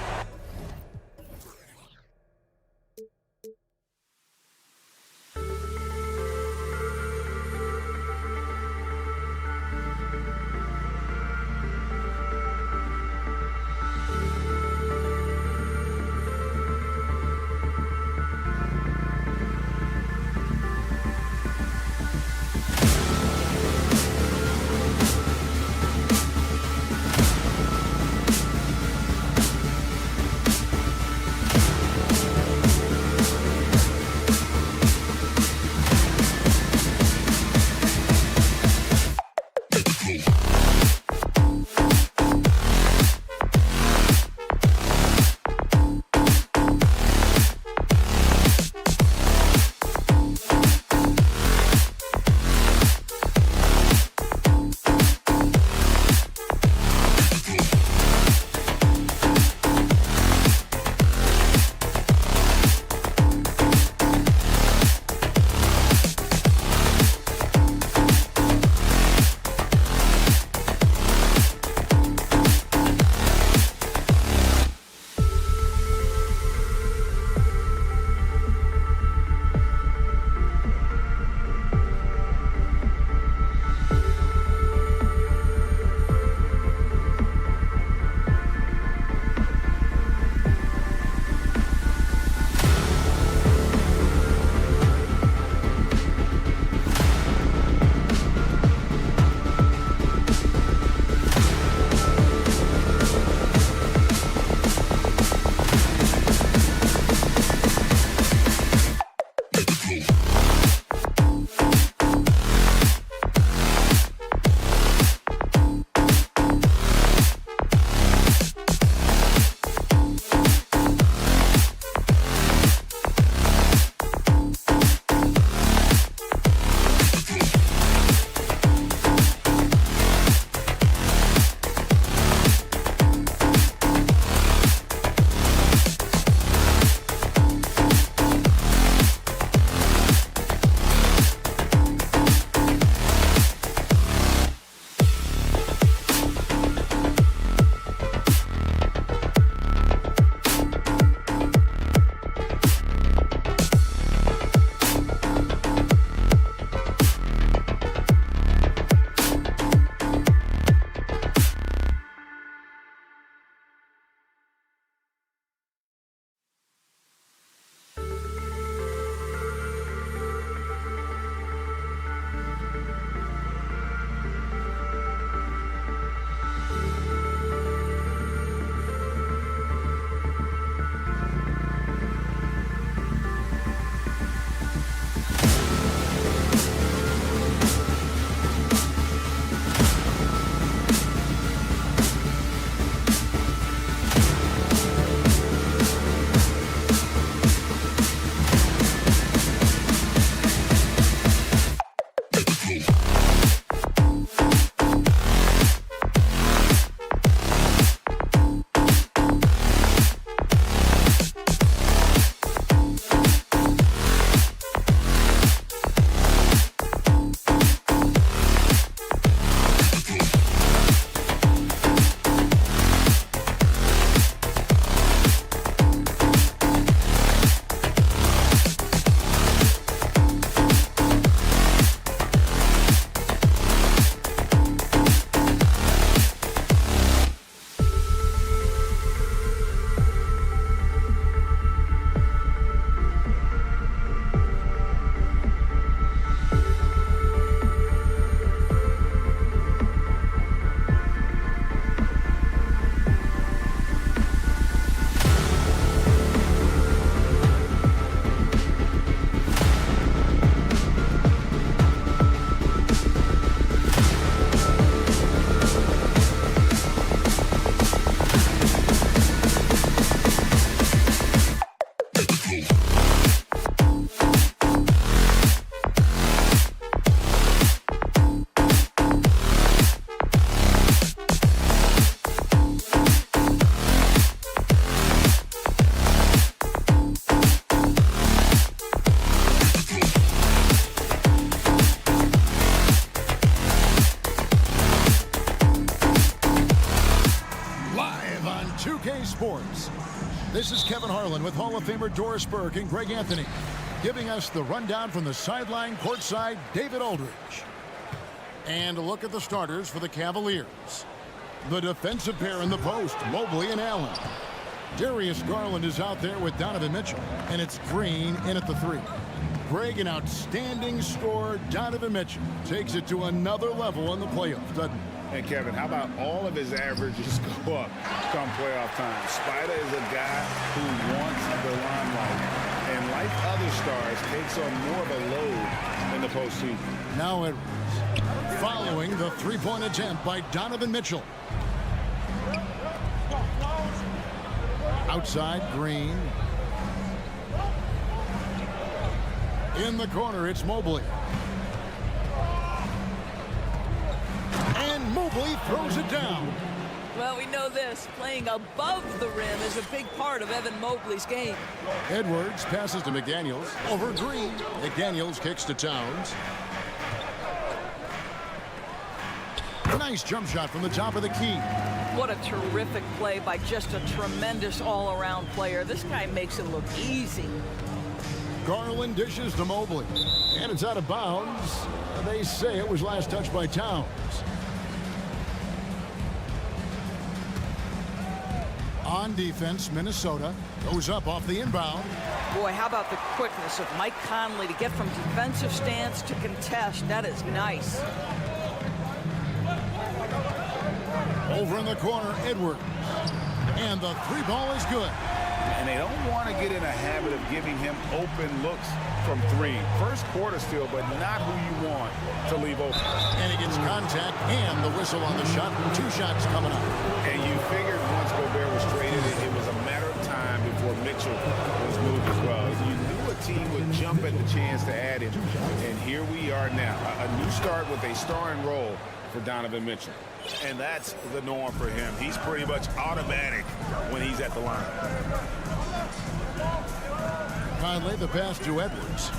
Garland with Hall of Famer Doris Burke and Greg Anthony. Giving us the rundown from the sideline courtside, David Aldridge. And a look at the starters for the Cavaliers. The defensive pair in the post, Mobley and Allen. Darius Garland is out there with Donovan Mitchell, and it's Green in at the 3. Greg, an outstanding scorer. Donovan Mitchell takes it to another level in the playoffs, doesn't he? And Kevin, how about all of his averages go up come playoff time? Spider is a guy who wants the limelight, and like other stars, takes on more of a load in the postseason. Now Edwards, following the three-point attempt by Donovan Mitchell. Outside, Green. In the corner, it's Mobley. And Mobley throws it down. Well, we know this. Playing above the rim is a big part of Evan Mobley's game. Edwards passes to McDaniels. Over Green. McDaniels kicks to Towns. A nice jump shot from the top of the key. What a terrific play by just a tremendous all-around player. This guy makes it look easy. Garland dishes to Mobley. And it's out of bounds. They say it was last touched by Towns. On defense, Minnesota goes up off the inbound. Boy, how about the quickness of Mike Conley to get from defensive stance to contest. That is nice. Over in the corner, Edwards. And the three ball is good. And they don't want to get in a habit of giving him open looks from 3. First quarter still, but not who you want to leave open. And he gets contact and the whistle on the shot. 2 shots coming up. And you figured once Gobert was traded, it was a matter of time before Mitchell was moved as well. You knew a team would jump at the chance to add him. And here we are now. A new start with a starring role for Donovan Mitchell. And that's the norm for him. He's pretty much automatic when he's at the line. Conley, the pass to Edwards.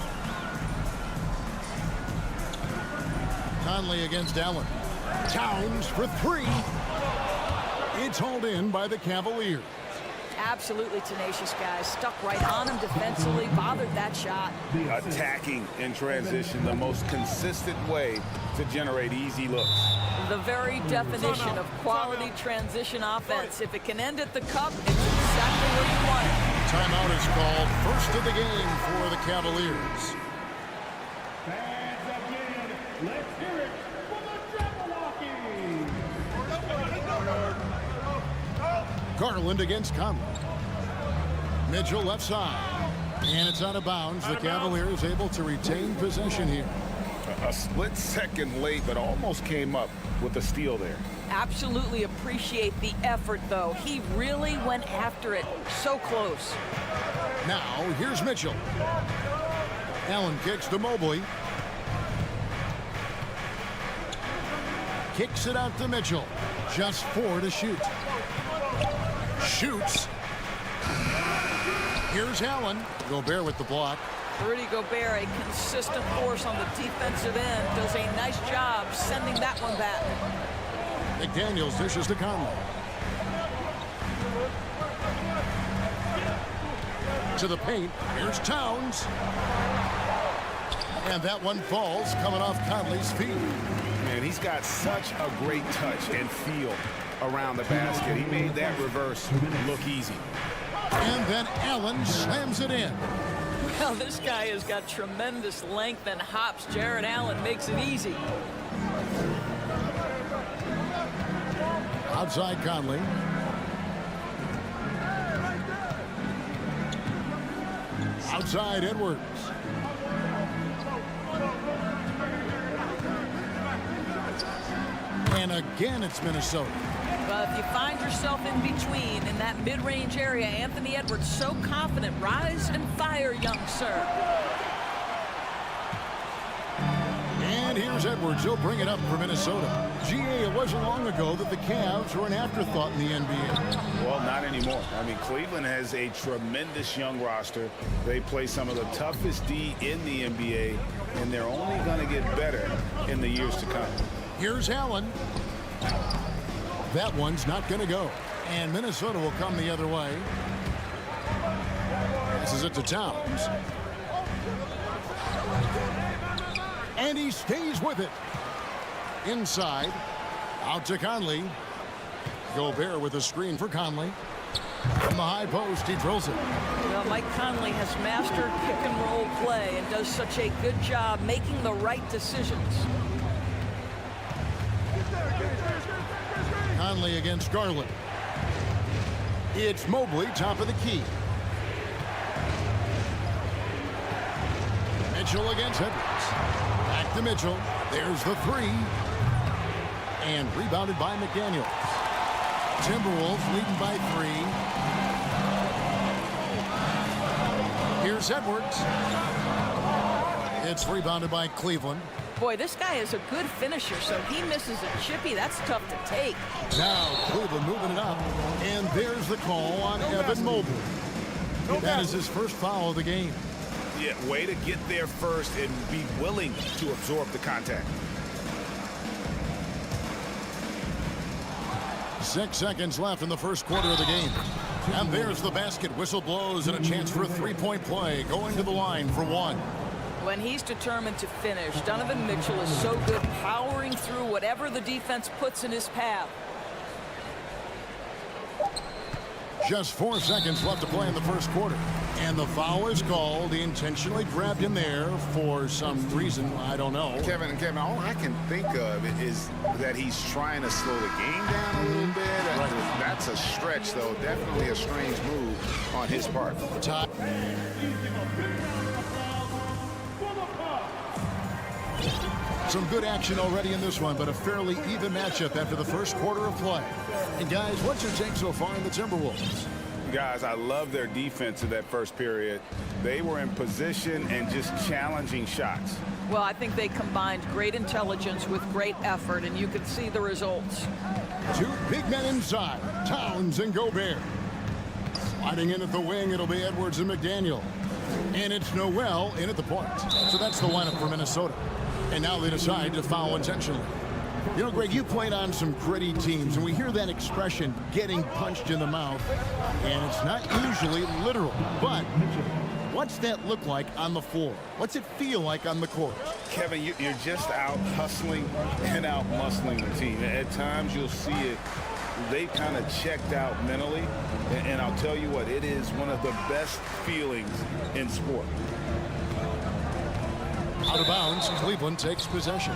Conley against Allen. Towns for 3. It's hauled in by the Cavaliers. Absolutely tenacious guys. Stuck right on him defensively. Bothered that shot. Attacking in transition, the most consistent way to generate easy looks. The very definition of quality transition offense. If it can end at the cup, it's exactly where you want it. Timeout is called. First of the game for the Cavaliers. Fans again, let's hear it for the Jabberwocky. Garland against Conley. Mitchell left side. And it's out of bounds. The Cavaliers able to retain possession here. A split second late, but almost came up with a steal there. Absolutely appreciate the effort, though. He really went after it. So close. Now, here's Mitchell. Allen kicks to Mobley. Kicks it out to Mitchell. Just 4 to shoot. Shoots. Here's Allen. Gobert with the block. Rudy Gobert, a consistent force on the defensive end, does a nice job sending that one back. McDaniels dishes to Conley. To the paint. Here's Towns. And that one falls coming off Conley's feet. Man, he's got such a great touch and feel around the basket. He made that reverse look easy. And then Allen slams it in. Well, this guy has got tremendous length and hops. Jared Allen makes it easy. Outside Conley. Outside Edwards. And again, it's Minnesota. But if you find yourself in between in that mid-range area, Anthony Edwards so confident. Rise and fire, young sir. And here's Edwards. He'll bring it up for Minnesota. GA, it wasn't long ago that the Cavs were an afterthought in the NBA. Well, not anymore. I mean, Cleveland has a tremendous young roster. They play some of the toughest D in the NBA, and they're only going to get better in the years to come. Here's Allen. That one's not going to go. And Minnesota will come the other way. Passes it to Towns. And he stays with it. Inside. Out to Conley. Gobert with a screen for Conley. From the high post, he drills it. Well, Mike Conley has mastered pick-and-roll play and does such a good job making the right decisions. Conley against Garland. It's Mobley, top of the key. Mitchell against Edwards. Back to Mitchell. There's the three. And rebounded by McDaniels. Timberwolves leading by 3. Here's Edwards. It's rebounded by Cleveland. Boy, this guy is a good finisher, so he misses a chippy. That's tough to take. Now Cleveland moving it up. And there's the call on Evan Mobley. That is his first foul of the game. Yeah, way to get there first and be willing to absorb the contact. 6 seconds left in the first quarter of the game. And there's the basket. Whistle blows and a chance for a three-point play. Going to the line for one. When he's determined to finish, Donovan Mitchell is so good powering through whatever the defense puts in his path. Just 4 seconds left to play in the first quarter. And the foul is called. He intentionally grabbed him there for some reason. I don't know. Kevin, all I can think of is that he's trying to slow the game down a little bit. That's a stretch, though. Definitely a strange move on his part. Some good action already in this one, but a fairly even matchup after the first quarter of play. And guys, what's your take so far in the Timberwolves? Guys, I love their defense in that first period. They were in position and just challenging shots. Well, I think they combined great intelligence with great effort, and you can see the results. 2 big men inside, Towns and Gobert. Sliding in at the wing, it'll be Edwards and McDaniel. And it's Noel in at the point. So that's the lineup for Minnesota. And now they decide to foul intentionally. You know, Greg, you played on some gritty teams, and we hear that expression, getting punched in the mouth, and it's not usually literal. But what's that look like on the floor? What's it feel like on the court? Kevin, you're just out hustling and out muscling the team. At times you'll see it. They kind of checked out mentally, and I'll tell you what, it is one of the best feelings in sport. Out of bounds, Cleveland takes possession.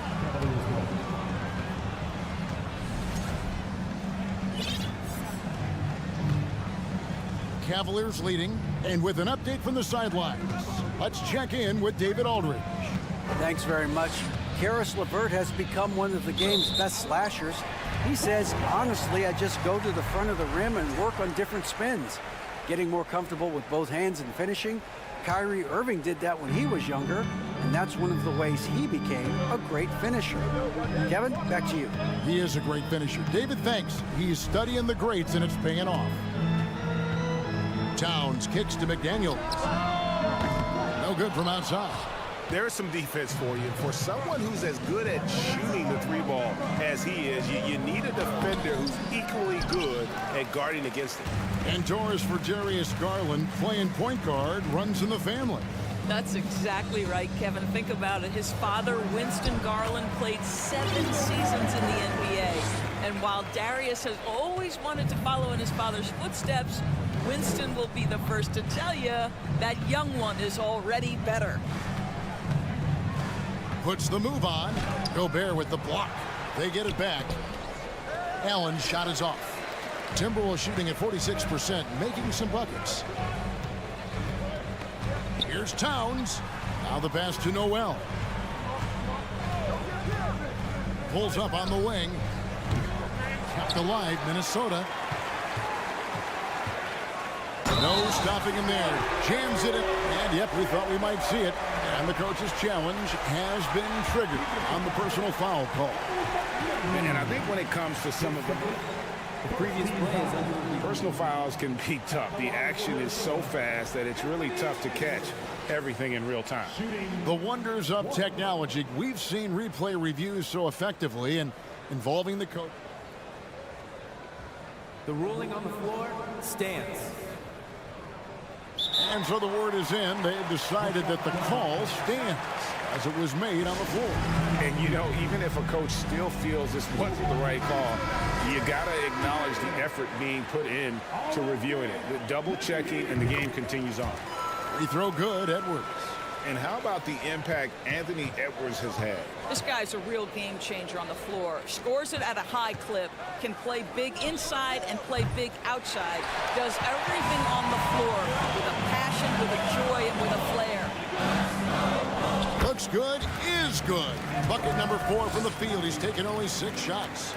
Cavaliers leading, and with an update from the sidelines, let's check in with David Aldridge. Thanks very much. Karis LeVert has become one of the game's best slashers. He says, honestly, I just go to the front of the rim and work on different spins. Getting more comfortable with both hands and finishing. Kyrie Irving did that when he was younger, and that's one of the ways he became a great finisher. Kevin, back to you. He is a great finisher. David, thanks. He's studying the greats, and it's paying off. Towns kicks to McDaniel. No good from outside. There's some defense for you. For someone who's as good at shooting the three ball as he is, you need a defender who's equally good at guarding against it. And doors for Darius Garland, playing point guard, runs in the family. That's exactly right, Kevin. Think about it. His father, Winston Garland, played 7 seasons in the NBA. And while Darius has always wanted to follow in his father's footsteps, Winston will be the first to tell you that young one is already better. Puts the move on. Gobert with the block. They get it back. Allen's shot is off. Timberwolves shooting at 46%, making some buckets. Here's Towns. Now the pass to Noel. Pulls up on the wing. Kept alive, Minnesota. No stopping him there. Jams it. And yep, we thought we might see it. And the coach's challenge has been triggered on the personal foul call. And I think when it comes to some of the previous plays, personal fouls can be tough. The action is so fast that it's really tough to catch everything in real time. The wonders of technology. We've seen replay reviews so effectively and involving the coach. The ruling on the floor stands. And so the word is in. They've decided that the call stands as it was made on the floor. And, you know, even if a coach still feels this wasn't the right call, you got to acknowledge the effort being put in to reviewing it. The double checking, and the game continues on. Free throw good, Edwards. And how about the impact Anthony Edwards has had? This guy's a real game changer on the floor. Scores it at a high clip, can play big inside and play big outside. Does everything on the floor with a passion, with a joy, and with a flair. Looks good, is good. Bucket number 4 from the field. He's taken only 6 shots.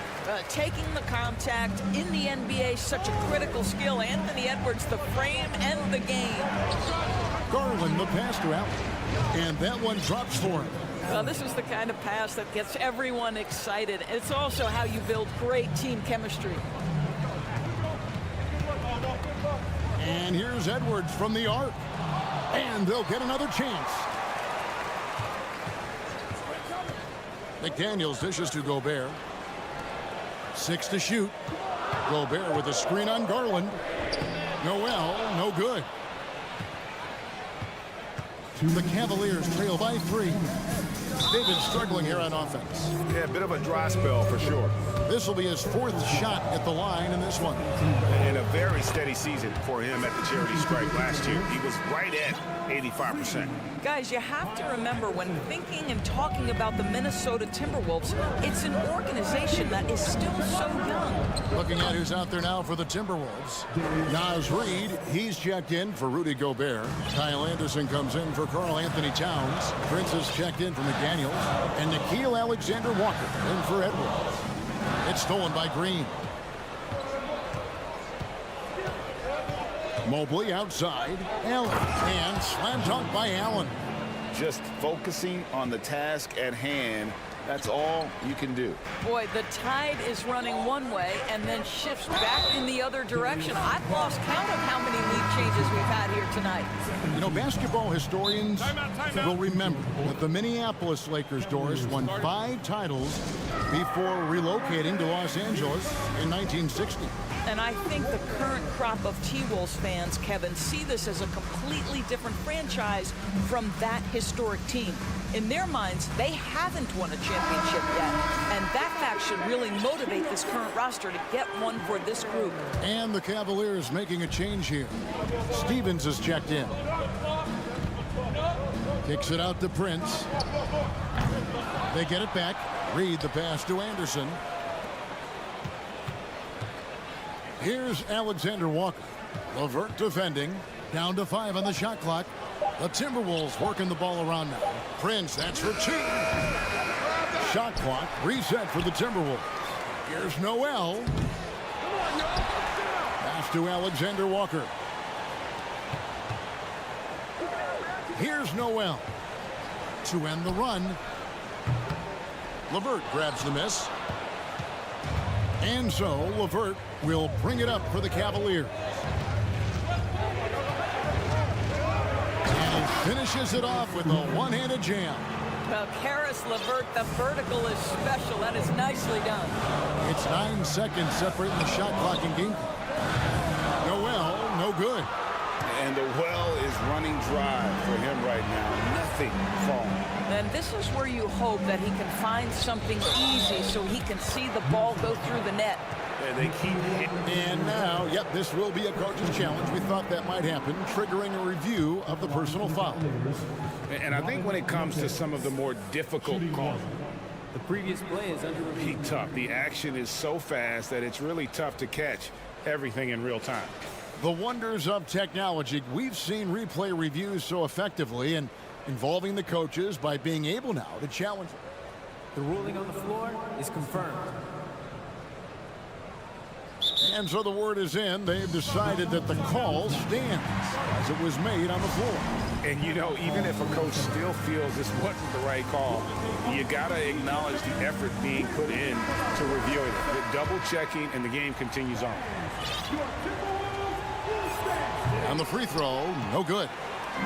Taking the contact in the NBA, such a critical skill. Anthony Edwards, the frame and the game. Garland, the pass to Allen. And that one drops for him. Well, this is the kind of pass that gets everyone excited. It's also how you build great team chemistry. And here's Edwards from the arc. And they'll get another chance. McDaniels dishes to Gobert. 6 to shoot. Gobert with a screen on Garland. Noel, no good. The Cavaliers trail by 3. They've been struggling here on offense. Yeah, a bit of a dry spell for sure. This will be his 4th shot at the line in this one. And a very steady season for him at the charity stripe last year. He was right at 85%. Guys, you have to remember when thinking and talking about the Minnesota Timberwolves, it's an organization that is still so young. Looking at who's out there now for the Timberwolves. Naz Reid, he's checked in for Rudy Gobert. Kyle Anderson comes in for Karl Anthony Towns. Prince is checked in for McDaniels. And Nickeil Alexander-Walker in for Edwards. It's stolen by Green. Mobley outside. Allen. And slam dunk by Allen. Just focusing on the task at hand. That's all you can do. Boy, the tide is running one way and then shifts back in the other direction. I've lost count of how many lead changes we've had here tonight. You know, basketball historians will remember that the Minneapolis Lakers, Doris, won 5 titles before relocating to Los Angeles in 1960. And I think the current crop of T-Wolves fans, Kevin, see this as a completely different franchise from that historic team. In their minds, they haven't won a championship yet. And that fact should really motivate this current roster to get one for this group. And the Cavaliers making a change here. Stevens is checked in. Kicks it out to Prince. They get it back. Reid the pass to Anderson. Here's Alexander Walker. LeVert defending. Down to 5 on the shot clock. The Timberwolves working the ball around now. Prince, that's for 2. Shot clock reset for the Timberwolves. Here's Noel. Pass to Alexander Walker. Here's Noel to end the run. LeVert grabs the miss. And so LeVert will bring it up for the Cavaliers. And he finishes it off with a one-handed jam. Well, Karis LeVert, the vertical is special. That is nicely done. It's 9 seconds separating the shot clock and game. Noel, no good. And the well is running dry for him right now. Nothing falling. And this is where you hope that he can find something easy so he can see the ball go through the net. And they keep hitting. And now, yep, this will be a coach's challenge. We thought that might happen, triggering a review of the personal foul. And I think when it comes to some of the more difficult calls, the previous play is under review. Tough. The action is so fast that it's really tough to catch everything in real time. The wonders of technology. We've seen replay reviews so effectively and involving the coaches by being able now to challenge them. The ruling on the floor is confirmed. And so the word is in. They've decided that the call stands as it was made on the floor. And, you know, even if a coach still feels this wasn't the right call, you got to acknowledge the effort being put in to reviewing it. The double checking, and the game continues on. And the free throw, no good.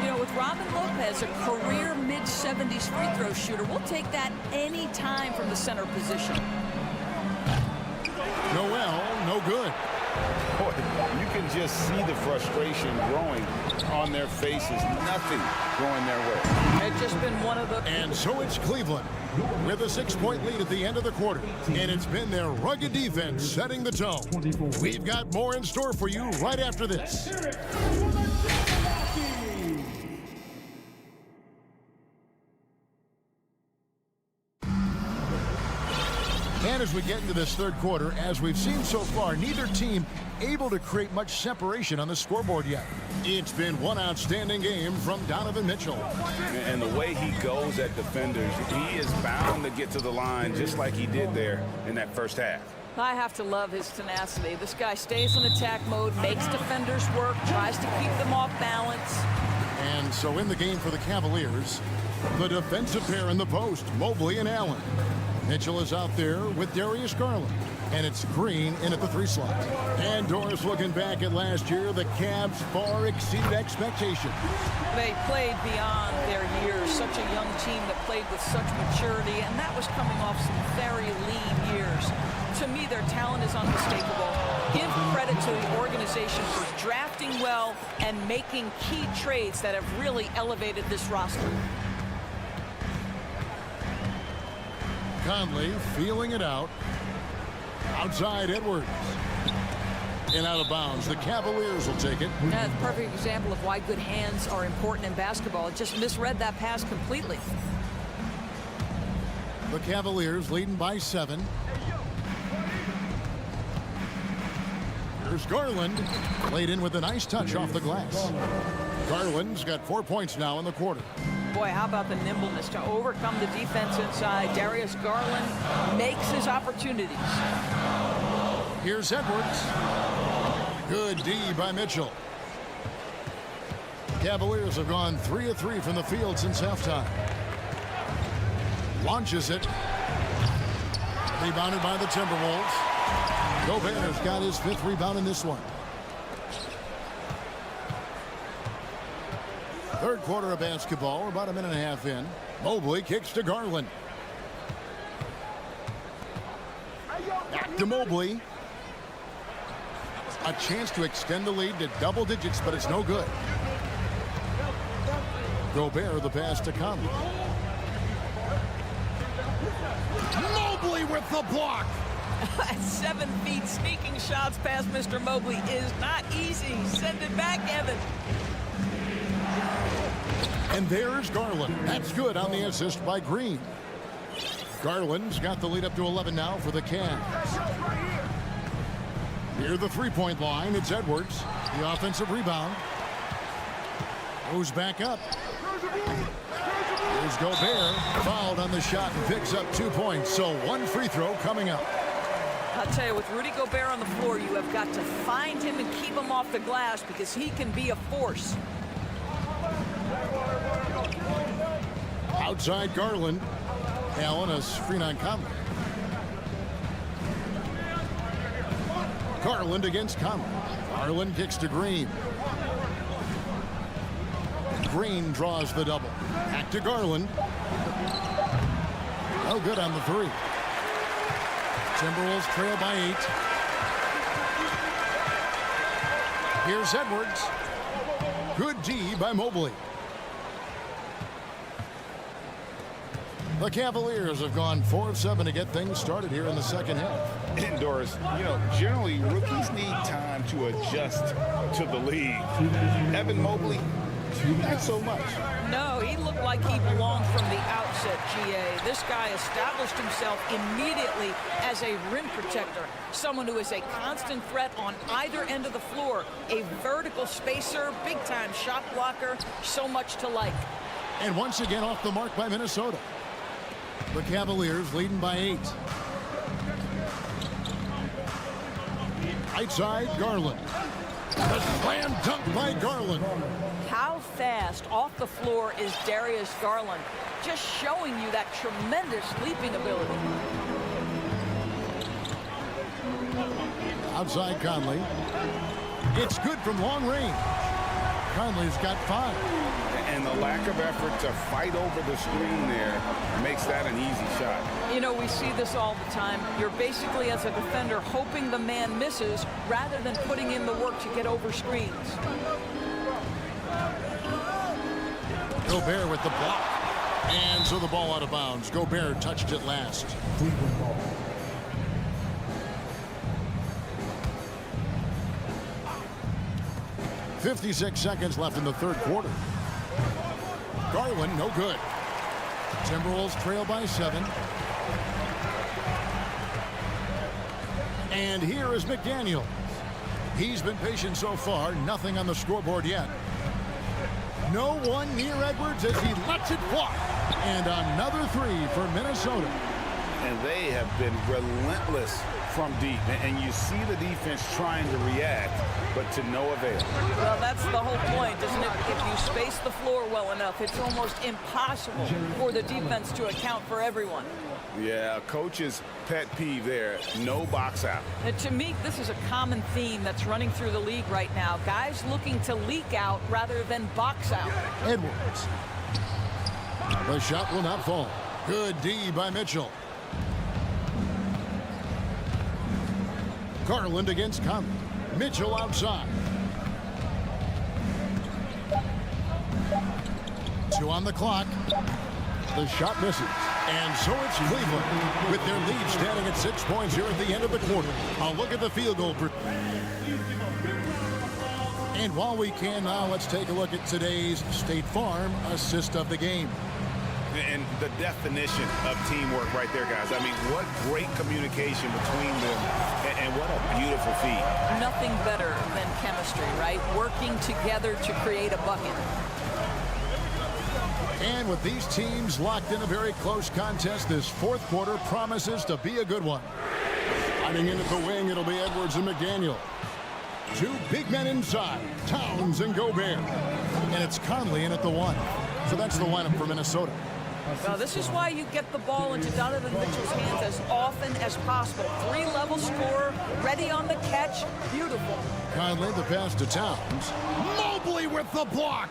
You know, with Robin Lopez, a career mid-70s free throw shooter, we'll take that any time from the center position. Noel, no good. Boy, you can just see the frustration growing on their faces. Nothing going their way. It's just been one of the... And so it's Cleveland with a 6-point lead at the end of the quarter. And it's been their rugged defense setting the tone. We've got more in store for you right after this. And as we get into this third quarter, as we've seen so far, neither team able to create much separation on the scoreboard yet. It's been one outstanding game from Donovan Mitchell. And the way he goes at defenders, he is bound to get to the line just like he did there in that first half. I have to love his tenacity. This guy stays in attack mode, makes defenders work, tries to keep them off balance. And so in the game for the Cavaliers, the defensive pair in the post, Mobley and Allen. Mitchell is out there with Darius Garland. And it's Green in at the 3 slot. And Doris, looking back at last year, the Cavs far exceeded expectations. They played beyond their years. Such a young team that played with such maturity, and that was coming off some very lean years. To me, their talent is unmistakable. Give credit to the organization for drafting well and making key trades that have really elevated this roster. Conley feeling it out. Outside Edwards. And out of bounds. The Cavaliers will take it. That's a perfect example of why good hands are important in basketball. It just misread that pass completely. The Cavaliers leading by 7. Here's Garland. Played in with a nice touch off the glass. Garland's got 4 points now in the quarter. Boy, how about the nimbleness to overcome the defense inside. Darius Garland makes his opportunities. Here's Edwards. Good D by Mitchell. Cavaliers have gone 3 of 3 from the field since halftime. Launches it. Rebounded by the Timberwolves. Gobert's got his 5th rebound in this one. Third quarter of basketball. We're about a minute and a half in. Mobley kicks to Garland. Back to Mobley. A chance to extend the lead to double digits, but it's no good. Gobert the pass to Conley. Mobley with the block. At 7 feet, sneaking shots past Mr. Mobley is not easy. Send it back, Evan. And there's Garland. That's good on the assist by Green. Garland's got the lead up to 11 now for the Cavs. Near the 3-point line, it's Edwards. The offensive rebound. Goes back up. Here's Gobert. Fouled on the shot and picks up 2 points. So 1 free throw coming up. I'll tell you, with Rudy Gobert on the floor, you have got to find him and keep him off the glass because he can be a force. Outside Garland. Allen a screen on Conley. Garland against Conley. Garland kicks to Green. Green draws the double. Back to Garland. No good on the 3. Timberwolves trail by 8. Here's Edwards. Good D by Mobley. The Cavaliers have gone 4 of 7 to get things started here in the second half. And Doris, you know, generally rookies need time to adjust to the league. Evan Mobley, not so much. No, he looked like he belonged from the outset, GA. This guy established himself immediately as a rim protector, someone who is a constant threat on either end of the floor, a vertical spacer, big-time shot blocker, so much to like. And once again off the mark by Minnesota. The Cavaliers leading by 8. Right side, Garland. A slam dunk by Garland. How fast off the floor is Darius Garland? Just showing you that tremendous leaping ability. Outside Conley. It's good from long range. Conley's got 5. And the lack of effort to fight over the screen there makes that an easy shot. You know, we see this all the time. You're basically, as a defender, hoping the man misses rather than putting in the work to get over screens. Gobert with the block. And so the ball out of bounds. Gobert touched it last. Cleveland ball. .56 seconds left in the third quarter. Garland, no good. Timberwolves trail by 7. And here is McDaniel. He's been patient so far. Nothing on the scoreboard yet. No one near Edwards as he lets it fly. And another 3 for Minnesota. And they have been relentless from deep. And you see the defense trying to react, but to no avail. Well, that's the whole point, isn't it? If you space the floor well enough, it's almost impossible for the defense to account for everyone. Yeah, coach's pet peeve there, no box out. And to me, this is a common theme that's running through the league right now. Guys looking to leak out rather than box out. Edwards. The shot will not fall. Good D by Mitchell. Garland against Conley. Mitchell outside. 2 on the clock. The shot misses. And so it's Cleveland with their lead standing at 6 points here at the end of the quarter. A look at the field goal. And while we can now, let's take a look at today's State Farm assist of the game. And the definition of teamwork right there, guys. I mean, what great communication between them, and what a beautiful feat. Nothing better than chemistry, right? Working together to create a bucket. And with these teams locked in a very close contest, this fourth quarter promises to be a good one. Sliding in at the wing, it'll be Edwards and McDaniel. 2 big men inside, Towns and Gobert. And it's Conley in at the 1. So that's the lineup for Minnesota. Well, this is why you get the ball into Donovan Mitchell's hands as often as possible. 3-level scorer, ready on the catch. Beautiful. Conley, the pass to Towns. Mobley with the block.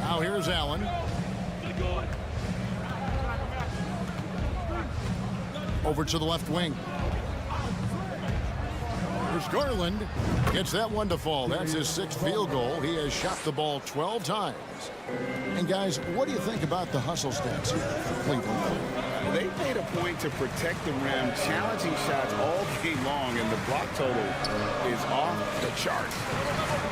Now here's Allen. Over to the left wing. Here's Garland. Gets that one to fall. That's his 6th field goal. He has shot the ball 12 times. And guys, what do you think about the hustle stats here for Cleveland? They made a point to protect the rim, challenging shots all game long, and the block total is off the charts.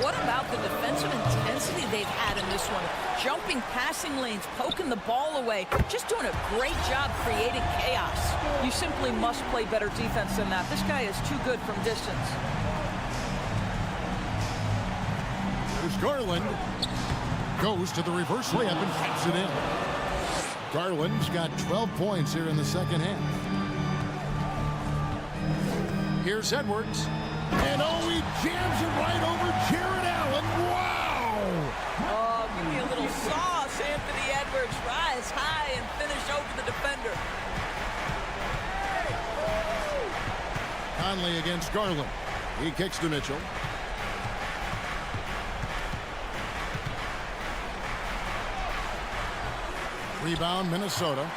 What about the defensive intensity they've had in this one? Jumping passing lanes, poking the ball away, just doing a great job creating chaos. You simply must play better defense than that. This guy is too good from distance. Here's Garland. Goes to the reverse layup and taps it in. Garland's got 12 points here in the second half. Here's Edwards. And oh, he jams it right over Jared Allen. Wow! Oh, give me a little sauce, Anthony Edwards. Rise high and finish over the defender. Conley against Garland. He kicks to Mitchell. Rebound, Minnesota.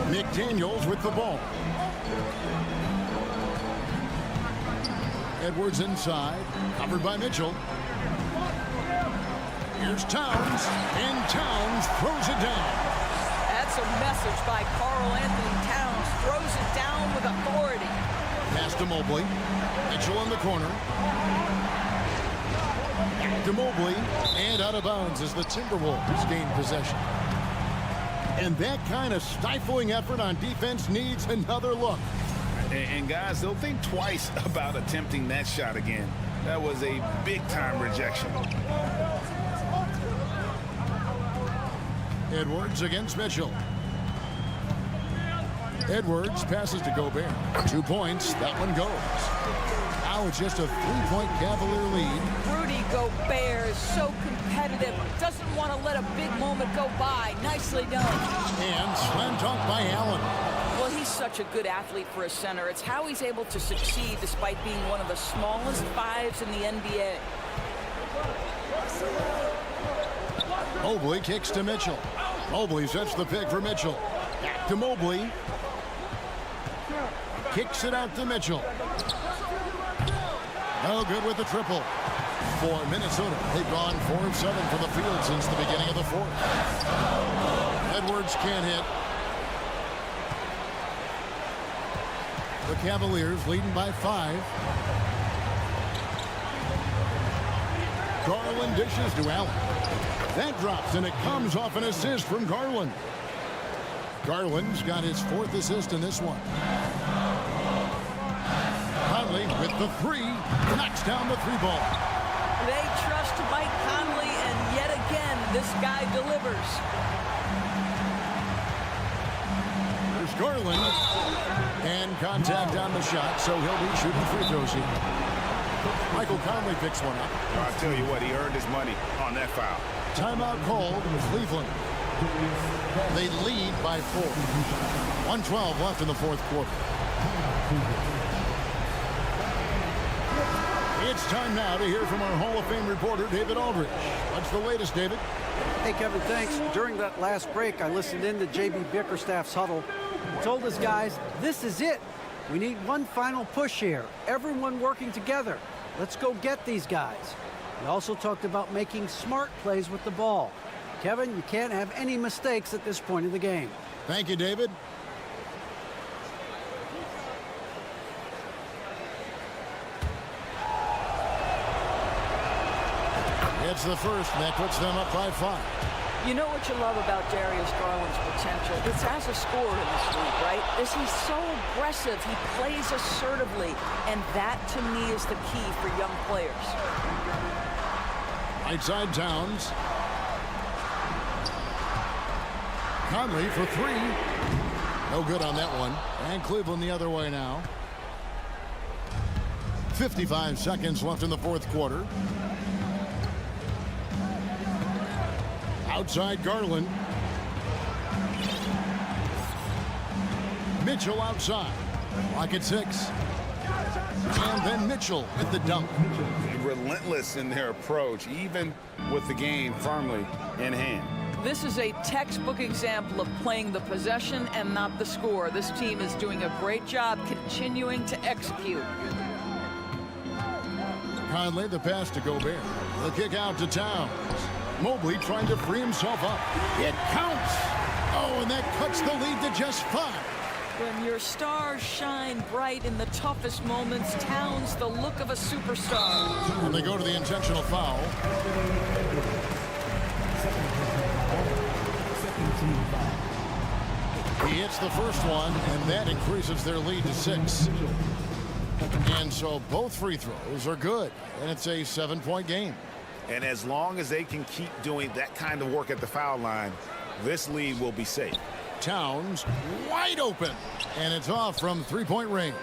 McDaniels with the ball. Edwards inside, covered by Mitchell. Here's Towns, and Towns throws it down. That's a message by Karl Anthony Towns. Throws it down with authority. Pass to Mobley. Mitchell in the corner. To Mobley, and out of bounds as the Timberwolves gain possession. And that kind of stifling effort on defense needs another look. And guys, they'll think twice about attempting that shot again. That was a big-time rejection. Edwards against Mitchell. Edwards passes to Gobert. 2 points. That one goes. Now it's just a 3-point Cavalier lead. Rudy Gobert is so competitive. Doesn't want to let a big moment go by. Nicely done. And slam dunk by Allen. Well, he's such a good athlete for a center. It's how he's able to succeed despite being one of the smallest fives in the NBA. Mobley kicks to Mitchell. Mobley sets the pick for Mitchell. Back to Mobley. Kicks it out to Mitchell. No good with the triple. For Minnesota, they've gone 4 of 7 from the field since the beginning of the fourth. Edwards can't hit. The Cavaliers leading by 5. Garland dishes to Allen. That drops, and it comes off an assist from Garland. Garland's got his 4th assist in this one. Conley with the 3, knocks down the 3 ball. They trust Mike Conley, and yet again, this guy delivers. There's Garland. And contact on the shot, so he'll be shooting free throws here. Michael Conley picks one up. I'll tell you what, he earned his money on that foul. Timeout called Cleveland. They lead by 4. 1:12 left in the fourth quarter. It's time now to hear from our Hall of Fame reporter, David Aldridge. What's the latest, David? Hey, Kevin, thanks. During that last break, I listened in to J.B. Bickerstaff's huddle. He told his guys, this is it. We need one final push here. Everyone working together. Let's go get these guys. He also talked about making smart plays with the ball. Kevin, you can't have any mistakes at this point in the game. Thank you, David. It's the first, and that puts them up by 5. You know what you love about Darius Garland's potential? It's as a scorer in this league, right? Is he's so aggressive. He plays assertively, and that, to me, is the key for young players. Right side Towns. Conley for 3. No good on that one. And Cleveland the other way now. 55 seconds left in the fourth quarter. Outside Garland. Mitchell outside. Lock at 6. And then Mitchell with the dunk. Relentless in their approach, even with the game firmly in hand. This is a textbook example of playing the possession and not the score. This team is doing a great job continuing to execute. Conley, the pass to Gobert. The kick out to Towns. Mobley trying to free himself up. It counts. Oh, and that cuts the lead to just 5. When your stars shine bright in the toughest moments, Towns the look of a superstar. And they go to the intentional foul. He hits the first one, and that increases their lead to 6. And so both free throws are good, and it's a 7-point game. And as long as they can keep doing that kind of work at the foul line, this lead will be safe. Towns wide open, and it's off from 3-point range.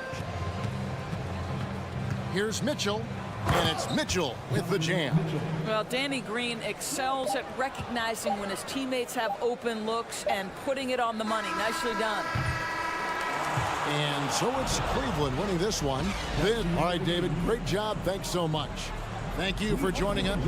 Here's Mitchell, and it's Mitchell with the jam. Well, Danny Green excels at recognizing when his teammates have open looks and putting it on the money. Nicely done. And so it's Cleveland winning this one. All right, David, great job. Thanks so much. Thank you for joining us.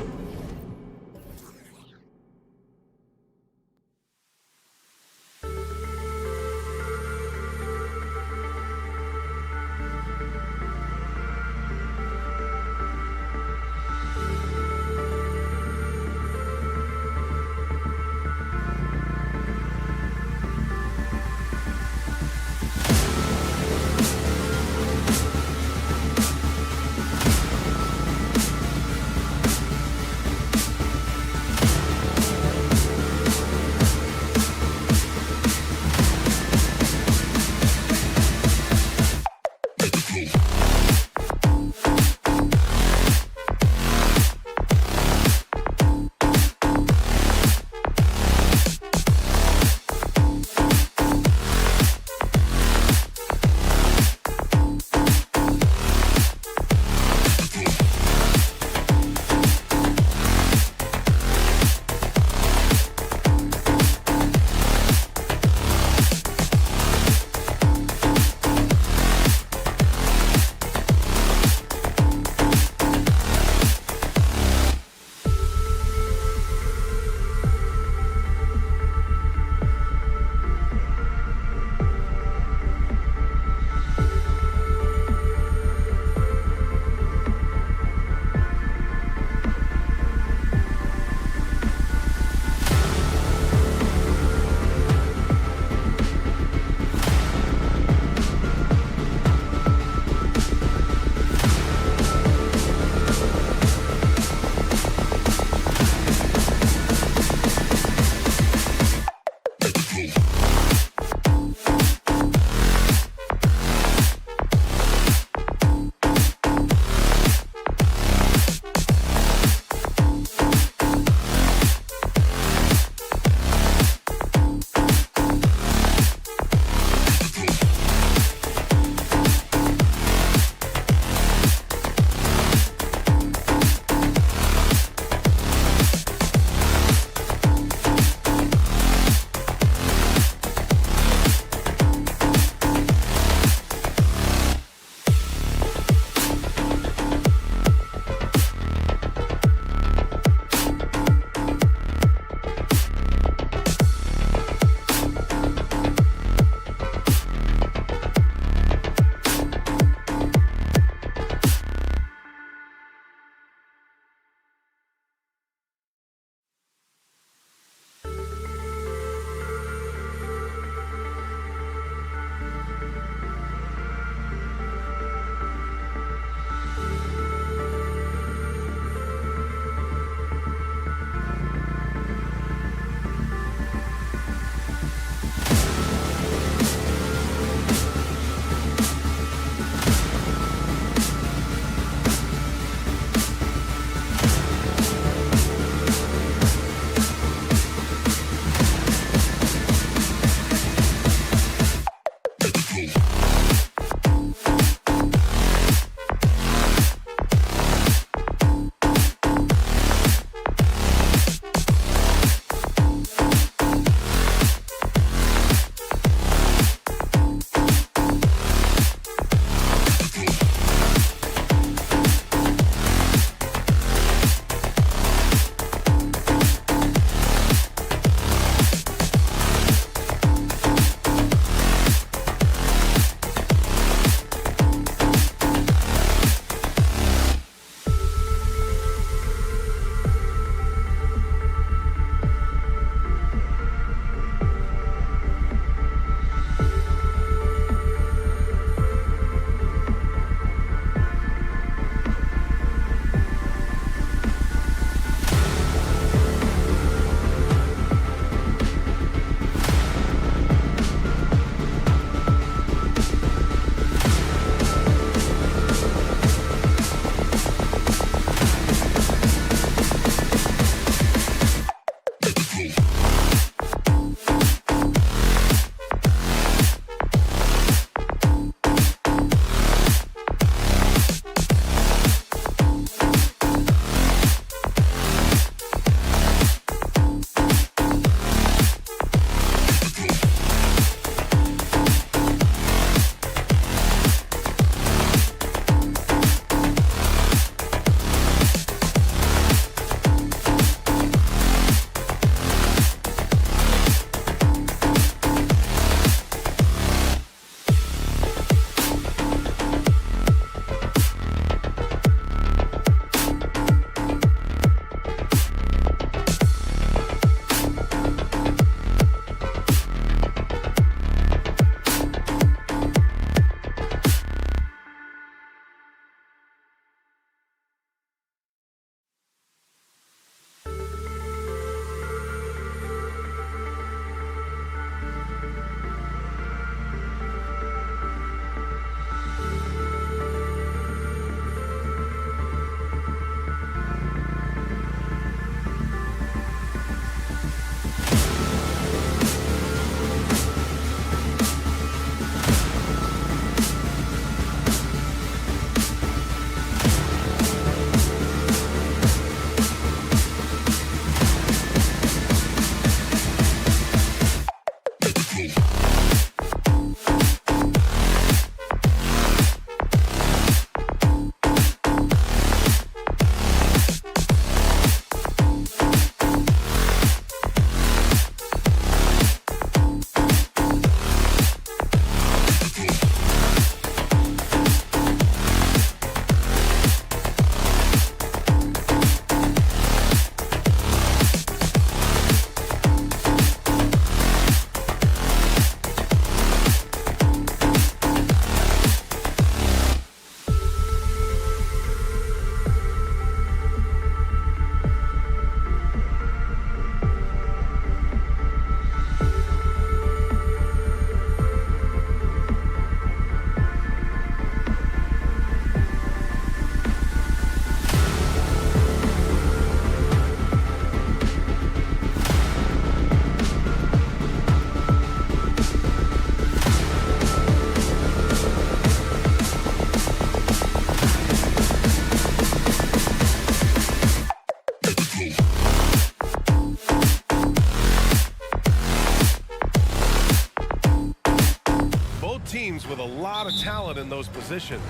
in those positions.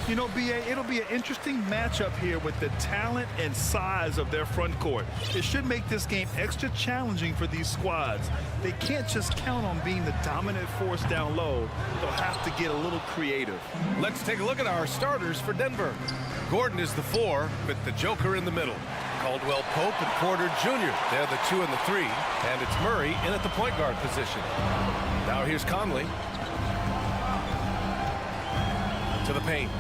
You know, B.A., it'll be an interesting matchup here with the talent and size of their front court. It should make this game extra challenging for these squads. They can't just count on being the dominant force down low. They'll have to get a little creative. Let's take a look at our starters for Denver. Gordon is the 4 with the Joker in the middle. Caldwell Pope and Porter Jr. They're the 2 and the 3. And it's Murray in at the point guard position. Now here's Conley. To the paint.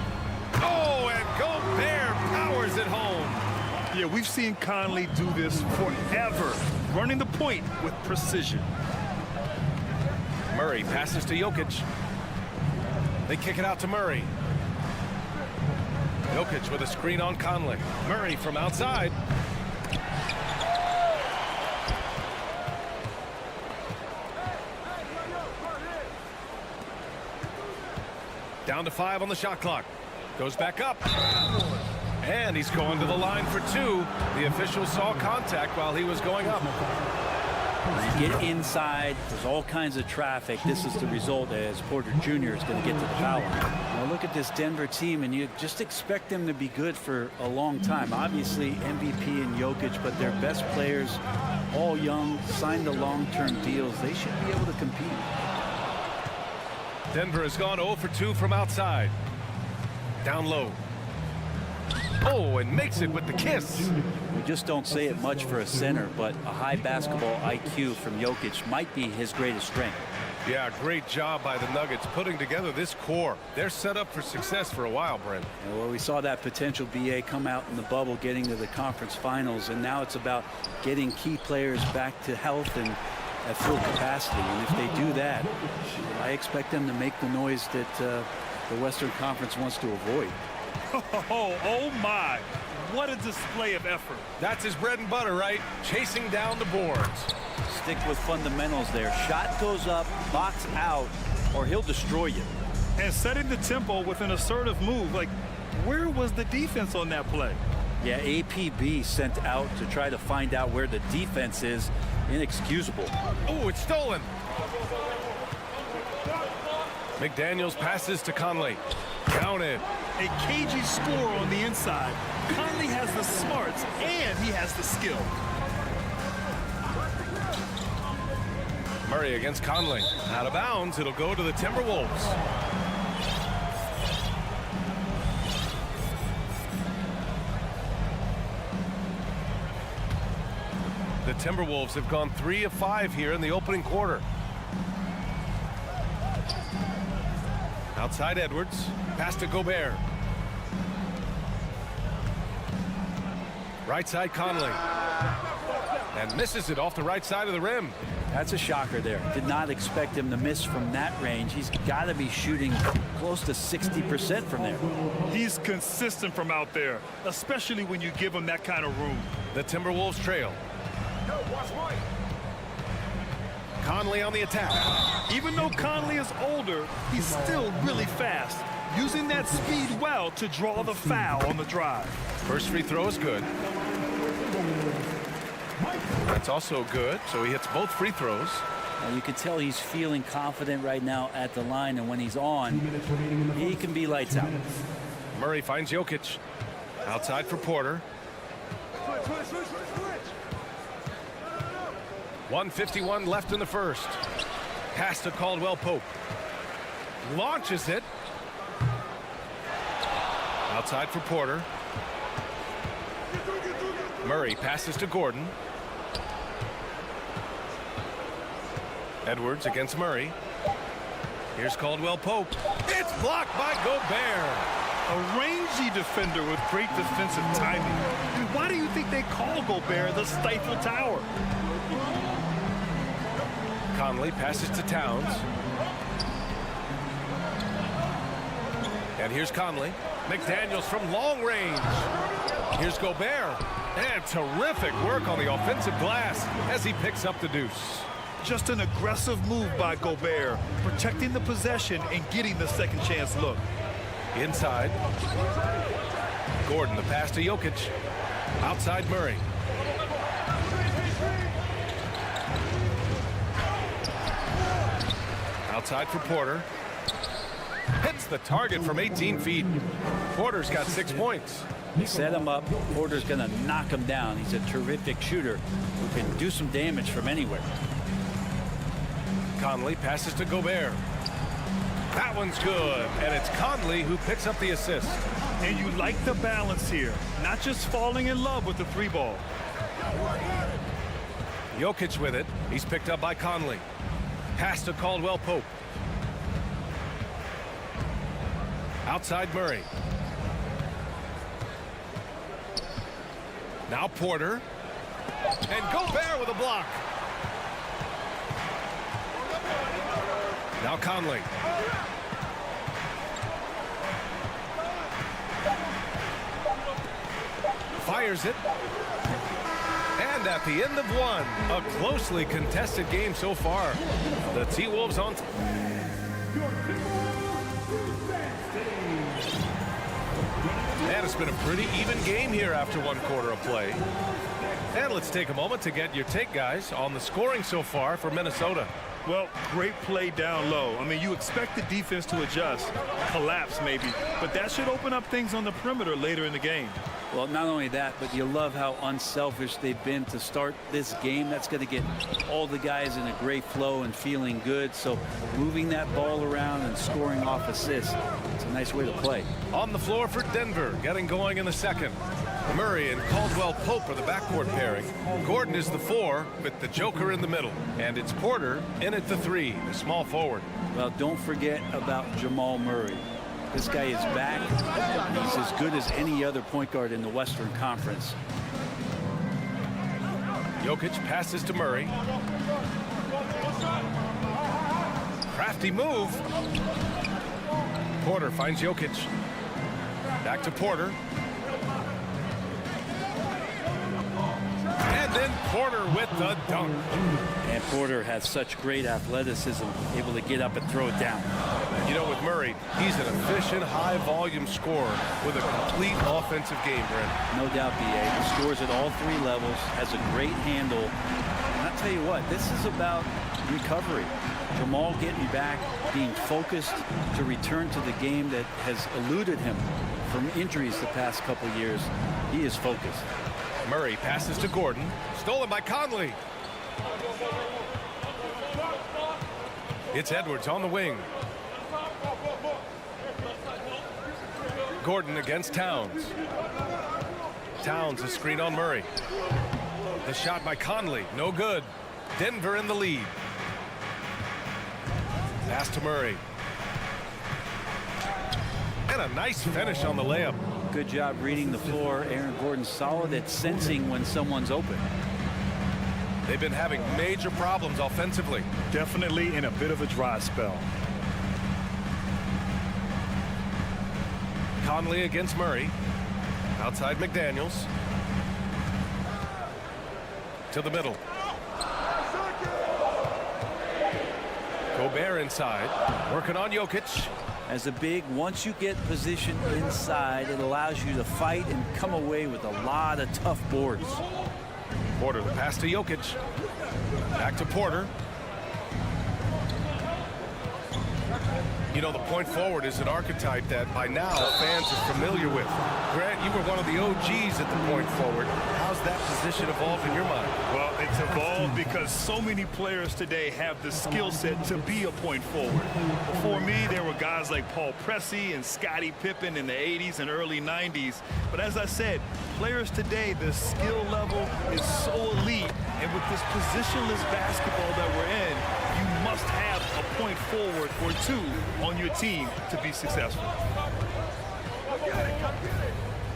Oh, and Gobert powers it home. Yeah, we've seen Conley do this forever, running the point with precision. Murray passes to Jokic. They kick it out to Murray. Jokic with a screen on Conley. Murray from outside. Down to 5 on the shot clock. Goes back up. And he's going to the line for 2. The official saw contact while he was going up. You get inside, there's all kinds of traffic. This is the result as Porter Jr. is going to get to the foul line. Now look at this Denver team, and you just expect them to be good for a long time. Obviously, MVP and Jokic, but their best players, all young, signed to long-term deals. They should be able to compete. Denver has gone 0 for 2 from outside. Down low. Oh, and makes it with the kiss. We just don't say it much for a center, but a high basketball IQ from Jokic might be his greatest strength. Yeah, great job by the Nuggets putting together this core. They're set up for success for a while, Brent. Yeah, well, we saw that potential BA come out in the bubble, getting to the conference finals, and now it's about getting key players back to health and at full capacity. And if they do that, I expect them to make the noise that the Western Conference wants to avoid. Oh my, what a display of effort. That's his bread and butter, right? Chasing down the boards. Stick with fundamentals there. Shot goes up, box out, or he'll destroy you. And setting the tempo with an assertive move. Like, where was the defense on that play? Yeah, APB sent out to try to find out where the defense is. Inexcusable. Oh, it's stolen. McDaniels passes to Conley. Counted. A cagey score on the inside. Conley has the smarts and he has the skill. Murray against Conley. Out of bounds. It'll go to the Timberwolves. The Timberwolves have gone 3 of 5 here in the opening quarter. Outside Edwards. Pass to Gobert. Right side Conley. And misses it off the right side of the rim. That's a shocker there. Did not expect him to miss from that range. He's got to be shooting close to 60% from there. He's consistent from out there, especially when you give him that kind of room. The Timberwolves trail. Conley on the attack. Even though Conley is older, he's still really fast, using that speed well to draw the foul on the drive. First free throw is good. That's also good, so he hits both free throws. You can tell he's feeling confident right now at the line, and when he's on, he can be lights out. Murray finds Jokic. Outside for Porter. 1:51 left in the first. Pass to Caldwell Pope. Launches it. Outside for Porter. Murray passes to Gordon. Edwards against Murray. Here's Caldwell Pope. It's blocked by Gobert. A rangy defender with great defensive timing. And why do you think they call Gobert the Stifle Tower? Conley passes to Towns. And here's Conley. McDaniels from long range. Here's Gobert. And terrific work on the offensive glass as he picks up the deuce. Just an aggressive move by Gobert, protecting the possession and getting the second chance look. Inside. Gordon, the pass to Jokic. Outside Murray. Outside for Porter. Hits hits the target from 18 feet. Porter's got 6 points. He set him up. Porter's going to knock him down. He's a terrific shooter who can do some damage from anywhere. Conley passes to Gobert. That one's good, and it's Conley who picks up the assist. And you like the balance here, not just falling in love with the 3-ball. Jokic with it. He's picked up by Conley. Pass to Caldwell Pope. Outside Murray. Now Porter. And Gobert with a block. Now Conley. Fires it. And at the end of one, a closely contested game so far. The T-Wolves on. And it's been a pretty even game here after 1 quarter of play. And let's take a moment to get your take, guys, on the scoring so far for Minnesota. Well, great play down low. I mean, you expect the defense to adjust, collapse maybe, but that should open up things on the perimeter later in the game. Well, not only that, but you love how unselfish they've been to start this game. That's going to get all the guys in a great flow and feeling good. So moving that ball around and scoring off assists, it's a nice way to play. On the floor for Denver, getting going in the second. Murray and Caldwell Pope are the backcourt pairing. Gordon is the 4 with the Joker in the middle. And it's Porter in at the 3, the small forward. Well, don't forget about Jamal Murray. This guy is back. He's as good as any other point guard in the Western Conference. Jokic passes to Murray. Crafty move. Porter finds Jokic. Back to Porter. And then Porter with the dunk. And Porter has such great athleticism, able to get up and throw it down. You know, with Murray, he's an efficient, high-volume scorer with a complete offensive game, Brent. No doubt, B.A. He scores at all 3 levels, has a great handle. And I'll tell you what, this is about recovery. Jamal getting back, being focused to return to the game that has eluded him from injuries the past couple years. He is focused. Murray passes to Gordon. Stolen by Conley. It's Edwards on the wing. Gordon against Towns. Towns a screen on Murray. The shot by Conley, no good. Denver in the lead. Pass to Murray. And a nice finish on the layup. Good job reading the floor. Aaron Gordon solid at sensing when someone's open. They've been having major problems offensively. Definitely in a bit of a dry spell. Conley against Murray. Outside McDaniels. To the middle. Gobert inside. Working on Jokic. As a big, once you get position inside, it allows you to fight and come away with a lot of tough boards. Porter, the pass to Jokic. Back to Porter. You know, the point forward is an archetype that by now fans are familiar with. Grant, you were one of the OGs at the point forward. How's that position evolved in your mind? Well, it's evolved because so many players today have the skill set to be a point forward. Before me, there were guys like Paul Pressey and Scottie Pippen in the 80s and early 90s. But as I said, players today, the skill level is so elite. And with this positionless basketball that we're in, you must have a point forward or 2 on your team to be successful.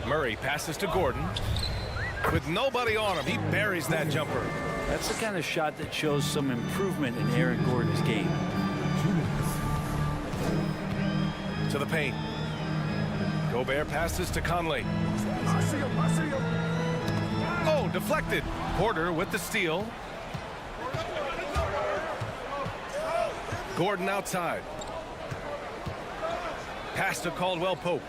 Murray passes to Gordon. With nobody on him, he buries that jumper. That's the kind of shot that shows some improvement in Aaron Gordon's game. To the paint. Gobert passes to Conley. Oh, deflected. Porter with the steal. Gordon outside. Pass to Caldwell Pope.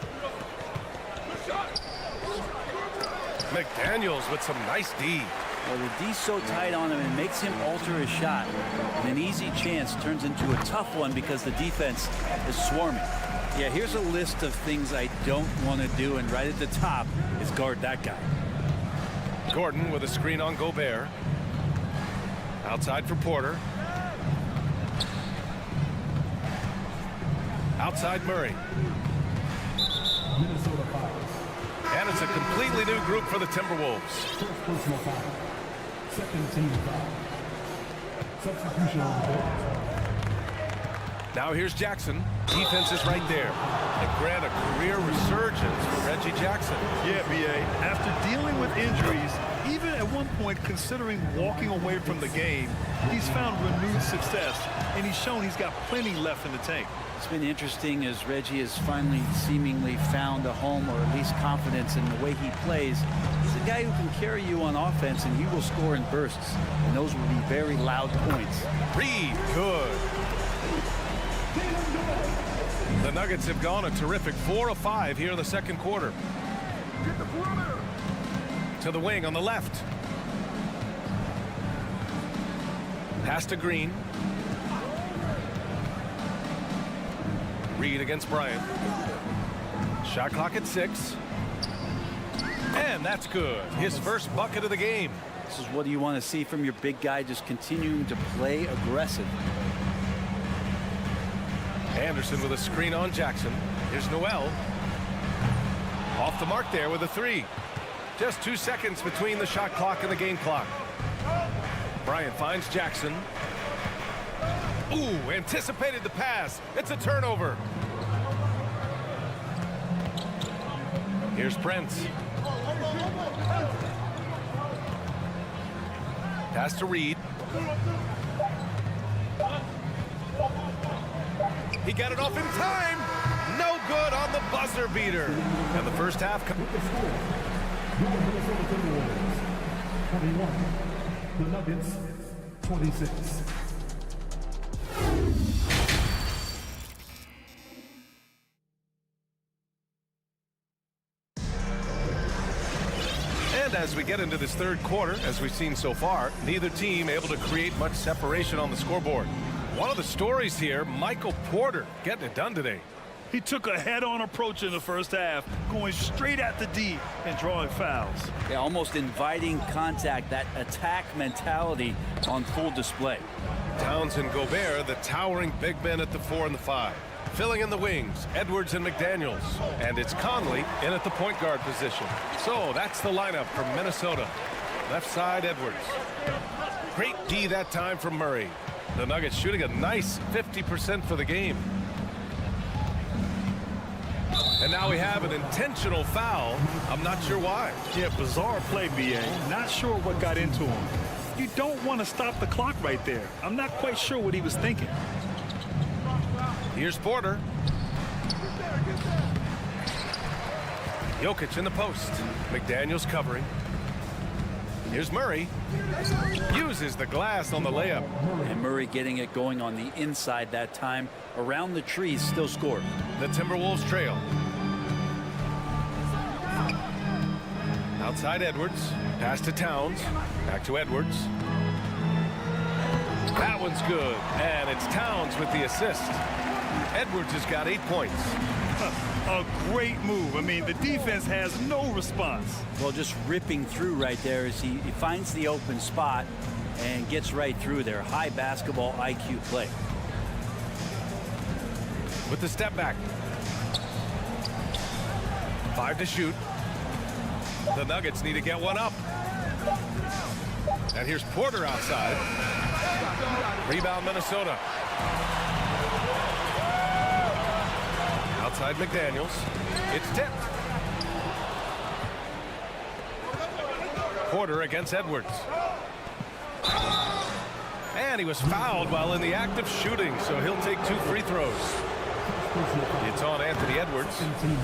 McDaniels with some nice D. Well, the D's so tight on him, it makes him alter his shot. And an easy chance turns into a tough one because the defense is swarming. Yeah, here's a list of things I don't want to do, and right at the top is guard that guy. Gordon with a screen on Gobert. Outside for Porter. Outside Murray. Minnesota fouls. And it's a completely new group for the Timberwolves. First personal foul. Second team foul. Substitution on the board. Now here's Jackson. Defense is right there. And grant a career resurgence for Reggie Jackson. Yeah, B.A. After dealing with injuries, even at one point considering walking away from the game, he's found renewed success, and he's shown he's got plenty left in the tank. It's been interesting as Reggie has finally seemingly found a home, or at least confidence in the way he plays. He's a guy who can carry you on offense, and he will score in bursts, and those will be very loud points. Reed, good. The Nuggets have gone a terrific 4 of 5 here in the second quarter. To the wing on the left. Pass to Green. Reed against Bryant. Shot clock at 6. And that's good. His first bucket of the game. This is what you want to see from your big guy, just continuing to play aggressive. Anderson with a screen on Jackson. Here's Noel. Off the mark there with a 3. Just 2 seconds between the shot clock and the game clock. Bryant finds Jackson. Ooh, anticipated the pass. It's a turnover. Here's Prince. Pass to Reed. He got it off in time. No good on the buzzer beater. And the first half. The Minnesota Timberwolves 21. The Nuggets 26. And as we get into this third quarter, as we've seen so far, neither team able to create much separation on the scoreboard. One of the stories here, Michael Porter getting it done today. He took a head-on approach in the first half, going straight at the D and drawing fouls. Yeah, almost inviting contact, that attack mentality on full display. Towns and Gobert, the towering big men at the 4 and the 5. Filling in the wings, Edwards and McDaniels. And it's Conley in at the point guard position. So that's the lineup from Minnesota. Left side, Edwards. Great D that time from Murray. The Nuggets shooting a nice 50% for the game. And now we have an intentional foul. I'm not sure why. Yeah, bizarre play, B.A. Not sure what got into him. You don't want to stop the clock right there. I'm not quite sure what he was thinking. Here's Porter. Jokic in the post. McDaniels covering. Here's Murray. Uses the glass on the layup. And Murray getting it going on the inside that time. Around the trees, still scored. The Timberwolves trail. Outside Edwards. Pass to Towns. Back to Edwards. That one's good. And it's Towns with the assist. Edwards has got 8 points. A great move. I mean, the defense has no response. Well, just ripping through right there as he finds the open spot and gets right through there. High basketball IQ play. With the step back. 5 to shoot. The Nuggets need to get one up. And here's Porter outside. Rebound Minnesota. Outside McDaniels. It's tipped. Porter against Edwards. And he was fouled while in the act of shooting, so he'll take 2 free throws. It's on Anthony Edwards.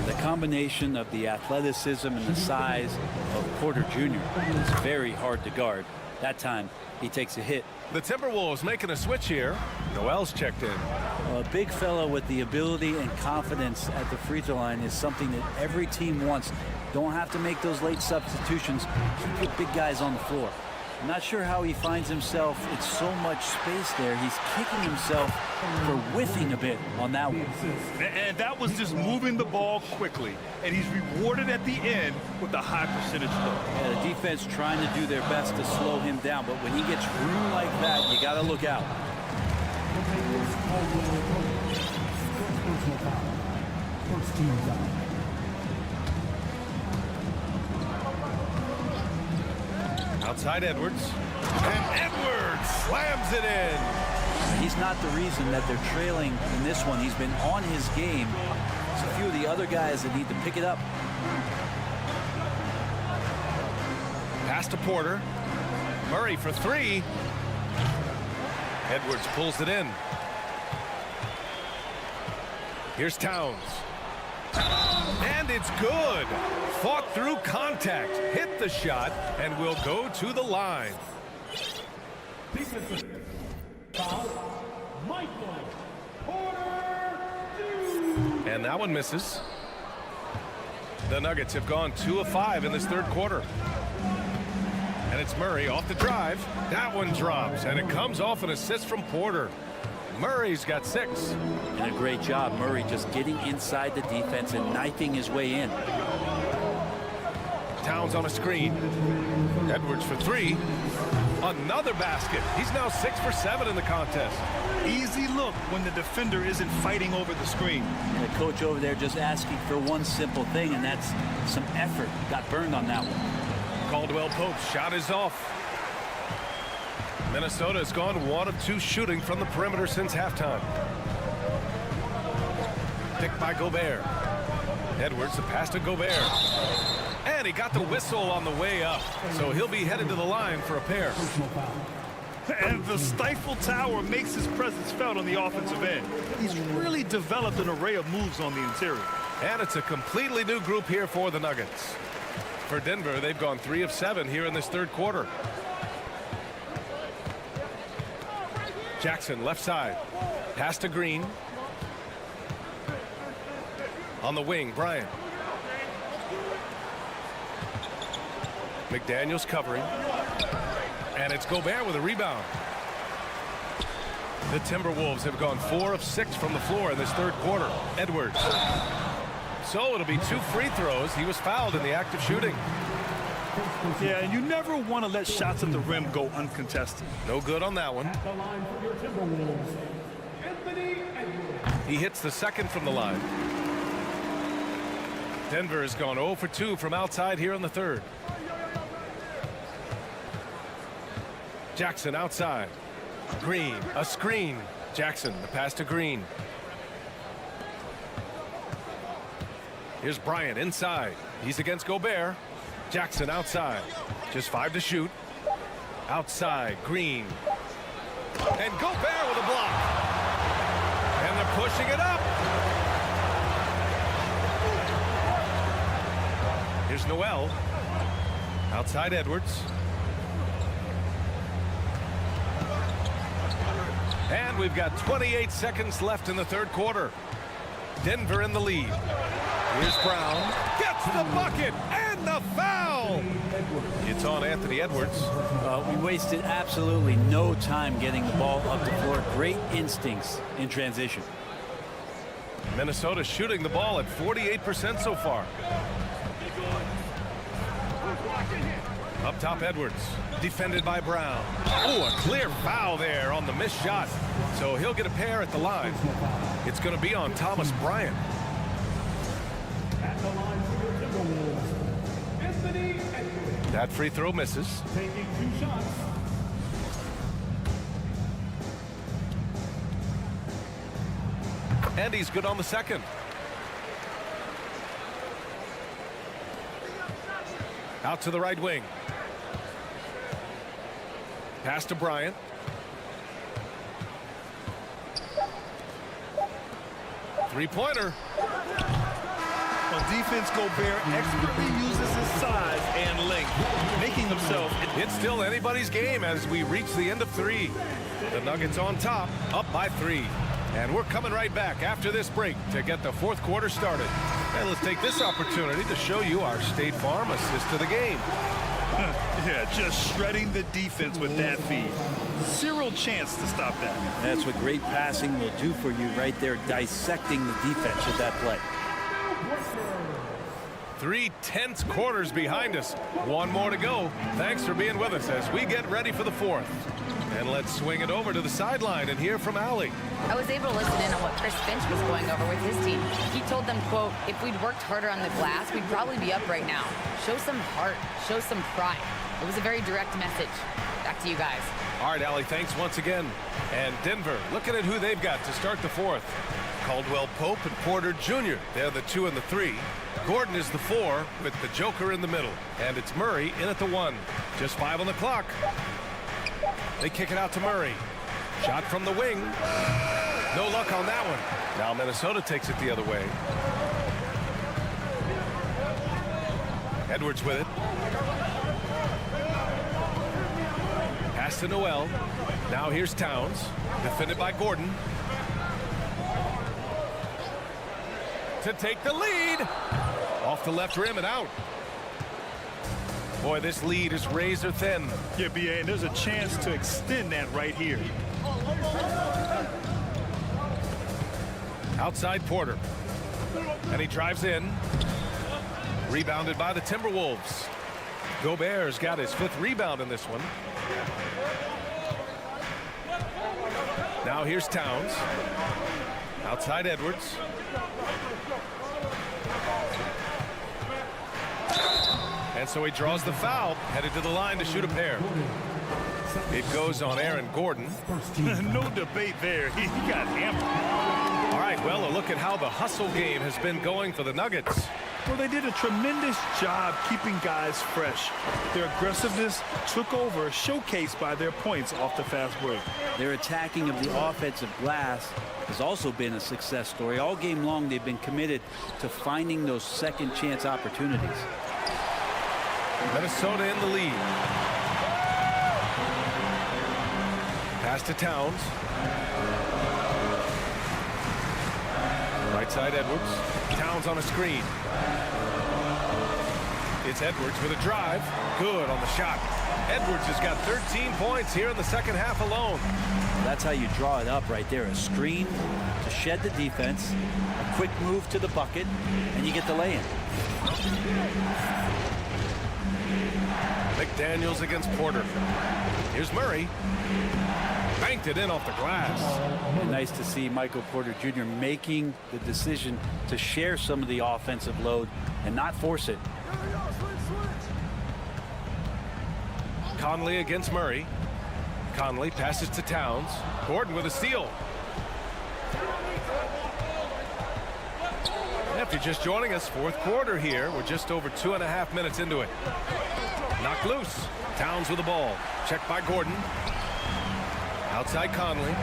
The combination of the athleticism and the size of Porter Jr. is very hard to guard. That time, he takes a hit. The Timberwolves making a switch here. Noel's checked in. A big fellow with the ability and confidence at the free throw line is something that every team wants. Don't have to make those late substitutions. Keep your big guys on the floor. I'm not sure how he finds himself. It's so much space there. He's kicking himself for whiffing a bit on that one. And that was just moving the ball quickly. And he's rewarded at the end with a high percentage throw. Yeah, the defense trying to do their best to slow him down, but when he gets room like that, you got to look out. First team foul. Outside Edwards. And Edwards slams it in. He's not the reason that they're trailing in this one. He's been on his game. There's a few of the other guys that need to pick it up. Pass to Porter. Murray for three. Edwards pulls it in. Here's Towns. And it's good. Fought through contact, hit the shot, and will go to the line. And that one misses. The Nuggets have gone 2 of 5 in this third quarter. And it's Murray off the drive. That one drops, and it comes off an assist from Porter. Murray's got 6. And a great job, Murray just getting inside the defense and knifing his way in. Towns on a screen. Edwards for 3. Another basket. He's now 6 for 7 in the contest. Easy look when the defender isn't fighting over the screen. And the coach over there just asking for one simple thing, and that's some effort. Got burned on that one. Caldwell Pope's shot is off. Minnesota has gone 1 of 2 shooting from the perimeter since halftime. Picked by Gobert. Edwards, the pass to Gobert. And he got the whistle on the way up. So he'll be headed to the line for a pair. And the Stifle Tower makes his presence felt on the offensive end. He's really developed an array of moves on the interior. And it's a completely new group here for the Nuggets. For Denver, they've gone 3 of 7 here in this third quarter. Jackson, left side. Pass to Green. On the wing, Bryant. McDaniels covering. And it's Gobert with a rebound. The Timberwolves have gone 4 of 6 from the floor in this third quarter. Edwards. So it'll be 2 free throws. He was fouled in the act of shooting. Yeah, and you never want to let shots at the rim go uncontested. No good on that one. He hits the second from the line. Denver has gone 0 for 2 from outside here in the third. Jackson outside. Green, a screen. Jackson, the pass to Green. Here's Bryant inside. He's against Gobert. Jackson outside. Just 5 to shoot. Outside, Green. And Gobert with a block. And they're pushing it up. Here's Noel. Outside Edwards. And we've got 28 seconds left in the third quarter. Denver in the lead. Here's Brown. Gets the bucket and the foul. It's on Anthony Edwards. We wasted absolutely no time getting the ball up the floor. Great instincts in transition. Minnesota shooting the ball at 48% so far. Up top, Edwards. Defended by Brown. Oh, a clear foul there on the missed shot. So he'll get a pair at the line. It's going to be on Thomas Bryant. At the line for your Timberwolves, Anthony Edwards. That free throw misses. Taking 2 shots. And he's good on the second. Out to the right wing. Pass to Bryant. Three-pointer. On defense, Gobert expertly uses his size and length, making himself. It's still anybody's game as we reach the end of 3. The Nuggets on top, up by 3. And we're coming right back after this break to get the fourth quarter started. And let's take this opportunity to show you our State Farm assist to the game. Yeah, just shredding the defense with that feed. Zero chance to stop that. That's what great passing will do for you right there, dissecting the defense with that play. 3 tense quarters behind us. One more to go. Thanks for being with us as we get ready for the fourth. And let's swing it over to the sideline and hear from Allie. I was able to listen in on what Chris Finch was going over with his team. He told them, quote, if we'd worked harder on the glass, we'd probably be up right now. Show some heart. Show some pride. It was a very direct message. Back to you guys. All right, Allie, thanks once again. And Denver, looking at who they've got to start the fourth. Caldwell Pope and Porter Jr. They're the 2 and the 3. Gordon is the 4 with the Joker in the middle. And it's Murray in at the 1. Just 5 on the clock. They kick it out to Murray. Shot from the wing. No luck on that one. Now Minnesota takes it the other way. Edwards with it. Pass to Noel. Now here's Towns. Defended by Gordon. To take the lead. Off the left rim and out. Boy, this lead is razor thin. Yeah, B.A., and there's a chance to extend that right here. Outside Porter. And he drives in. Rebounded by the Timberwolves. Gobert's got his 5th rebound in this one. Now here's Towns. Outside Edwards. And so he draws the foul, headed to the line to shoot a pair. It goes on Aaron Gordon. No debate there. He got hammered. All right, well, a look at how the hustle game has been going for the Nuggets. Well, they did a tremendous job keeping guys fresh. Their aggressiveness took over, showcased by their points off the fast break. Their attacking of the offensive glass has also been a success story. All game long, they've been committed to finding those second chance opportunities. Minnesota in the lead. Pass to Towns. Right side Edwards. Towns on a screen. It's Edwards with a drive. Good on the shot. Edwards has got 13 points here in the second half alone. That's how you draw it up right there. A screen to shed the defense, a quick move to the bucket, and you get the lay-in. McDaniels against Porter. Here's Murray. Banked it in off the glass. And nice to see Michael Porter Jr. making the decision to share some of the offensive load and not force it. Conley against Murray. Conley passes to Towns. Gordon with a steal. If you're just joining us, fourth quarter here. We're just over 2.5 minutes into it. Knocked loose. Towns with the ball. Checked by Gordon. Outside Conley.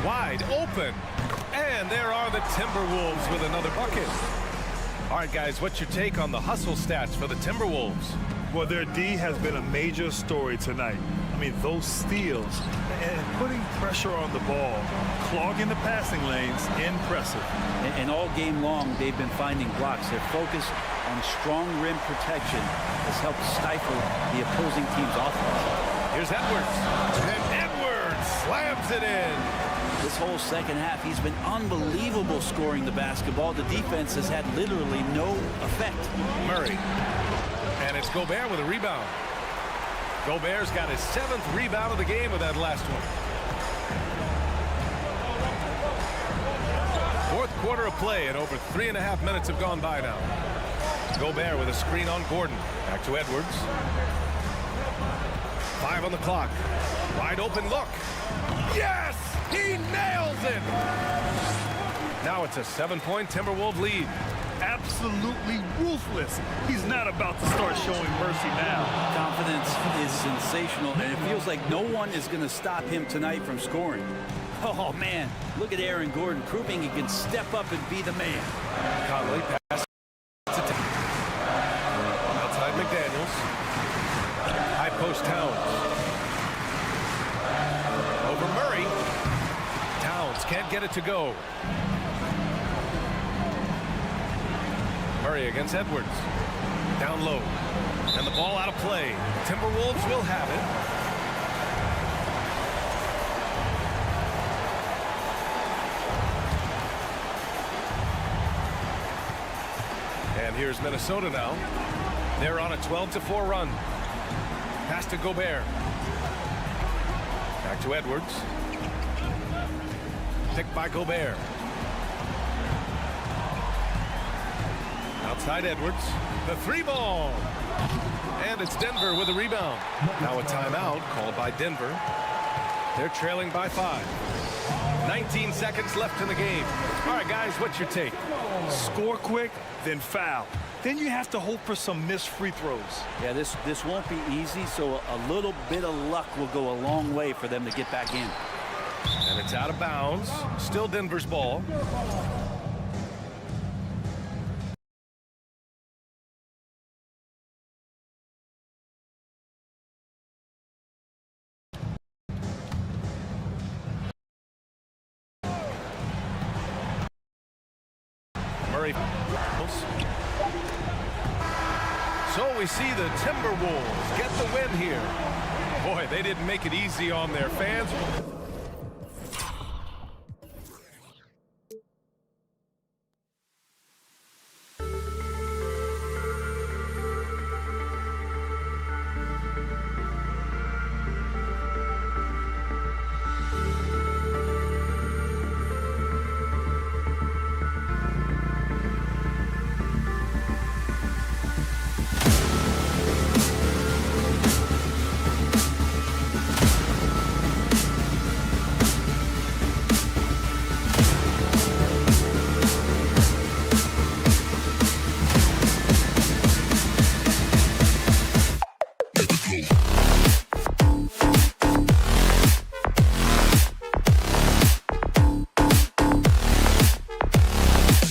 Wide open. And there are the Timberwolves with another bucket. All right, guys, what's your take on the hustle stats for the Timberwolves? Well, their D has been a major story tonight. I mean, those steals and putting pressure on the ball, clogging the passing lanes, impressive. And all game long, they've been finding blocks. Their focus on strong rim protection has helped stifle the opposing team's offense. Here's Edwards. And Edwards slams it in. This whole second half, he's been unbelievable scoring the basketball. The defense has had literally no effect. Murray. And it's Gobert with a rebound. Gobert's got his 7th rebound of the game with that last one. Fourth quarter of play, and over 3.5 minutes have gone by now. Gobert with a screen on Gordon. Back to Edwards. 5 on the clock. Wide open look. Yes! He nails it! Now it's a 7-point Timberwolves lead. Absolutely ruthless. He's not about to start showing mercy now. Confidence is sensational, and it feels like no one is going to stop him tonight from scoring. Oh, man. Look at Aaron Gordon proving he can step up and be the man. Conley pass to Towns. Outside McDaniels. High post Towns. Over Murray. Towns can't get it to go. Murray against Edwards. Down low. And the ball out of play. Timberwolves will have it. And here's Minnesota now. They're on a 12-4 run. Pass to Gobert. Back to Edwards. Picked by Gobert. Outside Edwards. The three ball. And it's Denver with a rebound. Now a timeout called by Denver. They're trailing by 5. 19 seconds left in the game. All right, guys, what's your take? Score quick, then foul. Then you have to hope for some missed free throws. Yeah, this won't be easy, so a little bit of luck will go a long way for them to get back in. And it's out of bounds. Still Denver's ball. Murray. So we see the Timberwolves get the win here. Boy, they didn't make it easy on their fans.